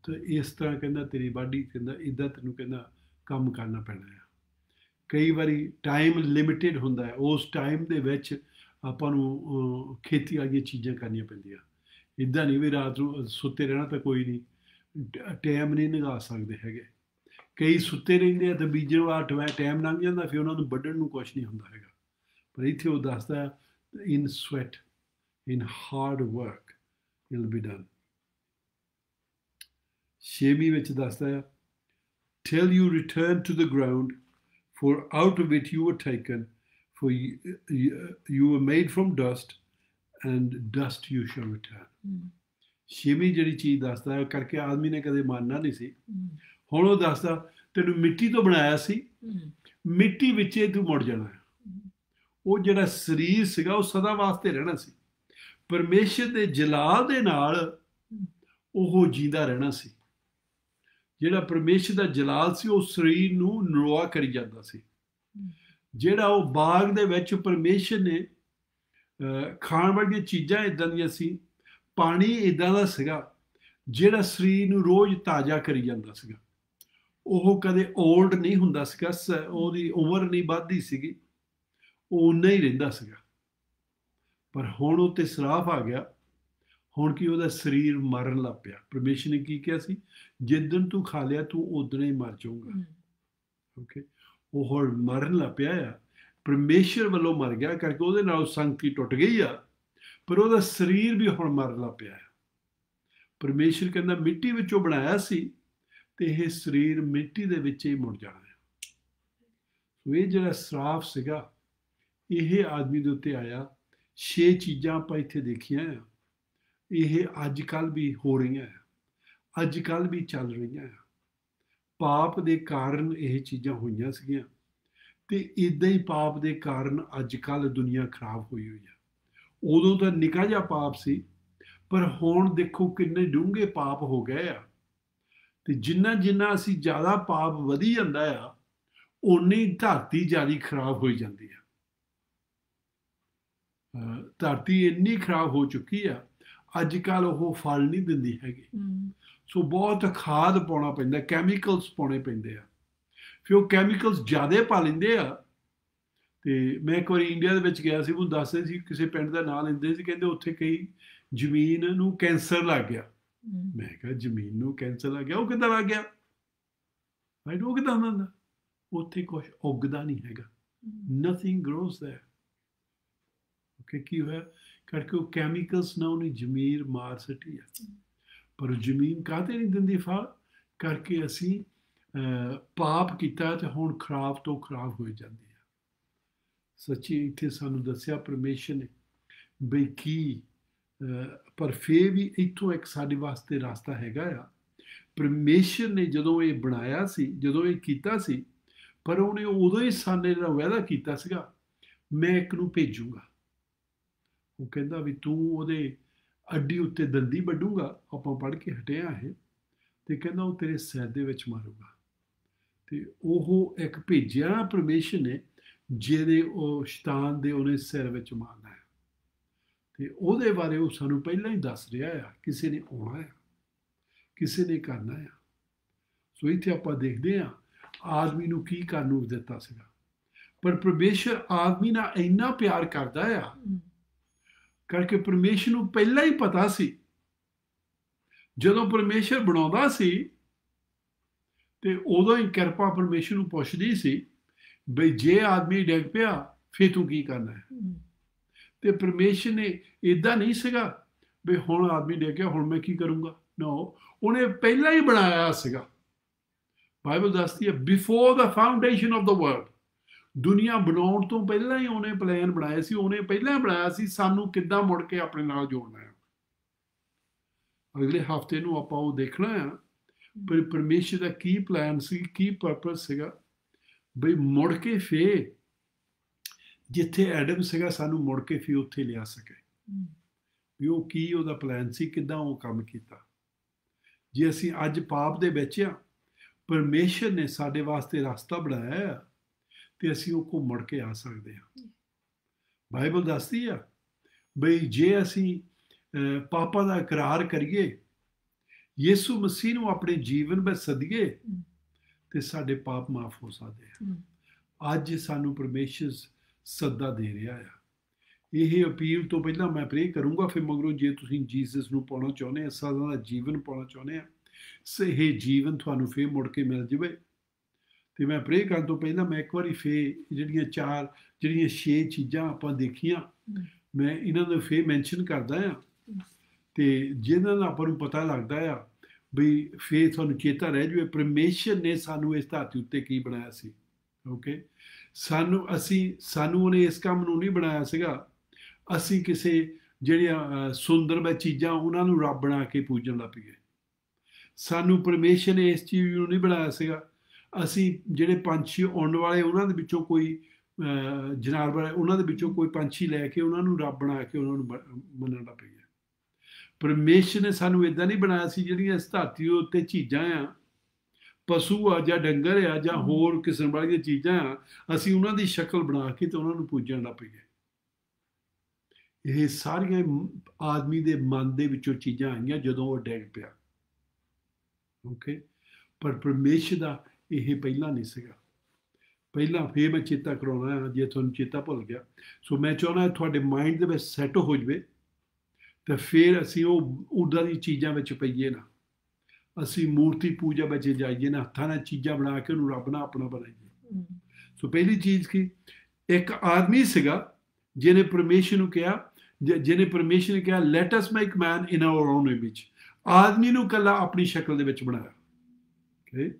ਤੇ ਇਸ ਤਰ੍ਹਾਂ ਕਹਿੰਦਾ ਤੇਰੀ ਵਾਢੀ, ਕਹਿੰਦਾ ਇੱਦਾਂ ਤੈਨੂੰ ਕਹਿੰਦਾ ਕੰਮ ਕਰਨਾ ਪੈਣਾ ਆ। ਕਈ ਵਾਰੀ ਟਾਈਮ ਲਿਮਿਟਿਡ ਹੁੰਦਾ ਹੈ, ਉਸ ਟਾਈਮ ਦੇ ਵਿੱਚ ਆਪਾਂ ਨੂੰ ਖੇਤੀ ਵਾਲੀਆਂ ਚੀਜ਼ਾਂ ਕਰਨੀਆਂ ਪੈਂਦੀਆਂ। ਇੱਦਾਂ ਨਹੀਂ ਵੀ ਰਾਤ ਨੂੰ ਸੁੱਤੇ ਰਹਿਣਾ ਤਾਂ ਕੋਈ ਨਹੀਂ, ਟਾਈਮ ਨਹੀਂ ਲੰਘਾ ਸਕਦੇ ਹੈਗੇ। ਕਈ ਸੁੱਤੇ ਰਹਿੰਦੇ ਆ ਅਤੇ ਬੀਜਣ ਵਾਲਾ ਟਾਈਮ ਲੰਘ ਜਾਂਦਾ, ਫਿਰ ਉਹਨਾਂ ਨੂੰ ਵੱਢਣ ਨੂੰ ਕੁਛ ਨਹੀਂ ਹੁੰਦਾ ਹੈਗਾ। ਪਰ ਇੱਥੇ ਉਹ ਦੱਸਦਾ, in sweat, in hard work it will be done. 6ਵੀਂ ਵਿੱਚ ਦੱਸਦਾ ਆ, till you return to the ground, for out of it you were taken, for you were made from dust, and dust you shall return। 6ਵੀਂ ਜਿਹੜੀ ਚੀਜ਼ ਦੱਸਦਾ ਹੈ, ਕਰਕੇ ਆਦਮੀ ਨੇ ਕਦੇ ਮੰਨਣਾ ਨਹੀਂ ਸੀ। ਹੁਣ ਉਹ ਦੱਸਦਾ ਤੈਨੂੰ ਮਿੱਟੀ ਤੋਂ ਬਣਾਇਆ ਸੀ, ਮਿੱਟੀ ਵਿੱਚ ਤੂੰ ਮੁੜ ਜਾਣਾ ਹੈ। ਉਹ ਜਿਹੜਾ ਸਰੀਰ ਸੀਗਾ ਉਹ ਸਦਾ ਵਾਸਤੇ ਰਹਿਣਾ ਸੀ, ਪਰਮੇਸ਼ਰ ਦੇ ਜਲਾਲ ਦੇ ਨਾਲ ਉਹ ਜੀਂਦਾ ਰਹਿਣਾ ਸੀ। ਜਿਹੜਾ ਪਰਮੇਸ਼ਰ ਦਾ ਜਲਾਲ ਸੀ ਉਹ ਸਰੀਰ ਨੂੰ ਨਰੋਆ ਕਰੀ ਜਾਂਦਾ ਸੀ। ਜਿਹੜਾ ਉਹ ਬਾਗ ਦੇ ਵਿੱਚ ਪਰਮੇਸ਼ਰ ਨੇ ਖਾਣ ਵਾਲੀਆਂ ਚੀਜ਼ਾਂ ਇੱਦਾਂ ਦੀਆਂ ਸੀ, ਪਾਣੀ ਇੱਦਾਂ ਦਾ ਸੀਗਾ ਜਿਹੜਾ ਸਰੀਰ ਨੂੰ ਰੋਜ਼ ਤਾਜ਼ਾ ਕਰੀ ਜਾਂਦਾ ਸੀਗਾ। ਉਹ ਕਦੇ ਓਲਡ ਨਹੀਂ ਹੁੰਦਾ ਸੀਗਾ, ਉਹਦੀ ਉਮਰ ਨਹੀਂ ਵੱਧਦੀ ਸੀਗੀ, ਉਹ ਓਨਾ ਹੀ ਰਹਿੰਦਾ ਸੀਗਾ। ਪਰ ਹੁਣ ਉਹ 'ਤੇ ਸਰਾਫ ਆ ਗਿਆ। ਹੁਣ ਕੀ, ਉਹਦਾ ਸਰੀਰ ਮਰਨ ਲੱਗ ਪਿਆ। ਪਰਮੇਸ਼ਰ ਨੇ ਕੀ ਕਿਹਾ ਸੀ, ਜਿੱਦਣ ਤੂੰ ਖਾ ਲਿਆ ਤੂੰ ਉਦਣ ਹੀ ਮਰ ਜਾਊਗਾ। ਓਕੇ, ਉਹ ਹੁਣ ਮਰਨ ਲੱਗ ਪਿਆ ਆ, ਪਰਮੇਸ਼ਰ ਵੱਲੋਂ ਮਰ ਗਿਆ, ਕਰਕੇ ਉਹਦੇ ਨਾਲ ਸੰਗਤੀ ਟੁੱਟ ਗਈ ਆ, ਪਰ ਉਹਦਾ ਸਰੀਰ ਵੀ ਹੁਣ ਮਰਨ ਲੱਗ ਪਿਆ ਆ। ਪਰਮੇਸ਼ਰ ਕਹਿੰਦਾ ਮਿੱਟੀ ਵਿੱਚੋਂ ਬਣਾਇਆ ਸੀ, ਅਤੇ ਇਹ ਸਰੀਰ ਮਿੱਟੀ ਦੇ ਵਿੱਚ ਹੀ ਮੁੜ ਜਾਣਾ ਹੈ। ਸੋ ਇਹ ਜਿਹੜਾ ਸਰਾਫ ਸੀਗਾ, ਇਹ ਆਦਮੀ ਦੇ ਉੱਤੇ ਆਇਆ, 6 ਚੀਜ਼ਾਂ ਆਪਾਂ ਇੱਥੇ ਦੇਖੀਆਂ ਆ, ਇਹ ਅੱਜ ਕੱਲ੍ਹ ਵੀ ਹੋ ਰਹੀਆਂ ਆ, ਅੱਜ ਕੱਲ੍ਹ ਵੀ ਚੱਲ ਰਹੀਆਂ ਆ। ਪਾਪ ਦੇ ਕਾਰਨ ਇਹ ਚੀਜ਼ਾਂ ਹੋਈਆਂ ਸੀਗੀਆਂ, ਤੇ ਇੱਦਾਂ ਹੀ ਪਾਪ ਦੇ ਕਾਰਨ ਅੱਜ ਕੱਲ੍ਹ ਦੁਨੀਆ ਖਰਾਬ ਹੋਈ ਹੋਈ ਆ। ਉਦੋਂ ਤਾਂ ਨਿੱਕਾ ਜਿਹਾ ਪਾਪ ਸੀ, ਪਰ ਹੁਣ ਦੇਖੋ ਕਿੰਨੇ ਡੂੰਘੇ ਪਾਪ ਹੋ ਗਏ ਆ। ਤੇ ਜਿੰਨਾ ਜਿੰਨਾ ਅਸੀਂ ਜ਼ਿਆਦਾ ਪਾਪ ਵਧੀ ਜਾਂਦਾ ਆ, ਓਨੀ ਧਰਤੀ ਜ਼ਿਆਦਾ ਖਰਾਬ ਹੋਈ ਜਾਂਦੀ ਆ। ਧਰਤੀ ਇੰਨੀ ਖਰਾਬ ਹੋ ਚੁੱਕੀ ਆ, ਅੱਜ ਕੱਲ੍ਹ ਉਹ ਫਲ ਨਹੀਂ ਦਿੰਦੀ ਹੈਗੀ। ਸੋ ਬਹੁਤ ਖਾਦ ਪਾਉਣਾ ਪੈਂਦਾ, ਕੈਮੀਕਲਸ ਪਾਉਣੇ ਪੈਂਦੇ ਆ। ਫਿਰ ਉਹ ਕੈਮੀਕਲਸ ਜ਼ਿਆਦਾ ਪਾ ਲੈਂਦੇ ਆ। ਤੇ ਮੈਂ ਇੱਕ ਵਾਰੀ ਇੰਡੀਆ ਦੇ ਵਿੱਚ ਗਿਆ ਸੀ, ਉਹ ਦੱਸਦੇ ਸੀ, ਕਿਸੇ ਪਿੰਡ ਦਾ ਨਾਂ ਲੈਂਦੇ ਸੀ, ਕਹਿੰਦੇ ਉੱਥੇ ਕਈ ਜ਼ਮੀਨ ਨੂੰ ਕੈਂਸਰ ਲੱਗ ਗਿਆ। ਮੈਂ ਕਿਹਾ ਜ਼ਮੀਨ ਨੂੰ ਕੈਂਸਰ ਲੱਗ ਗਿਆ, ਉਹ ਕਿੱਦਾਂ ਲੱਗ ਗਿਆ? ਉਹ ਕਿੱਦਾਂ ਹੁੰਦਾ? ਉੱਥੇ ਕੁਛ ਉੱਗਦਾ ਨਹੀਂ ਹੈਗਾ, ਨਥਿੰਗ ਗਰੋਸ ਦੇਅਰ। ਓਕੇ, ਕੀ ਹੋਇਆ? ਕਰਕੇ ਉਹ ਕੈਮੀਕਲਸ ਨਾਲ ਉਹਨੇ ਜ਼ਮੀਨ ਮਾਰ ਸੱਟੀ ਆ। ਪਰ ਉਹ ਜ਼ਮੀਨ ਕਾਹਤੇ ਨਹੀਂ ਦਿੰਦੀ ਫਲ? ਕਰਕੇ ਅਸੀਂ ਪਾਪ ਕੀਤਾ ਤੇ ਹੁਣ ਖਰਾਬ ਤੋਂ ਖਰਾਬ ਹੋਈ ਜਾਂਦੀ ਆ। ਸੱਚੀ ਇੱਥੇ ਸਾਨੂੰ ਦੱਸਿਆ ਪਰਮੇਸ਼ਰ ਨੇ ਬਈ ਕੀ, ਪਰ ਫੇਰ ਵੀ ਇੱਥੋਂ ਇੱਕ ਸਾਡੇ ਵਾਸਤੇ ਰਸਤਾ ਹੈਗਾ ਆ। ਪਰਮੇਸ਼ਰ ਨੇ ਜਦੋਂ ਇਹ ਬਣਾਇਆ ਸੀ, ਜਦੋਂ ਇਹ ਕੀਤਾ ਸੀ, ਪਰ ਉਹਨੇ ਉਦੋਂ ਹੀ ਸਾਡੇ ਨਾਲ ਵਾਅਦਾ ਕੀਤਾ ਸੀਗਾ, ਮੈਂ ਇੱਕ ਨੂੰ ਭੇਜੂਗਾ। ਉਹ ਕਹਿੰਦਾ ਵੀ ਤੂੰ ਉਹਦੇ ਅੱਡੀ ਉੱਤੇ ਦੰਦੀ ਵੱਢੂਗਾ, ਆਪਾਂ ਪੜ੍ਹ ਕੇ ਹਟੇ ਆ ਇਹ, ਤੇ ਕਹਿੰਦਾ ਉਹ ਤੇਰੇ ਸਿਰ ਦੇ ਵਿੱਚ ਮਾਰੂਗਾ। ਤੇ ਉਹ ਇੱਕ ਭੇਜਿਆ ਪਰਮੇਸ਼ਰ ਨੇ, ਜਿਹਦੇ ਉਹ ਸ਼ੈਤਾਨ ਦੇ ਉਹਨੇ ਸਿਰ ਵਿੱਚ ਮਾਰਨਾ ਹੈ। ਤੇ ਉਹਦੇ ਬਾਰੇ ਉਹ ਸਾਨੂੰ ਪਹਿਲਾਂ ਹੀ ਦੱਸ ਰਿਹਾ ਆ, ਕਿਸੇ ਨੇ ਆਉਣਾ ਆ, ਕਿਸੇ ਨੇ ਕਰਨਾ ਆ। ਸੋ ਇੱਥੇ ਆਪਾਂ ਦੇਖਦੇ ਹਾਂ ਆਦਮੀ ਨੂੰ ਕੀ ਕਰਨ ਨੂੰ ਦਿੱਤਾ ਸੀਗਾ, ਪਰ ਪਰਮੇਸ਼ਰ ਆਦਮੀ ਨਾਲ ਇੰਨਾ ਪਿਆਰ ਕਰਦਾ ਆ, ਕਰਕੇ ਪਰਮੇਸ਼ਰ ਨੂੰ ਪਹਿਲਾਂ ਹੀ ਪਤਾ ਸੀ। ਜਦੋਂ ਪਰਮੇਸ਼ਰ ਬਣਾਉਂਦਾ ਸੀ ਤੇ ਉਦੋਂ ਹੀ ਕਿਰਪਾ ਪਰਮੇਸ਼ਰ ਨੂੰ ਪੁੱਛਦੀ ਸੀ ਬਈ ਜੇ ਆਦਮੀ ਡਿੱਗ ਪਿਆ ਫਿਰ ਤੂੰ ਕੀ ਕਰਨਾ ਹੈ। ਤੇ ਪਰਮੇਸ਼ਰ ਨੇ ਇਦਾਂ ਨਹੀਂ ਸੀਗਾ ਬਈ ਹੁਣ ਆਦਮੀ ਡਿੱਗ ਗਿਆ ਹੁਣ ਮੈਂ ਕੀ ਕਰੂੰਗਾ। ਨੋ, ਉਹਨੇ ਪਹਿਲਾਂ ਹੀ ਬਣਾਇਆ ਸੀਗਾ। ਬਾਈਬਲ ਦੱਸਦੀ ਹੈ before the foundation of the world, ਦੁਨੀਆ ਬਣਾਉਣ ਤੋਂ ਪਹਿਲਾਂ ਹੀ ਉਹਨੇ ਪਲਾਨ ਬਣਾਇਆ ਸੀ। ਉਹਨੇ ਪਹਿਲਾਂ ਬਣਾਇਆ ਸੀ ਸਾਨੂੰ ਕਿੱਦਾਂ ਮੁੜ ਕੇ ਆਪਣੇ ਨਾਲ ਜੋੜਨਾ ਹੈ। ਅਗਲੇ ਹਫ਼ਤੇ ਨੂੰ ਆਪਾਂ ਉਹ ਦੇਖਣਾ ਆ ਪਰ ਪਰਮੇਸ਼ਰ ਦਾ ਕੀ ਪਲਾਨ ਸੀ, ਕੀ ਪਰਪਸ ਸੀਗਾ ਬਈ ਮੁੜ ਕੇ ਫੇਰ ਜਿੱਥੇ ਐਡਮ ਸੀਗਾ ਸਾਨੂੰ ਮੁੜ ਕੇ ਫੇਰ ਉੱਥੇ ਲਿਆ ਸਕੇ। ਵੀ ਉਹ ਕੀ ਉਹਦਾ ਪਲਾਨ ਸੀ, ਕਿੱਦਾਂ ਉਹ ਕੰਮ ਕੀਤਾ। ਜੇ ਅਸੀਂ ਅੱਜ ਪਾਪ ਦੇ ਵਿੱਚ ਆ, ਪਰਮੇਸ਼ਰ ਨੇ ਸਾਡੇ ਵਾਸਤੇ ਰਸਤਾ ਬਣਾਇਆ ਆ ਤੇ ਅਸੀਂ ਉਹ ਕੋ ਮੁੜ ਕੇ ਆ ਸਕਦੇ ਹਾਂ। ਬਾਈਬਲ ਦੱਸਦੀ ਆ ਬਈ ਜੇ ਅਸੀਂ ਪਾਪਾਂ ਦਾ ਇਕਰਾਰ ਕਰੀਏ, ਯਿਸੂ ਮਸੀਹ ਨੂੰ ਆਪਣੇ ਜੀਵਨ ਵਿੱਚ ਸੱਦੀਏ ਤੇ ਸਾਡੇ ਪਾਪ ਮਾਫ ਹੋ ਸਕਦੇ ਆ। ਅੱਜ ਸਾਨੂੰ ਪਰਮੇਸ਼ਰ ਸੱਦਾ ਦੇ ਰਿਹਾ ਆ। ਇਹ ਅਪੀਲ ਤੋਂ ਪਹਿਲਾਂ ਮੈਂ ਪ੍ਰੇ ਕਰੂੰਗਾ, ਫਿਰ ਮਗਰੋਂ ਜੇ ਤੁਸੀਂ ਜੀਸਸ ਨੂੰ ਪਾਉਣਾ ਚਾਹੁੰਦੇ ਆ, ਸਦਾ ਦਾ ਜੀਵਨ ਪਾਉਣਾ ਚਾਹੁੰਦੇ ਆ, ਇਹ ਜੀਵਨ ਤੁਹਾਨੂੰ ਫੇਰ ਮੁੜ ਕੇ ਮਿਲ ਜਾਵੇ। ਤੇ ਮੈਂ ਪ੍ਰੇ ਕਰਨ ਤੋਂ ਪਹਿਲਾਂ ਮੈਂ ਇੱਕ ਵਾਰੀ ਫੇਰ ਜਿਹੜੀਆਂ 6 ਚੀਜ਼ਾਂ ਆਪਾਂ ਦੇਖੀਆਂ, ਮੈਂ ਇਹਨਾਂ ਨੂੰ ਫੇਰ ਮੈਂਸ਼ਨ ਕਰਦਾ ਆ ਤੇ ਜਿਹਨਾਂ ਦਾ ਆਪਾਂ ਨੂੰ ਪਤਾ ਲੱਗਦਾ ਆ ਬਈ ਫੇਰ ਤੁਹਾਨੂੰ ਚੇਤਾ ਰਹਿ ਜਾਵੇ ਪਰਮੇਸ਼ਰ ਨੇ ਸਾਨੂੰ ਇਸ ਧਰਤੀ ਉੱਤੇ ਕੀ ਬਣਾਇਆ ਸੀ। ਓਕੇ, ਸਾਨੂੰ ਉਹਨੇ ਇਸ ਕੰਮ ਨੂੰ ਨਹੀਂ ਬਣਾਇਆ ਸੀਗਾ ਅਸੀਂ ਕਿਸੇ ਜਿਹੜੀਆਂ ਸੁੰਦਰ ਵਿੱਚ ਚੀਜ਼ਾਂ ਉਹਨਾਂ ਨੂੰ ਰੱਬ ਬਣਾ ਕੇ ਪੂਜਣ ਲੱਗ ਪਈਏ। ਸਾਨੂੰ ਪਰਮੇਸ਼ਰ ਨੇ ਇਸ ਚੀਜ਼ ਨੂੰ ਨਹੀਂ ਬਣਾਇਆ ਸੀਗਾ ਅਸੀਂ ਜਿਹੜੇ ਪੰਛੀ ਉੱਡਣ ਵਾਲੇ ਉਹਨਾਂ ਦੇ ਵਿੱਚੋਂ ਕੋਈ ਜਾਨਵਰ ਉਹਨਾਂ ਦੇ ਵਿੱਚੋਂ ਕੋਈ ਪੰਛੀ ਲੈ ਕੇ ਉਹਨਾਂ ਨੂੰ ਰੱਬ ਬਣਾ ਕੇ ਉਹਨਾਂ ਨੂੰ ਮੰਨਣ ਲੱਗ ਪਈਏ। ਪਰਮੇਸ਼ਰ ਨੇ ਸਾਨੂੰ ਇੱਦਾਂ ਨਹੀਂ ਬਣਾਇਆ ਸੀ ਜਿਹੜੀਆਂ ਇਸ ਧਰਤੀ ਉੱਤੇ ਚੀਜ਼ਾਂ ਆ, ਪਸ਼ੂ ਆ ਜਾਂ ਡੰਗਰ ਆ ਜਾਂ ਹੋਰ ਕਿਸਮ ਵਾਲੀਆਂ ਚੀਜ਼ਾਂ ਆ, ਅਸੀਂ ਉਹਨਾਂ ਦੀ ਸ਼ਕਲ ਬਣਾ ਕੇ ਤੇ ਉਹਨਾਂ ਨੂੰ ਪੂਜਣ ਲੱਗ ਪਈਏ। ਇਹ ਸਾਰੀਆਂ ਆਦਮੀ ਦੇ ਮਨ ਦੇ ਵਿੱਚੋਂ ਚੀਜ਼ਾਂ ਆਈਆਂ ਜਦੋਂ ਉਹ ਡਿੱਗ ਪਿਆ। ਓਕੇ, ਪਰ ਪਰਮੇਸ਼ਰ ਦਾ ਇਹ ਪਹਿਲਾਂ ਨਹੀਂ ਸੀਗਾ। ਪਹਿਲਾਂ ਫੇਰ ਮੈਂ ਚੇਤਾ ਕਰਾਉਣਾ ਜੇ ਤੁਹਾਨੂੰ ਚੇਤਾ ਭੁੱਲ ਗਿਆ। ਸੋ ਮੈਂ ਚਾਹੁੰਦਾ ਤੁਹਾਡੇ ਮਾਈਂਡ ਦੇ ਵਿੱਚ ਸੈੱਟ ਹੋ ਜਾਵੇ ਤਾਂ ਫਿਰ ਅਸੀਂ ਉਹ ਉੱਦਾਂ ਦੀ ਚੀਜ਼ਾਂ ਵਿੱਚ ਪਈਏ ਨਾ, ਅਸੀਂ ਮੂਰਤੀ ਪੂਜਾ ਵਿੱਚ ਜਾਈਏ ਨਾ, ਹੱਥਾਂ ਨਾਲ ਚੀਜ਼ਾਂ ਬਣਾ ਕੇ ਉਹਨੂੰ ਰੱਬ ਨਾਲ ਆਪਣਾ ਬਣਾਈਏ। ਸੋ ਪਹਿਲੀ ਚੀਜ਼ ਕੀ, ਇੱਕ ਆਦਮੀ ਸੀਗਾ ਜਿਹਨੇ ਪਰਮੇਸ਼ਰ ਨੂੰ ਕਿਹਾ let us make man in our own image. ਆਦਮੀ ਨੂੰ ਇਕੱਲਾ ਆਪਣੀ ਸ਼ਕਲ ਦੇ ਵਿੱਚ ਬਣਾਇਆ। ਓਕੇ,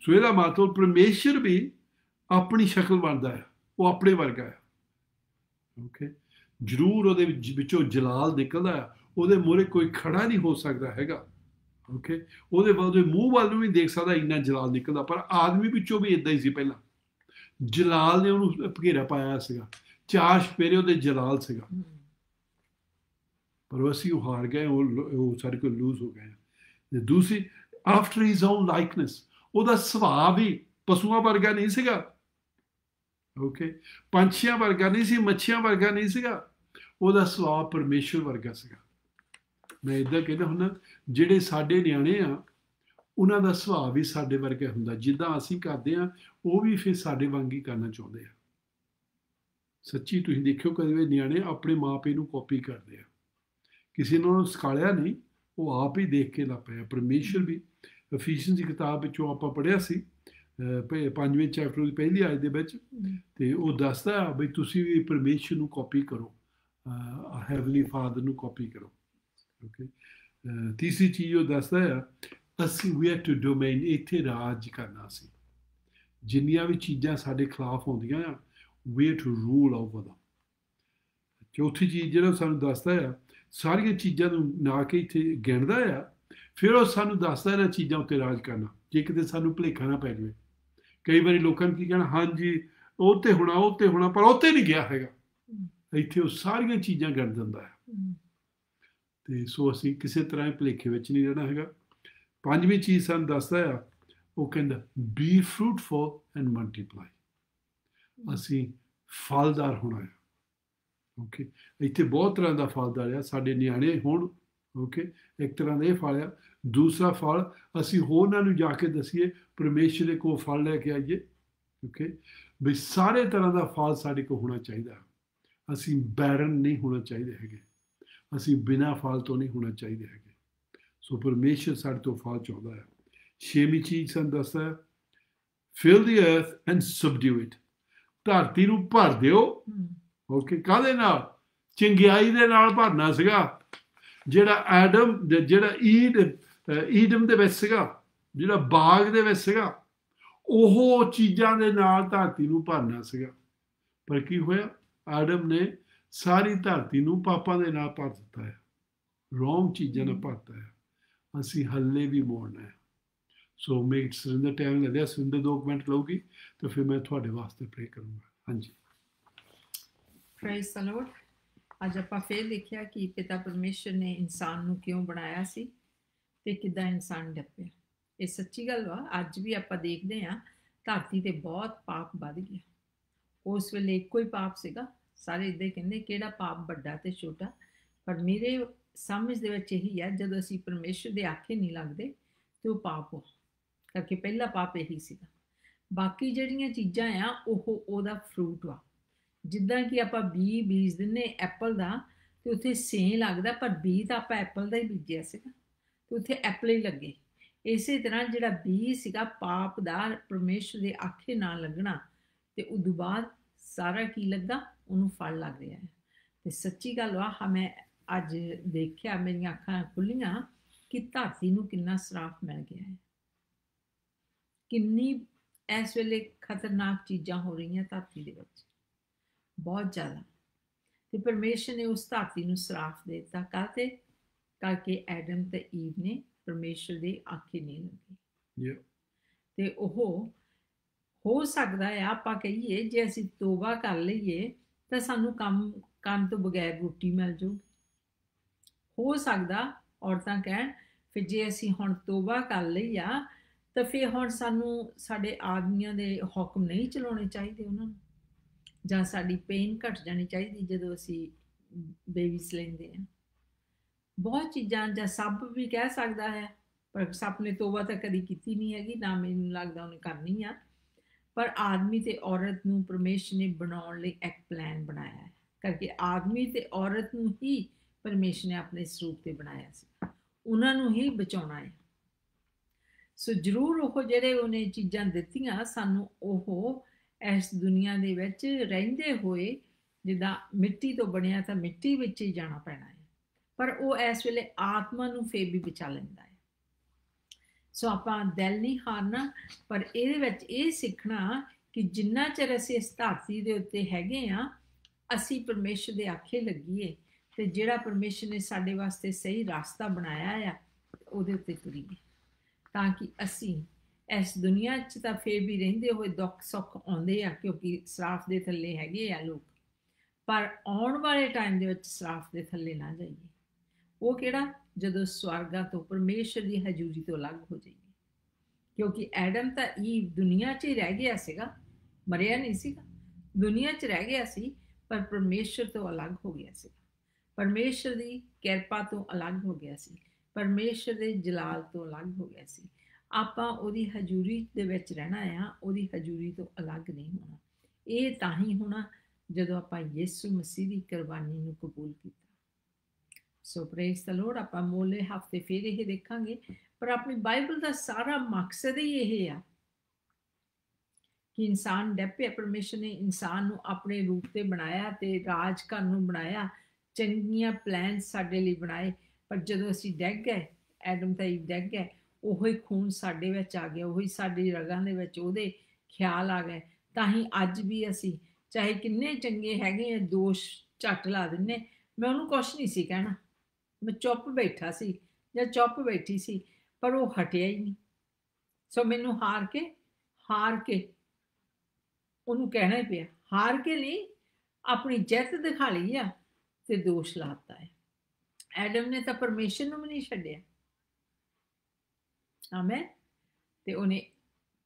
ਸੋ ਇਹਦਾ ਮਤਲਬ ਪਰਮੇਸ਼ਰ ਵੀ ਆਪਣੀ ਸ਼ਕਲ ਬਣਦਾ ਹੈ, ਉਹ ਆਪਣੇ ਵਰਗਾ ਹੈ। ਓਕੇ, ਜ਼ਰੂਰ ਉਹਦੇ ਵਿੱਚੋਂ ਜਲਾਲ ਨਿਕਲਦਾ ਆ, ਉਹਦੇ ਮੂਹਰੇ ਕੋਈ ਖੜਾ ਨਹੀਂ ਹੋ ਸਕਦਾ ਹੈਗਾ। ਓਕੇ, ਉਹਦੇ ਮੂੰਹ ਵੱਲ ਨੂੰ ਵੀ ਦੇਖ ਸਕਦਾ, ਇੰਨਾ ਜਲਾਲ ਨਿਕਲਦਾ। ਪਰ ਆਦਮੀ ਵਿੱਚੋਂ ਵੀ ਇਦਾਂ ਹੀ ਸੀ ਪਹਿਲਾਂ, ਜਲਾਲ ਨੇ ਉਹਨੂੰ ਘੇਰਾ ਪਾਇਆ ਸੀਗਾ, 4 ਚੁਫੇਰੇ ਉਹਦੇ ਜਲਾਲ ਸੀਗਾ। ਪਰ ਅਸੀਂ ਉਹ ਹਾਰ ਗਏ, ਉਹ ਸਾਡੇ ਕੋਲ ਲੂਜ਼ ਹੋ ਗਏ। ਦੂਸਰੀ, ਆਫਟਰ ਹਿਜ਼ ਓਨ ਲਾਈਕਨੈਸ, ਉਹਦਾ ਸੁਭਾਅ ਵੀ ਪਸ਼ੂਆਂ ਵਰਗਾ ਨਹੀਂ ਸੀਗਾ। ਓਕੇ, ਪੰਛੀਆਂ ਵਰਗਾ ਨਹੀਂ ਸੀ, ਮੱਛੀਆਂ ਵਰਗਾ ਨਹੀਂ ਸੀਗਾ, ਉਹਦਾ ਸੁਭਾਅ ਪਰਮੇਸ਼ਵਰ ਵਰਗਾ ਸੀਗਾ। ਮੈਂ ਇੱਦਾਂ ਕਹਿੰਦਾ ਹੁੰਦਾ, ਜਿਹੜੇ ਸਾਡੇ ਨਿਆਣੇ ਆ ਉਹਨਾਂ ਦਾ ਸੁਭਾਅ ਵੀ ਸਾਡੇ ਵਰਗਾ ਹੁੰਦਾ, ਜਿੱਦਾਂ ਅਸੀਂ ਕਰਦੇ ਆ ਉਹ ਵੀ ਫਿਰ ਸਾਡੇ ਵਾਂਗ ਹੀ ਕਰਨਾ ਚਾਹੁੰਦੇ ਆ। ਸੱਚੀ ਤੁਸੀਂ ਦੇਖਿਓ, ਕਦੇ ਵੀ ਨਿਆਣੇ ਆਪਣੇ ਮਾਂ ਪਿਓ ਨੂੰ ਕਾਪੀ ਕਰਦੇ ਆ, ਕਿਸੇ ਨੇ ਉਹਨੂੰ ਸਿਖਾਲਿਆ ਨਹੀਂ, ਉਹ ਆਪ ਹੀ ਦੇਖ ਕੇ ਲੱਗ ਪਿਆ। ਪਰਮੇਸ਼ਵਰ ਵੀ ਅਫੀਸ਼ੀਅਨਜ਼ ਦੀ ਕਿਤਾਬ ਵਿੱਚੋਂ ਆਪਾਂ ਪੜ੍ਹਿਆ ਸੀ 5ਵੇਂ ਚੈਪਟਰ ਦੀ ਪਹਿਲੀ ਆਇਤ ਦੇ ਵਿੱਚ, ਤੇ ਉਹ ਦੱਸਦਾ ਬਈ ਤੁਸੀਂ ਵੀ ਪਰਮੇਸ਼ਵਰ ਨੂੰ ਕਾਪੀ ਕਰੋ, ਹੈਵਨਲੀ ਫਾਦਰ ਨੂੰ ਕਾਪੀ ਕਰੋ। ਓਕੇ, ਤੀਸਰੀ ਚੀਜ਼ ਉਹ ਦੱਸਦਾ ਆ, ਅਸੀਂ ਵੀ ਹੈਵ ਟੂ ਡੋਮੇਨ, ਇੱਥੇ ਰਾਜ ਕਰਨਾ ਸੀ। ਜਿੰਨੀਆਂ ਵੀ ਚੀਜ਼ਾਂ ਸਾਡੇ ਖਿਲਾਫ ਆਉਂਦੀਆਂ ਆ, we have to rule over them। ਚੌਥੀ ਚੀਜ਼ ਜਿਹੜਾ ਸਾਨੂੰ ਦੱਸਦਾ ਆ, ਸਾਰੀਆਂ ਚੀਜ਼ਾਂ ਨੂੰ ਨਾ ਕੇ ਇੱਥੇ ਗਿਣਦਾ ਆ, ਫਿਰ ਉਹ ਸਾਨੂੰ ਦੱਸਦਾ ਇਹਨਾਂ ਚੀਜ਼ਾਂ ਉੱਤੇ ਰਾਜ ਕਰਨਾ, ਜੇ ਕਿਤੇ ਸਾਨੂੰ ਭੁਲੇਖਾ ਨਾ ਪੈ ਜਾਵੇ। ਕਈ ਵਾਰੀ ਲੋਕਾਂ ਨੇ ਕੀ ਕਹਿਣਾ, ਹਾਂਜੀ ਉਹ ਤੇ ਹੋਣਾ, ਉਹ ਤੇ ਹੋਣਾ, ਪਰ ਉਹ ਤੇ ਨਹੀਂ ਗਿਆ ਹੈਗਾ। ਇੱਥੇ ਉਹ ਸਾਰੀਆਂ ਚੀਜ਼ਾਂ ਗਿਣ ਦਿੰਦਾ ਹੈ। ਤੇ ਸੋ ਅਸੀਂ ਕਿਸੇ ਤਰ੍ਹਾਂ ਭੁਲੇਖੇ ਵਿੱਚ ਨਹੀਂ ਰਹਿਣਾ ਹੈਗਾ। 5ਵੀਂ ਚੀਜ਼ ਸਾਨੂੰ ਦੱਸਦਾ ਆ, ਉਹ ਕਹਿੰਦਾ ਬੀ ਫਰੂਟਫੁਲ ਐਂਡ ਮਲਟੀਪਲਾਈ, ਅਸੀਂ ਫਲਦਾਰ ਹੋਣਾ ਹੈ। ਓਕੇ, ਇੱਥੇ ਬਹੁਤ ਤਰ੍ਹਾਂ ਦਾ ਫਲਦਾਰ ਆ, ਸਾਡੇ ਨਿਆਣੇ ਹੋਣ। ਓਕੇ, ਇੱਕ ਤਰ੍ਹਾਂ ਦਾ ਇਹ ਫਲ ਆ। ਦੂਸਰਾ ਫਲ, ਅਸੀਂ ਹੋਰਨਾਂ ਨੂੰ ਜਾ ਕੇ ਦਸੀਏ ਪਰਮੇਸ਼ਰ ਦੇ ਕੋਲ ਫਲ ਲੈ ਕੇ ਆਈਏ। ਓਕੇ, ਵੀ ਸਾਰੇ ਤਰ੍ਹਾਂ ਦਾ ਫਲ ਸਾਡੇ ਕੋਲ ਹੋਣਾ ਚਾਹੀਦਾ। ਅਸੀਂ ਬੈਰਨ ਨਹੀਂ ਹੋਣਾ ਚਾਹੀਦੇ ਹੈਗੇ, ਅਸੀਂ ਬਿਨਾਂ ਫਲ ਤੋਂ ਨਹੀਂ ਹੋਣਾ ਚਾਹੀਦੇ ਹੈਗੇ। ਸੋ ਪਰਮੇਸ਼ਰ ਸਾਡੇ ਤੋਂ ਫਲ ਚਾਹੁੰਦਾ ਹੈ। 6ਵੀਂ ਚੀਜ਼ ਸਾਨੂੰ ਦੱਸਦਾ ਹੈ, ਫਿਲ ਦੀ ਅਰਥ ਐਂਡ ਸਬਡਿਊ ਇਟ, ਧਰਤੀ ਨੂੰ ਭਰ ਦਿਓ। ਓਕੇ, ਕਾਹਦੇ ਨਾਲ? ਚੰਗਿਆਈ ਦੇ ਨਾਲ ਭਰਨਾ ਸੀਗਾ। ਜਿਹੜਾ ਐਡਮ, ਜਿਹੜਾ ਈਡਮ ਦੇ ਵਿੱਚ ਸੀਗਾ, ਜਿਹੜਾ ਬਾਗ ਦੇ ਵਿੱਚ ਸੀਗਾ, ਉਹ ਚੀਜ਼ਾਂ ਦੇ ਨਾਲ ਧਰਤੀ ਨੂੰ ਭਰਨਾ ਸੀਗਾ। ਪਰ ਕੀ ਹੋਇਆ? ਆਦਮ ਨੇ ਸਾਰੀ ਧਰਤੀ ਨੂੰ ਪਾਪਾਂ ਦੇ ਨਾਲ ਭਰ ਦਿੱਤਾ ਹੈ, ਰੋਂਗ ਚੀਜ਼ਾਂ ਨਾਲ ਭਰਤਾ ਹੈ। ਅਸੀਂ ਹੱਲੇ ਵੀ ਮੋੜਨਾ ਹੈ। ਸੋ ਮੈਂ ਸੁਰਿੰਦਰ ਟਾਈਮ ਲੱਗਿਆ, ਸੁਰਿੰਦਰ 2 ਮਿੰਟ ਲਊਗੀ, ਤਾਂ ਫਿਰ ਮੈਂ ਤੁਹਾਡੇ ਵਾਸਤੇ ਪ੍ਰੇ ਕਰੂੰਗਾ। ਹਾਂਜੀ, ਪ੍ਰਾਈਜ਼ ਦ ਲਾਰਡ। ਅੱਜ ਆਪਾਂ ਫੇਰ ਦੇਖਿਆ ਕਿ ਪਿਤਾ ਪਰਮੇਸ਼ਰ ਨੇ ਇਨਸਾਨ ਨੂੰ ਕਿਉਂ ਬਣਾਇਆ ਸੀ ਤੇ ਕਿੱਦਾਂ ਇਨਸਾਨ ਡੱਪਿਆ। ਇਹ ਸੱਚੀ ਗੱਲ ਵਾ। ਅੱਜ ਵੀ ਆਪਾਂ ਦੇਖਦੇ ਹਾਂ ਧਰਤੀ ਤੇ ਬਹੁਤ ਪਾਪ ਵੱਧ ਗਿਆ। ਉਸ ਵੇਲੇ ਇੱਕੋ ਹੀ ਪਾਪ ਸੀਗਾ, ਸਾਰੇ ਇੱਦਾਂ ਕਹਿੰਦੇ ਕਿਹੜਾ ਪਾਪ ਵੱਡਾ ਤੇ ਛੋਟਾ, ਪਰ ਮੇਰੇ ਸਮਝ ਦੇ ਵਿੱਚ ਇਹੀ ਹੈ, ਜਦੋਂ ਅਸੀਂ ਪਰਮੇਸ਼ਰ ਦੇ ਆਖੇ ਨਹੀਂ ਲੱਗਦੇ ਤੇ ਉਹ ਪਾਪ ਹੋ ਕਰਕੇ ਪਹਿਲਾ ਪਾਪ ਇਹੀ ਸੀਗਾ। ਬਾਕੀ ਜਿਹੜੀਆਂ ਚੀਜ਼ਾਂ ਆ ਉਹ ਉਹਦਾ ਫਰੂਟ ਵਾ। ਜਿੱਦਾਂ ਕਿ ਆਪਾਂ ਬੀਜ ਦਿੰਦੇ ਐਪਲ ਦਾ, ਤੇ ਉੱਥੇ ਸੇ ਲੱਗਦਾ, ਪਰ ਬੀ ਤਾਂ ਆਪਾਂ ਐਪਲ ਦਾ ਹੀ ਬੀਜਿਆ ਸੀਗਾ ਤੇ ਉੱਥੇ ਐਪਲ ਹੀ ਲੱਗੇ। ਇਸੇ ਤਰ੍ਹਾਂ ਜਿਹੜਾ ਬੀ ਸੀਗਾ ਪਾਪ ਦਾ, ਪਰਮੇਸ਼ਰ ਦੇ ਆਖੇ ਨਾਲ ਲੱਗਣਾ, ਤੇ ਉਦੋਂ ਬਾਅਦ ਸਾਰਾ ਕੀ ਲੱਗਾ? ਉਹਨੂੰ ਫਲ ਲੱਗ ਰਿਹਾ ਹੈ। ਤੇ ਸੱਚੀ ਗੱਲ ਵਾ, ਮੈਂ ਅੱਜ ਦੇਖਿਆ, ਮੇਰੀਆਂ ਅੱਖਾਂ ਖੁੱਲੀਆਂ ਕਿ ਧਰਤੀ ਨੂੰ ਕਿੰਨਾ ਸਰਾਪ ਮਿਲ ਗਿਆ ਹੈ। ਕਿੰਨੀ ਇਸ ਵੇਲੇ ਖਤਰਨਾਕ ਚੀਜ਼ਾਂ ਹੋ ਰਹੀਆਂ ਧਰਤੀ ਦੇ ਵਿੱਚ, ਬਹੁਤ ਜ਼ਿਆਦਾ। ਤੇ ਪਰਮੇਸ਼ਰ ਨੇ ਉਸ ਧਰਤੀ ਨੂੰ ਸਰਾਪ ਦੇ ਦਿੱਤਾ ਕਾਹਤੇ? ਕਰਕੇ ਐਡਮ ਤੇ ਈਵ ਨੇ ਪਰਮੇਸ਼ਰ ਦੇ ਆਖੇ ਨਹੀਂ ਲੱਗੇ। ਤੇ ਉਹ ਹੋ ਸਕਦਾ ਹੈ ਆਪਾਂ ਕਹੀਏ, ਜੇ ਅਸੀਂ ਤੋਬਾ ਕਰ ਲਈਏ ਤਾਂ ਸਾਨੂੰ ਕੰਮ ਕਰਨ ਤੋਂ ਬਗੈਰ ਰੋਟੀ ਮਿਲ ਜਾਊਗੀ। ਹੋ ਸਕਦਾ ਔਰਤਾਂ ਕਹਿਣ, ਫਿਰ ਜੇ ਅਸੀਂ ਹੁਣ ਤੋਬਾ ਕਰ ਲਈ ਆ ਤਾਂ ਫਿਰ ਹੁਣ ਸਾਨੂੰ ਸਾਡੇ ਆਦਮੀਆਂ ਦੇ ਹੁਕਮ ਨਹੀਂ ਚਲਾਉਣੇ ਚਾਹੀਦੇ ਉਹਨਾਂ ਨੂੰ, ਜਾਂ ਸਾਡੀ ਪੇਨ ਘਟ ਜਾਣੀ ਚਾਹੀਦੀ ਜਦੋਂ ਅਸੀਂ ਬੇਬੀਸ ਲੈਂਦੇ ਹਾਂ। ਬਹੁਤ ਚੀਜ਼ਾਂ, ਜਾਂ ਸੱਪ ਵੀ ਕਹਿ ਸਕਦਾ ਹੈ, ਪਰ ਸੱਪ ਨੇ ਤੋਬਾ ਤਾਂ ਕਦੀ ਕੀਤੀ ਨਹੀਂ ਹੈਗੀ, ਨਾ ਮੈਨੂੰ ਲੱਗਦਾ ਉਹਨੇ ਕਰਨੀ ਆ। ਪਰ ਆਦਮੀ ਤੇ ਔਰਤ ਨੂੰ ਪਰਮੇਸ਼ਰ ਨੇ ਬਣਾਉਣ ਲਈ ਇੱਕ ਪਲਾਨ ਬਣਾਇਆ ਹੈ, ਕਰਕੇ ਆਦਮੀ ਤੇ ਔਰਤ ਨੂੰ ਹੀ ਪਰਮੇਸ਼ਰ ਨੇ ਆਪਣੇ ਸਰੂਪ ਤੇ ਬਣਾਇਆ ਸੀ, ਉਹਨਾਂ ਨੂੰ ਹੀ ਬਚਾਉਣਾ ਹੈ। ਸੋ ਜ਼ਰੂਰ ਉਹ ਜਿਹੜੇ ਉਹਨੇ ਚੀਜ਼ਾਂ ਦਿੱਤੀਆਂ ਸਾਨੂੰ, ਉਹ ਇਸ ਦੁਨੀਆ ਦੇ ਵਿੱਚ ਰਹਿੰਦੇ ਹੋਏ, ਜਿੱਦਾਂ ਮਿੱਟੀ ਤੋਂ ਬਣਿਆ ਤਾਂ ਮਿੱਟੀ ਵਿੱਚ ਹੀ ਜਾਣਾ ਪੈਣਾ ਹੈ, ਪਰ ਉਹ ਇਸ ਵੇਲੇ ਆਤਮਾ ਨੂੰ ਫੇਰ ਵੀ ਬਚਾ ਲੈਂਦਾ ਹੈ। ਸੋ ਆਪਾਂ ਦਿਲ ਨਹੀਂ ਹਾਰਨਾ, ਪਰ ਇਹਦੇ ਵਿੱਚ ਇਹ ਸਿੱਖਣਾ ਕਿ ਜਿੰਨਾ ਚਿਰ ਅਸੀਂ ਇਸ ਧਰਤੀ ਦੇ ਉੱਤੇ ਹੈਗੇ ਆ, ਅਸੀਂ ਪਰਮੇਸ਼ਰ ਦੇ ਆਖੇ ਲੱਗੀਏ ਤੇ ਜਿਹੜਾ ਪਰਮੇਸ਼ਰ ਨੇ ਸਾਡੇ ਵਾਸਤੇ ਸਹੀ ਰਸਤਾ ਬਣਾਇਆ ਆ ਉਹਦੇ ਉੱਤੇ ਤੁਰੀਏ, ਤਾਂ ਕਿ ਅਸੀਂ ਇਸ ਦੁਨੀਆ 'ਚ ਤਾਂ ਫੇਰ ਵੀ ਰਹਿੰਦੇ ਹੋਏ ਦੁੱਖ ਸੁੱਖ ਆਉਂਦੇ ਆ, ਕਿਉਂਕਿ ਸਰਾਫ ਦੇ ਥੱਲੇ ਹੈਗੇ ਆ ਲੋਕ, ਪਰ ਆਉਣ ਵਾਲੇ ਟਾਈਮ ਦੇ ਵਿੱਚ ਸਰਾਫ ਦੇ ਥੱਲੇ ਨਾ ਜਾਈਏ। ਉਹ ਕਿਹੜਾ? ਜਦੋਂ ਸਵਰਗਾਂ ਤੋਂ ਪਰਮੇਸ਼ਰ ਦੀ ਹਜ਼ੂਰੀ ਤੋਂ ਅਲੱਗ ਹੋ ਜਾਈਏ, ਕਿਉਂਕਿ ਐਡਮ ਤਾਂ ਈਵ ਦੁਨੀਆ 'ਚ ਹੀ ਰਹਿ ਗਿਆ ਸੀਗਾ, ਮਰਿਆ ਨਹੀਂ ਸੀਗਾ, ਦੁਨੀਆ 'ਚ ਰਹਿ ਗਿਆ ਸੀ, ਪਰ ਪਰਮੇਸ਼ਰ ਤੋਂ ਅਲੱਗ ਹੋ ਗਿਆ ਸੀ, ਪਰਮੇਸ਼ਰ ਦੀ ਕਿਰਪਾ ਤੋਂ ਅਲੱਗ ਹੋ ਗਿਆ ਸੀ, ਪਰਮੇਸ਼ਰ ਦੇ ਜਲਾਲ ਤੋਂ ਅਲੱਗ ਹੋ ਗਿਆ ਸੀ। ਆਪਾਂ ਉਹਦੀ ਹਜ਼ੂਰੀ ਦੇ ਵਿੱਚ ਰਹਿਣਾ ਆ, ਉਹਦੀ ਹਜ਼ੂਰੀ ਤੋਂ ਅਲੱਗ ਨਹੀਂ ਹੋਣਾ। ਇਹ ਤਾਂ ਹੀ ਹੋਣਾ ਜਦੋਂ ਆਪਾਂ ਯਿਸੂ ਮਸੀਹ ਦੀ ਕੁਰਬਾਨੀ ਨੂੰ ਕਬੂਲ ਕੀਤਾ। ਸੋ ਪ੍ਰੇਜ਼ ਦ ਲੋਰਡ। ਆਪਾਂ ਮੋਲੇ ਹਫਤੇ ਫਿਰ ਇਹ ਦੇਖਾਂਗੇ, ਪਰ ਆਪਣੀ ਬਾਈਬਲ ਦਾ ਸਾਰਾ ਮਕਸਦ ਹੀ ਇਹ ਆ ਕਿ ਇਨਸਾਨ ਡੱਪੇ, ਪਰਮੇਸ਼ਰ ਨੇ ਇਨਸਾਨ ਨੂੰ ਆਪਣੇ ਰੂਪ ਤੇ ਬਣਾਇਆ ਤੇ ਰਾਜ ਕਰਨ ਨੂੰ ਬਣਾਇਆ, ਚੰਗੀਆਂ ਪਲਾਨ ਸਾਡੇ ਲਈ ਬਣਾਏ, ਪਰ ਜਦੋਂ ਅਸੀਂ ਡਿੱਗ ਗਏ, ਐਡਮ ਤੇ ਈਵ ਡਿੱਗ ਗਏ, ਉਹੀ ਖੂਨ ਸਾਡੇ ਵਿੱਚ ਆ ਗਿਆ, ਉਹੀ ਸਾਡੀ ਰਗਾਂ ਦੇ ਵਿੱਚ ਉਹਦੇ ਖਿਆਲ ਆ ਗਏ। ਤਾਂ ਹੀ ਅੱਜ ਵੀ ਅਸੀਂ ਚਾਹੇ ਕਿੰਨੇ ਚੰਗੇ ਹੈਗੇ ਆ, ਦੋਸ਼ ਝੱਟ ਲਾ ਦਿੰਨੇ। ਮੈਂ ਉਹਨੂੰ ਕੁਛ ਨਹੀਂ ਸੀ ਕਹਿਣਾ, ਮੈਂ ਚੁੱਪ ਬੈਠਾ ਸੀ ਜਾਂ ਚੁੱਪ ਬੈਠੀ ਸੀ, ਪਰ ਉਹ ਹਟਿਆ ਹੀ ਨਹੀਂ। ਸੋ ਮੈਨੂੰ ਹਾਰ ਕੇ ਉਹਨੂੰ ਕਹਿਣਾ ਹੀ ਪਿਆ। ਹਾਰ ਕੇ ਨਹੀਂ, ਆਪਣੀ ਜਿੱਤ ਦਿਖਾ ਲਈ ਆ ਤੇ ਦੋਸ਼ ਲਾਤਾ ਹੈ। ਐਡਮ ਨੇ ਤਾਂ ਪਰਮੇਸ਼ਰ ਨੂੰ ਵੀ ਨਹੀਂ ਛੱਡਿਆ, ਆਮੈਨ, ਤੇ ਉਹਨੇ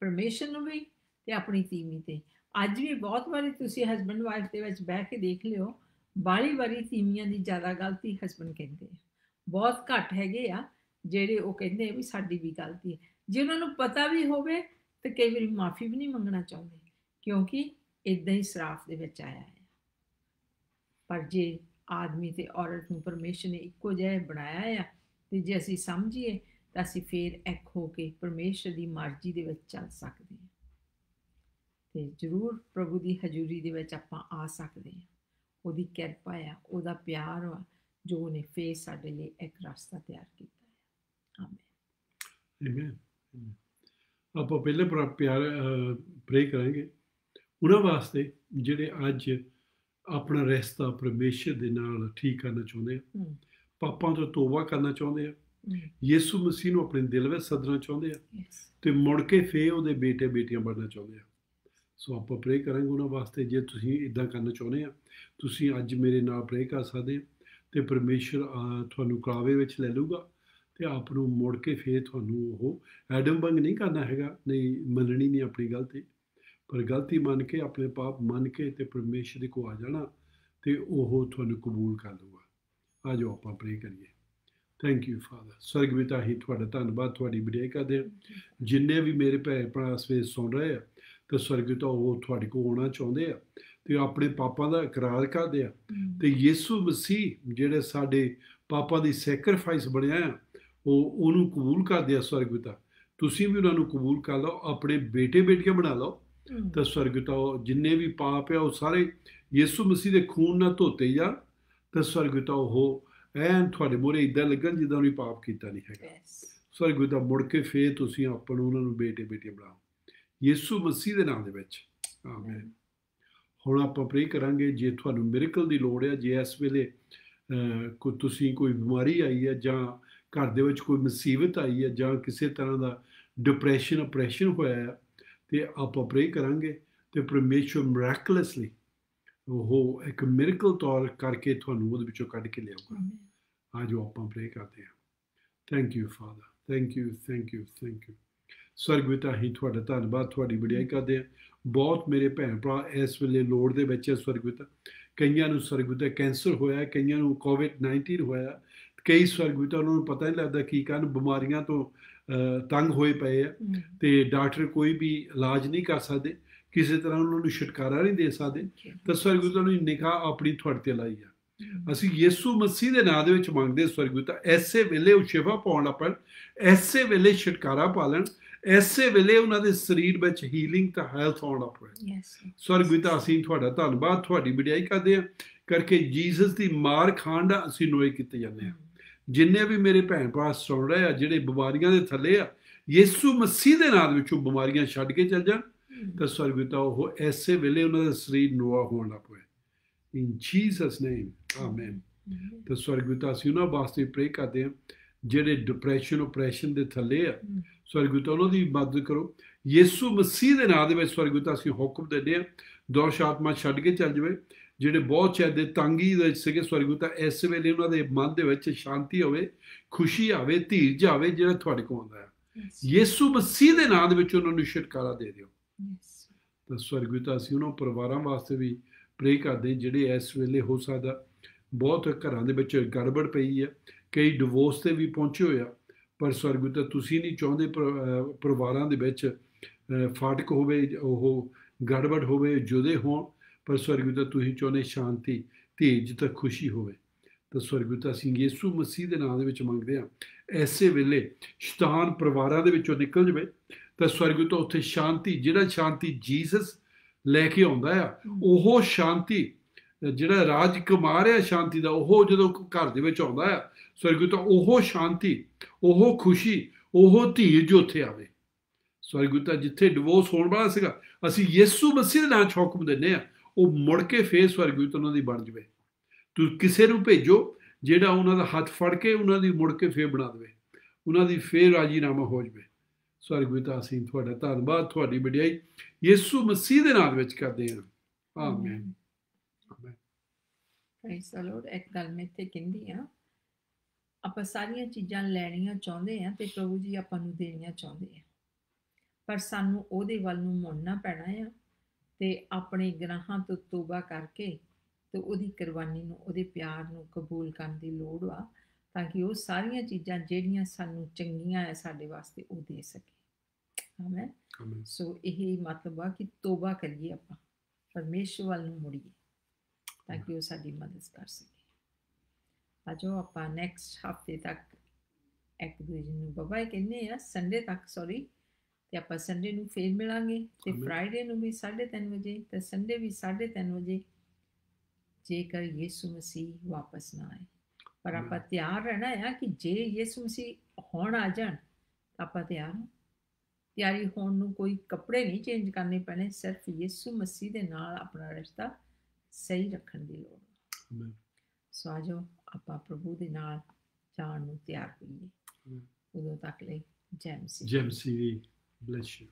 ਪਰਮੇਸ਼ਰ ਨੂੰ ਵੀ ਤੇ ਆਪਣੀ ਤੀਵੀਂ ਤੇ। ਅੱਜ ਵੀ ਬਹੁਤ ਵਾਰੀ ਤੁਸੀਂ ਹਸਬੈਂਡ ਵਾਈਫ ਦੇ ਵਿੱਚ ਬਹਿ ਕੇ ਦੇਖ ਲਿਓ, ਬਾਹਲੀ ਵਾਰੀ ਤੀਵੀਆਂ ਦੀ ਜ਼ਿਆਦਾ ਗਲਤੀ ਹਸਬੈਂਡ ਕਹਿੰਦੇ ਆ, ਬਹੁਤ ਘੱਟ ਹੈਗੇ ਆ ਜਿਹੜੇ ਉਹ ਕਹਿੰਦੇ ਵੀ ਸਾਡੀ ਵੀ ਗਲਤੀ ਹੈ। ਜੇ ਉਹਨਾਂ ਨੂੰ ਪਤਾ ਵੀ ਹੋਵੇ ਤਾਂ ਕਈ ਵਾਰੀ ਮਾਫੀ ਵੀ ਨਹੀਂ ਮੰਗਣਾ ਚਾਹੁੰਦੇ, ਕਿਉਂਕਿ ਇਦਾਂ ਹੀ ਸਰਾਫ ਦੇ ਵਿੱਚ ਆਇਆ ਹੈ। ਪਰ ਜੇ ਆਦਮੀ ਤੇ ਔਰਤ ਨੂੰ ਪਰਮੇਸ਼ਰ ਨੇ ਇੱਕੋ ਜਿਹਾ ਬਣਾਇਆ ਆ, ਤੇ ਜੇ ਅਸੀਂ ਸਮਝੀਏ ਤਾਂ ਅਸੀਂ ਫੇਰ ਇੱਕ ਹੋ ਕੇ ਪਰਮੇਸ਼ਰ ਦੀ ਮਰਜ਼ੀ ਦੇ ਵਿੱਚ ਚੱਲ ਸਕਦੇ ਹਾਂ, ਤੇ ਜ਼ਰੂਰ ਪ੍ਰਭੂ ਦੀ ਹਜ਼ੂਰੀ ਦੇ ਵਿੱਚ ਆਪਾਂ ਆ ਸਕਦੇ ਹਾਂ। ਉਹਦੀ ਕਿਰਪਾ ਆ, ਉਹਦਾ ਪਿਆਰ ਆ, ਜੋ ਉਹਨੇ ਫੇਰ ਸਾਡੇ ਲਈ ਇੱਕ ਰਸਤਾ ਤਿਆਰ ਕੀਤਾ ਹੈ। ਆਮੀਨ। ਆਪਾਂ ਪਹਿਲੇ ਪਿਆਰ ਪ੍ਰੇ ਕਰਾਂਗੇ ਉਹਨਾਂ ਵਾਸਤੇ ਜਿਹੜੇ ਅੱਜ ਆਪਣਾ ਰਿਸ਼ਤਾ ਪਰਮੇਸ਼ਰ ਦੇ ਨਾਲ ਠੀਕ ਕਰਨਾ ਚਾਹੁੰਦੇ ਆ, ਪਾਪਾਂ ਤੋਂ ਤੋਬਾ ਕਰਨਾ ਚਾਹੁੰਦੇ ਆ, ਯਿਸੂ ਮਸੀਹ ਨੂੰ ਆਪਣੇ ਦਿਲ ਵਿੱਚ ਸੱਦਣਾ ਚਾਹੁੰਦੇ ਆ, ਤੇ ਮੁੜ ਕੇ ਫੇਰ ਉਹਦੇ ਬੇਟੇ ਬੇਟੀਆਂ ਬਣਨਾ ਚਾਹੁੰਦੇ ਆ। ਸੋ ਆਪਾਂ ਪ੍ਰੇ ਕਰਾਂਗੇ ਉਹਨਾਂ ਵਾਸਤੇ। ਜੇ ਤੁਸੀਂ ਇੱਦਾਂ ਕਰਨਾ ਚਾਹੁੰਦੇ ਆ, ਤੁਸੀਂ ਅੱਜ ਮੇਰੇ ਨਾਲ ਪ੍ਰੇ ਕਰ ਸਕਦੇ, ਤੇ ਪਰਮੇਸ਼ਰ ਤੁਹਾਨੂੰ ਕਲਾਵੇ ਵਿੱਚ ਲੈ ਲਊਗਾ ਤੇ ਆਪ ਨੂੰ ਮੁੜ ਕੇ ਫੇਰ ਤੁਹਾਨੂੰ ਉਹ ਐਡਮ ਵਾਂਗ ਨਹੀਂ ਕਰਨਾ ਹੈਗਾ, ਨਹੀਂ ਮੰਨਣੀ ਨਹੀਂ ਆਪਣੀ ਗਲਤੀ, ਪਰ ਗਲਤੀ ਮੰਨ ਕੇ, ਆਪਣੇ ਪਾਪ ਮੰਨ ਕੇ ਤੇ ਪਰਮੇਸ਼ਰ ਦੇ ਕੋਲ ਆ ਜਾਣਾ, ਤੇ ਉਹ ਤੁਹਾਨੂੰ ਕਬੂਲ ਕਰ ਲਊਗਾ। ਆ ਜਾਓ ਆਪਾਂ ਪ੍ਰੇ ਕਰੀਏ। Thank you father. ਸਵਰਗ ਪਿਤਾ, ਹੀ ਤੁਹਾਡਾ ਧੰਨਵਾਦ, ਤੁਹਾਡੀ ਵਡਿਆਈ ਕਰਦੇ ਹਾਂ। ਜਿੰਨੇ ਵੀ ਮੇਰੇ ਭੈਣ ਭਰਾ ਸਵੇਰ ਸੁਣ ਰਹੇ ਆ, ਤੇ ਸਵਰਗ ਪਿਤਾ ਉਹ ਤੁਹਾਡੇ ਕੋਲ ਆਉਣਾ ਚਾਹੁੰਦੇ ਆ, ਤੇ ਆਪਣੇ ਪਾਪਾਂ ਦਾ ਇਕਰਾਰ ਕਰਦੇ ਆ, ਤੇ ਯਿਸੂ ਮਸੀਹ ਜਿਹੜੇ ਸਾਡੇ ਪਾਪਾਂ ਦੀ ਸੈਕਰੀਫਾਈਸ ਬਣਿਆ ਆ, ਉਹਨੂੰ ਕਬੂਲ ਕਰਦੇ ਆ। ਸਵਰਗ ਪਿਤਾ ਤੁਸੀਂ ਵੀ ਉਹਨਾਂ ਨੂੰ ਕਬੂਲ ਕਰ ਲਓ, ਆਪਣੇ ਬੇਟੇ ਬੇਟੀਆਂ ਬਣਾ ਲਓ, ਤਾਂ ਸਵਰਗ ਪਿਤਾ ਜਿੰਨੇ ਵੀ ਪਾਪ ਆ ਉਹ ਸਾਰੇ ਯਿਸੂ ਮਸੀਹ ਦੇ ਖੂਨ ਨਾਲ ਧੋਤੇ ਜਾਣ, ਤਾਂ ਸਵਰਗ ਪਿਤਾ ਉਹ ਐਨ ਤੁਹਾਡੇ ਮੂਹਰੇ ਇੱਦਾਂ ਲੱਗਣ ਜਿੱਦਾਂ ਉਹਨੇ ਪਾਪ ਕੀਤਾ ਨਹੀਂ ਹੈਗਾ। ਸਵਰਗ ਪਿਤਾ ਮੁੜ ਕੇ ਫੇਰ ਤੁਸੀਂ ਆਪਾਂ ਨੂੰ ਉਹਨਾਂ ਨੂੰ ਬੇਟੇ ਬੇਟੀਆਂ ਬਣਾਓ, ਯਿਸੂ ਮਸੀਹ ਦੇ ਨਾਮ ਦੇ ਵਿੱਚ, ਆਮੀਨ। ਹੁਣ ਆਪਾਂ ਪ੍ਰੇ ਕਰਾਂਗੇ, ਜੇ ਤੁਹਾਨੂੰ ਮਿਰੇਕਲ ਦੀ ਲੋੜ ਹੈ, ਜੇ ਇਸ ਵੇਲੇ ਤੁਸੀਂ ਕੋਈ ਬਿਮਾਰੀ ਆਈ ਹੈ, ਜਾਂ ਘਰ ਦੇ ਵਿੱਚ ਕੋਈ ਮੁਸੀਬਤ ਆਈ ਹੈ, ਜਾਂ ਕਿਸੇ ਤਰ੍ਹਾਂ ਦਾ ਡਿਪਰੈਸ਼ਨ ਆਪਰੇਸ਼ਨ ਹੋਇਆ ਹੈ, ਤੇ ਆਪਾਂ ਪ੍ਰੇ ਕਰਾਂਗੇ ਤੇ ਪਰਮੇਸ਼ਵਰ ਮਿਰੈਕਲਸਲੀ ਉਹ ਇੱਕ ਮਿਰੇਕਲ ਤੌਰ ਕਰਕੇ ਤੁਹਾਨੂੰ ਉਹਦੇ ਵਿੱਚੋਂ ਕੱਢ ਕੇ ਲਿਆਊਗਾ। ਆ ਜੋ ਆਪਾਂ ਪ੍ਰੇ ਕਰਦੇ ਹਾਂ। Thank you father, thank you, thank you, thank you. ਸਵਰਗ ਪਿਤਾ, ਹੀ ਤੁਹਾਡਾ ਧੰਨਵਾਦ, ਤੁਹਾਡੀ ਵਡਿਆਈ ਕਰਦੇ ਹਾਂ। ਬਹੁਤ ਮੇਰੇ ਭੈਣ ਭਰਾ ਇਸ ਵੇਲੇ ਲੋੜ ਦੇ ਵਿੱਚ ਹੈ ਸਵਰਗ ਪਿਤਾ। ਕਈਆਂ ਨੂੰ ਸਵਰਗ ਪਿਤਾ ਕੈਂਸਰ ਹੋਇਆ, ਕਈਆਂ ਨੂੰ COVID-19 ਹੋਇਆ, ਕਈ ਸਵਰਗ ਪਿਤਾ ਉਹਨਾਂ ਨੂੰ ਪਤਾ ਨਹੀਂ ਲੱਗਦਾ ਕੀ ਕਰਨ, ਬਿਮਾਰੀਆਂ ਤੋਂ ਤੰਗ ਹੋਏ ਪਏ ਆ, ਤੇ ਡਾਕਟਰ ਕੋਈ ਵੀ ਇਲਾਜ ਨਹੀਂ ਕਰ ਸਕਦੇ, ਕਿਸੇ ਤਰ੍ਹਾਂ ਉਹਨਾਂ ਨੂੰ ਛੁਟਕਾਰਾ ਨਹੀਂ ਦੇ ਸਕਦੇ, ਤਾਂ ਸਵਰਗ ਪਿਤਾ ਨੂੰ ਨਿਗਾਹ ਆਪਣੀ ਤੁਹਾਡੇ ਤੇ ਲਾਈ ਆ। ਅਸੀਂ ਯਿਸੂ ਮਸੀਹ ਦੇ ਨਾਂ ਦੇ ਵਿੱਚ ਮੰਗਦੇ ਸਵਰਗ ਪਿਤਾ, ਐਸੇ ਵੇਲੇ ਉਹ ਸ਼ਿਫਾ ਪਾਉਣ ਲੱਗ ਪੈਣ, ਐਸੇ ਵੇਲੇ ਛੁਟਕਾਰਾ ਪਾ ਲੈਣ, ਐਸੇ ਵੇਲੇ ਉਹਨਾਂ ਦੇ ਸਰੀਰ ਵਿੱਚ ਹੀਲਿੰਗ ਤਾਂ ਹੈਲਥ ਆਉਣ ਲੱਗ ਪਏ। ਸਵਰਗ ਪਿਤਾ ਅਸੀਂ ਤੁਹਾਡਾ ਧੰਨਵਾਦ, ਤੁਹਾਡੀ ਵਡਿਆਈ ਕਰਦੇ ਹਾਂ, ਕਰਕੇ ਜੀਸਸ ਦੀ ਮਾਰ ਖਾਣ ਦਾ ਅਸੀਂ ਨੋਏ ਕੀਤੇ ਜਾਂਦੇ ਹਾਂ। ਜਿੰਨੇ ਵੀ ਮੇਰੇ ਭੈਣ ਭਰਾ ਸੁਣ ਰਹੇ ਆ ਜਿਹੜੇ ਬਿਮਾਰੀਆਂ ਦੇ ਥੱਲੇ ਆ, ਯਿਸੂ ਮਸੀਹ ਦੇ ਨਾਂ ਦੇ ਵਿੱਚ ਉਹ ਬਿਮਾਰੀਆਂ ਛੱਡ ਕੇ ਚੱਲ ਜਾਣ, ਤਾਂ ਸਵਰਗ ਪਿਤਾ ਉਹ ਐਸੇ ਵੇਲੇ ਉਹਨਾਂ ਦਾ ਸਰੀਰ ਨੋਆ ਹੋਣ ਲੱਗ ਪਏ। In Jesus' name, Amen. ਤੇ ਸਵਰਗਦੂਤਾ ਅਸੀਂ ਉਹਨਾਂ ਵਾਸਤੇ ਪ੍ਰੇ ਕਰਦੇ ਹਾਂ ਜਿਹੜੇ ਡਿਪਰੈਸ਼ਨ ਓਪਰੈਸ਼ਨ ਦੇ ਥੱਲੇ ਆ ਸਵਰਗਦੂਤਾ ਉਹਨਾਂ ਦੀ ਮਦਦ ਕਰੋ ਯਿਸੂ ਮਸੀਹ ਦੇ ਨਾਂ ਦੇ ਵਿੱਚ ਸਵਰਗਦੂਤਾ ਅਸੀਂ ਹੁਕਮ ਦਿੰਦੇ ਹਾਂ ਦੋਸ਼ ਆਤਮਾ ਛੱਡ ਕੇ ਚੱਲ ਜਾਵੇ ਜਿਹੜੇ ਬਹੁਤ ਚਿਰ ਤੰਗੀ ਦੇ ਵਿੱਚ ਸੀਗੇ ਸਵਰਗਦੂਤਾ ਇਸ ਵੇਲੇ ਉਹਨਾਂ ਦੇ ਮਨ ਦੇ ਵਿੱਚ ਸ਼ਾਂਤੀ ਹੋਵੇ ਖੁਸ਼ੀ ਆਵੇ ਧੀਰਜ ਆਵੇ ਜਿਹੜਾ ਤੁਹਾਡੇ ਕੋਲ ਆਉਂਦਾ ਹੈ ਯਿਸੂ ਮਸੀਹ ਦੇ ਨਾਂ ਦੇ ਵਿੱਚ ਉਹਨਾਂ ਨੂੰ ਛੁਟਕਾਰਾ ਦੇ ਦਿਓ ਤਾਂ ਸਵਰਗਦੂਤਾ ਅਸੀਂ ਉਹਨਾਂ ਪਰਿਵਾਰਾਂ ਵਾਸਤੇ ਵੀ ਪ੍ਰੇ ਕਰਦੇ ਜਿਹੜੇ ਇਸ ਵੇਲੇ ਹੋ ਸਕਦਾ ਬਹੁਤ ਘਰਾਂ ਦੇ ਵਿੱਚ ਗੜਬੜ ਪਈ ਹੈ ਕਈ ਡਿਵੋਰਸ 'ਤੇ ਵੀ ਪਹੁੰਚੇ ਹੋਏ ਆ ਪਰ ਸਵਰਗਦੂਤਾ ਤੁਸੀਂ ਨਹੀਂ ਚਾਹੁੰਦੇ ਪਰਿਵਾਰਾਂ ਦੇ ਵਿੱਚ ਫਾਟਕ ਹੋਵੇ ਉਹ ਗੜਬੜ ਹੋਵੇ ਜੁਦੇ ਹੋਣ ਪਰ ਸਵਰਗਦੂਤਾ ਤੁਸੀਂ ਚਾਹੁੰਦੇ ਸ਼ਾਂਤੀ ਧੀਰਜ ਤੇ ਖੁਸ਼ੀ ਹੋਵੇ ਤਾਂ ਸਵਰਗਦੂਤਾ ਅਸੀਂ ਯਿਸੂ ਮਸੀਹ ਦੇ ਨਾਂ ਦੇ ਵਿੱਚ ਮੰਗਦੇ ਹਾਂ ਐਸੇ ਵੇਲੇ ਸ਼ੈਤਾਨ ਪਰਿਵਾਰਾਂ ਦੇ ਵਿੱਚੋਂ ਨਿਕਲ ਜਾਵੇ ਤਾਂ ਸਵਰਗਦੂਤਾ ਉੱਥੇ ਸ਼ਾਂਤੀ ਜਿਹੜਾ ਸ਼ਾਂਤੀ ਜੀਸਸ ਲੈ ਕੇ ਆਉਂਦਾ ਆ ਉਹ ਸ਼ਾਂਤੀ ਜਿਹੜਾ ਰਾਜਕੁਮਾਰ ਹੈ ਸ਼ਾਂਤੀ ਦਾ ਉਹ ਜਦੋਂ ਘਰ ਦੇ ਵਿੱਚ ਆਉਂਦਾ ਆ ਸਵਰਗਦੂਤਾ ਉਹ ਸ਼ਾਂਤੀ ਉਹ ਖੁਸ਼ੀ ਉਹ ਧੀਰਜ ਉੱਥੇ ਆਵੇ ਸਵਰਗਦੂਤਾ ਜਿੱਥੇ ਡਿਵੋਰਸ ਹੋਣ ਵਾਲਾ ਸੀਗਾ ਅਸੀਂ ਯਿਸੂ ਮਸੀਹ ਦੇ ਨਾਂ 'ਚ ਹੁਕਮ ਦਿੰਦੇ ਹਾਂ ਉਹ ਮੁੜ ਕੇ ਫੇਰ ਸਵਰਗਦੂਤ ਉਹਨਾਂ ਦੀ ਬਣ ਜਾਵੇ ਤੁਸੀਂ ਕਿਸੇ ਨੂੰ ਭੇਜੋ ਜਿਹੜਾ ਉਹਨਾਂ ਦਾ ਹੱਥ ਫੜ ਕੇ ਉਹਨਾਂ ਦੀ ਮੁੜ ਕੇ ਫੇਰ ਬਣਾ ਦੇਵੇ ਉਹਨਾਂ ਦੀ ਫੇਰ ਰਾਜੀਨਾਮਾ ਹੋ ਜਾਵੇ ਸਵਰਗਦੂਤਾ ਅਸੀਂ ਤੁਹਾਡਾ ਧੰਨਵਾਦ ਤੁਹਾਡੀ ਵਡਿਆਈ ਯਿਸੂ ਮਸੀਹ ਦੇ ਨਾਮ ਵਿੱਚ ਕਰਦੇ ਹਾਂ ਆਮੀਨ ਪ੍ਰਾਈਜ਼ ਦ ਲਾਰਡ ਇੱਕ ਗੱਲ ਮੈਂ ਇੱਥੇ ਕਹਿੰਦੀ ਆ ਆਪਾਂ ਸਾਰੀਆਂ ਚੀਜ਼ਾਂ ਲੈਣੀਆਂ ਚਾਹੁੰਦੇ ਆ ਤੇ ਪ੍ਰਭੂ ਜੀ ਆਪਾਂ ਨੂੰ ਦੇਣੀਆਂ ਚਾਹੁੰਦੇ ਆ ਪਰ ਸਾਨੂੰ ਉਹਦੇ ਵੱਲ ਨੂੰ ਮੁੜਨਾ ਪੈਣਾ ਆ ਤੇ ਆਪਣੇ ਗੁਨਾਹਾਂ ਤੋਂ ਤੋਬਾ ਕਰਕੇ ਤੇ ਉਹਦੀ ਕੁਰਬਾਨੀ ਨੂੰ ਉਹਦੇ ਪਿਆਰ ਨੂੰ ਕਬੂਲ ਕਰਨ ਦੀ ਲੋੜ ਆ ਤਾਂ ਕਿ ਉਹ ਸਾਰੀਆਂ ਚੀਜ਼ਾਂ ਜਿਹੜੀਆਂ ਸਾਨੂੰ ਚੰਗੀਆਂ ਆ ਸਾਡੇ ਵਾਸਤੇ ਉਹ ਦੇ ਸਕੇ ਆਮੇਨ ਸੋ ਇਹ ਮਤਲਬ ਆ ਕਿ ਤੋਬਾ ਕਰੀਏ ਆਪਾਂ ਪਰਮੇਸ਼ਰ ਵੱਲ ਨੂੰ ਮੁੜੀਏ ਤਾਂ ਕਿ ਉਹ ਸਾਡੀ ਮਦਦ ਕਰ ਸਕੇ ਆਜੋ ਆਪਾਂ ਨੈਕਸਟ ਹਫਤੇ ਤੱਕ ਇੱਕ ਦੂਜੇ ਨੂੰ ਬਾਏ ਕਹਿੰਦੇ ਆ ਸੰਡੇ ਤੱਕ ਸੌਰੀ ਤੇ ਆਪਾਂ ਸੰਡੇ ਨੂੰ ਫੇਰ ਮਿਲਾਂਗੇ ਤੇ ਫਰਾਈਡੇ ਨੂੰ ਵੀ 3:30 ਵਜੇ ਤੇ ਸੰਡੇ ਵੀ 3:30 ਵਜੇ ਜੇਕਰ ਯਿਸੂ ਮਸੀਹ ਵਾਪਸ ਨਾ ਆਏ ਪਰ ਆਪਾਂ ਤਿਆਰ ਰਹਿਣਾ ਆ ਕਿ ਜੇ ਯਿਸੂ ਮਸੀਹ ਹੁਣ ਆ ਜਾਣ ਤਾਂ ਆਪਾਂ ਤਿਆਰ ਹਾਂ ਤਿਆਰੀ ਹੋਣ ਨੂੰ ਕੋਈ ਕੱਪੜੇ ਨਹੀਂ ਚੇਂਜ ਕਰਨੇ ਪੈਣੇ ਸਿਰਫ ਯਿਸੂ ਮਸੀਹ ਦੇ ਨਾਲ ਆਪਣਾ ਰਿਸ਼ਤਾ ਸਹੀ ਰੱਖਣ ਦੀ ਲੋੜ ਸੋ ਆਜੋ ਆਪਾਂ ਪ੍ਰਭੂ ਦੇ ਨਾਲ ਜਾਣ ਨੂੰ ਤਿਆਰ ਹੋਈਏ ਉਦੋਂ ਤੱਕ ਲਈ ਜੈ ਮਸੀਹ bless you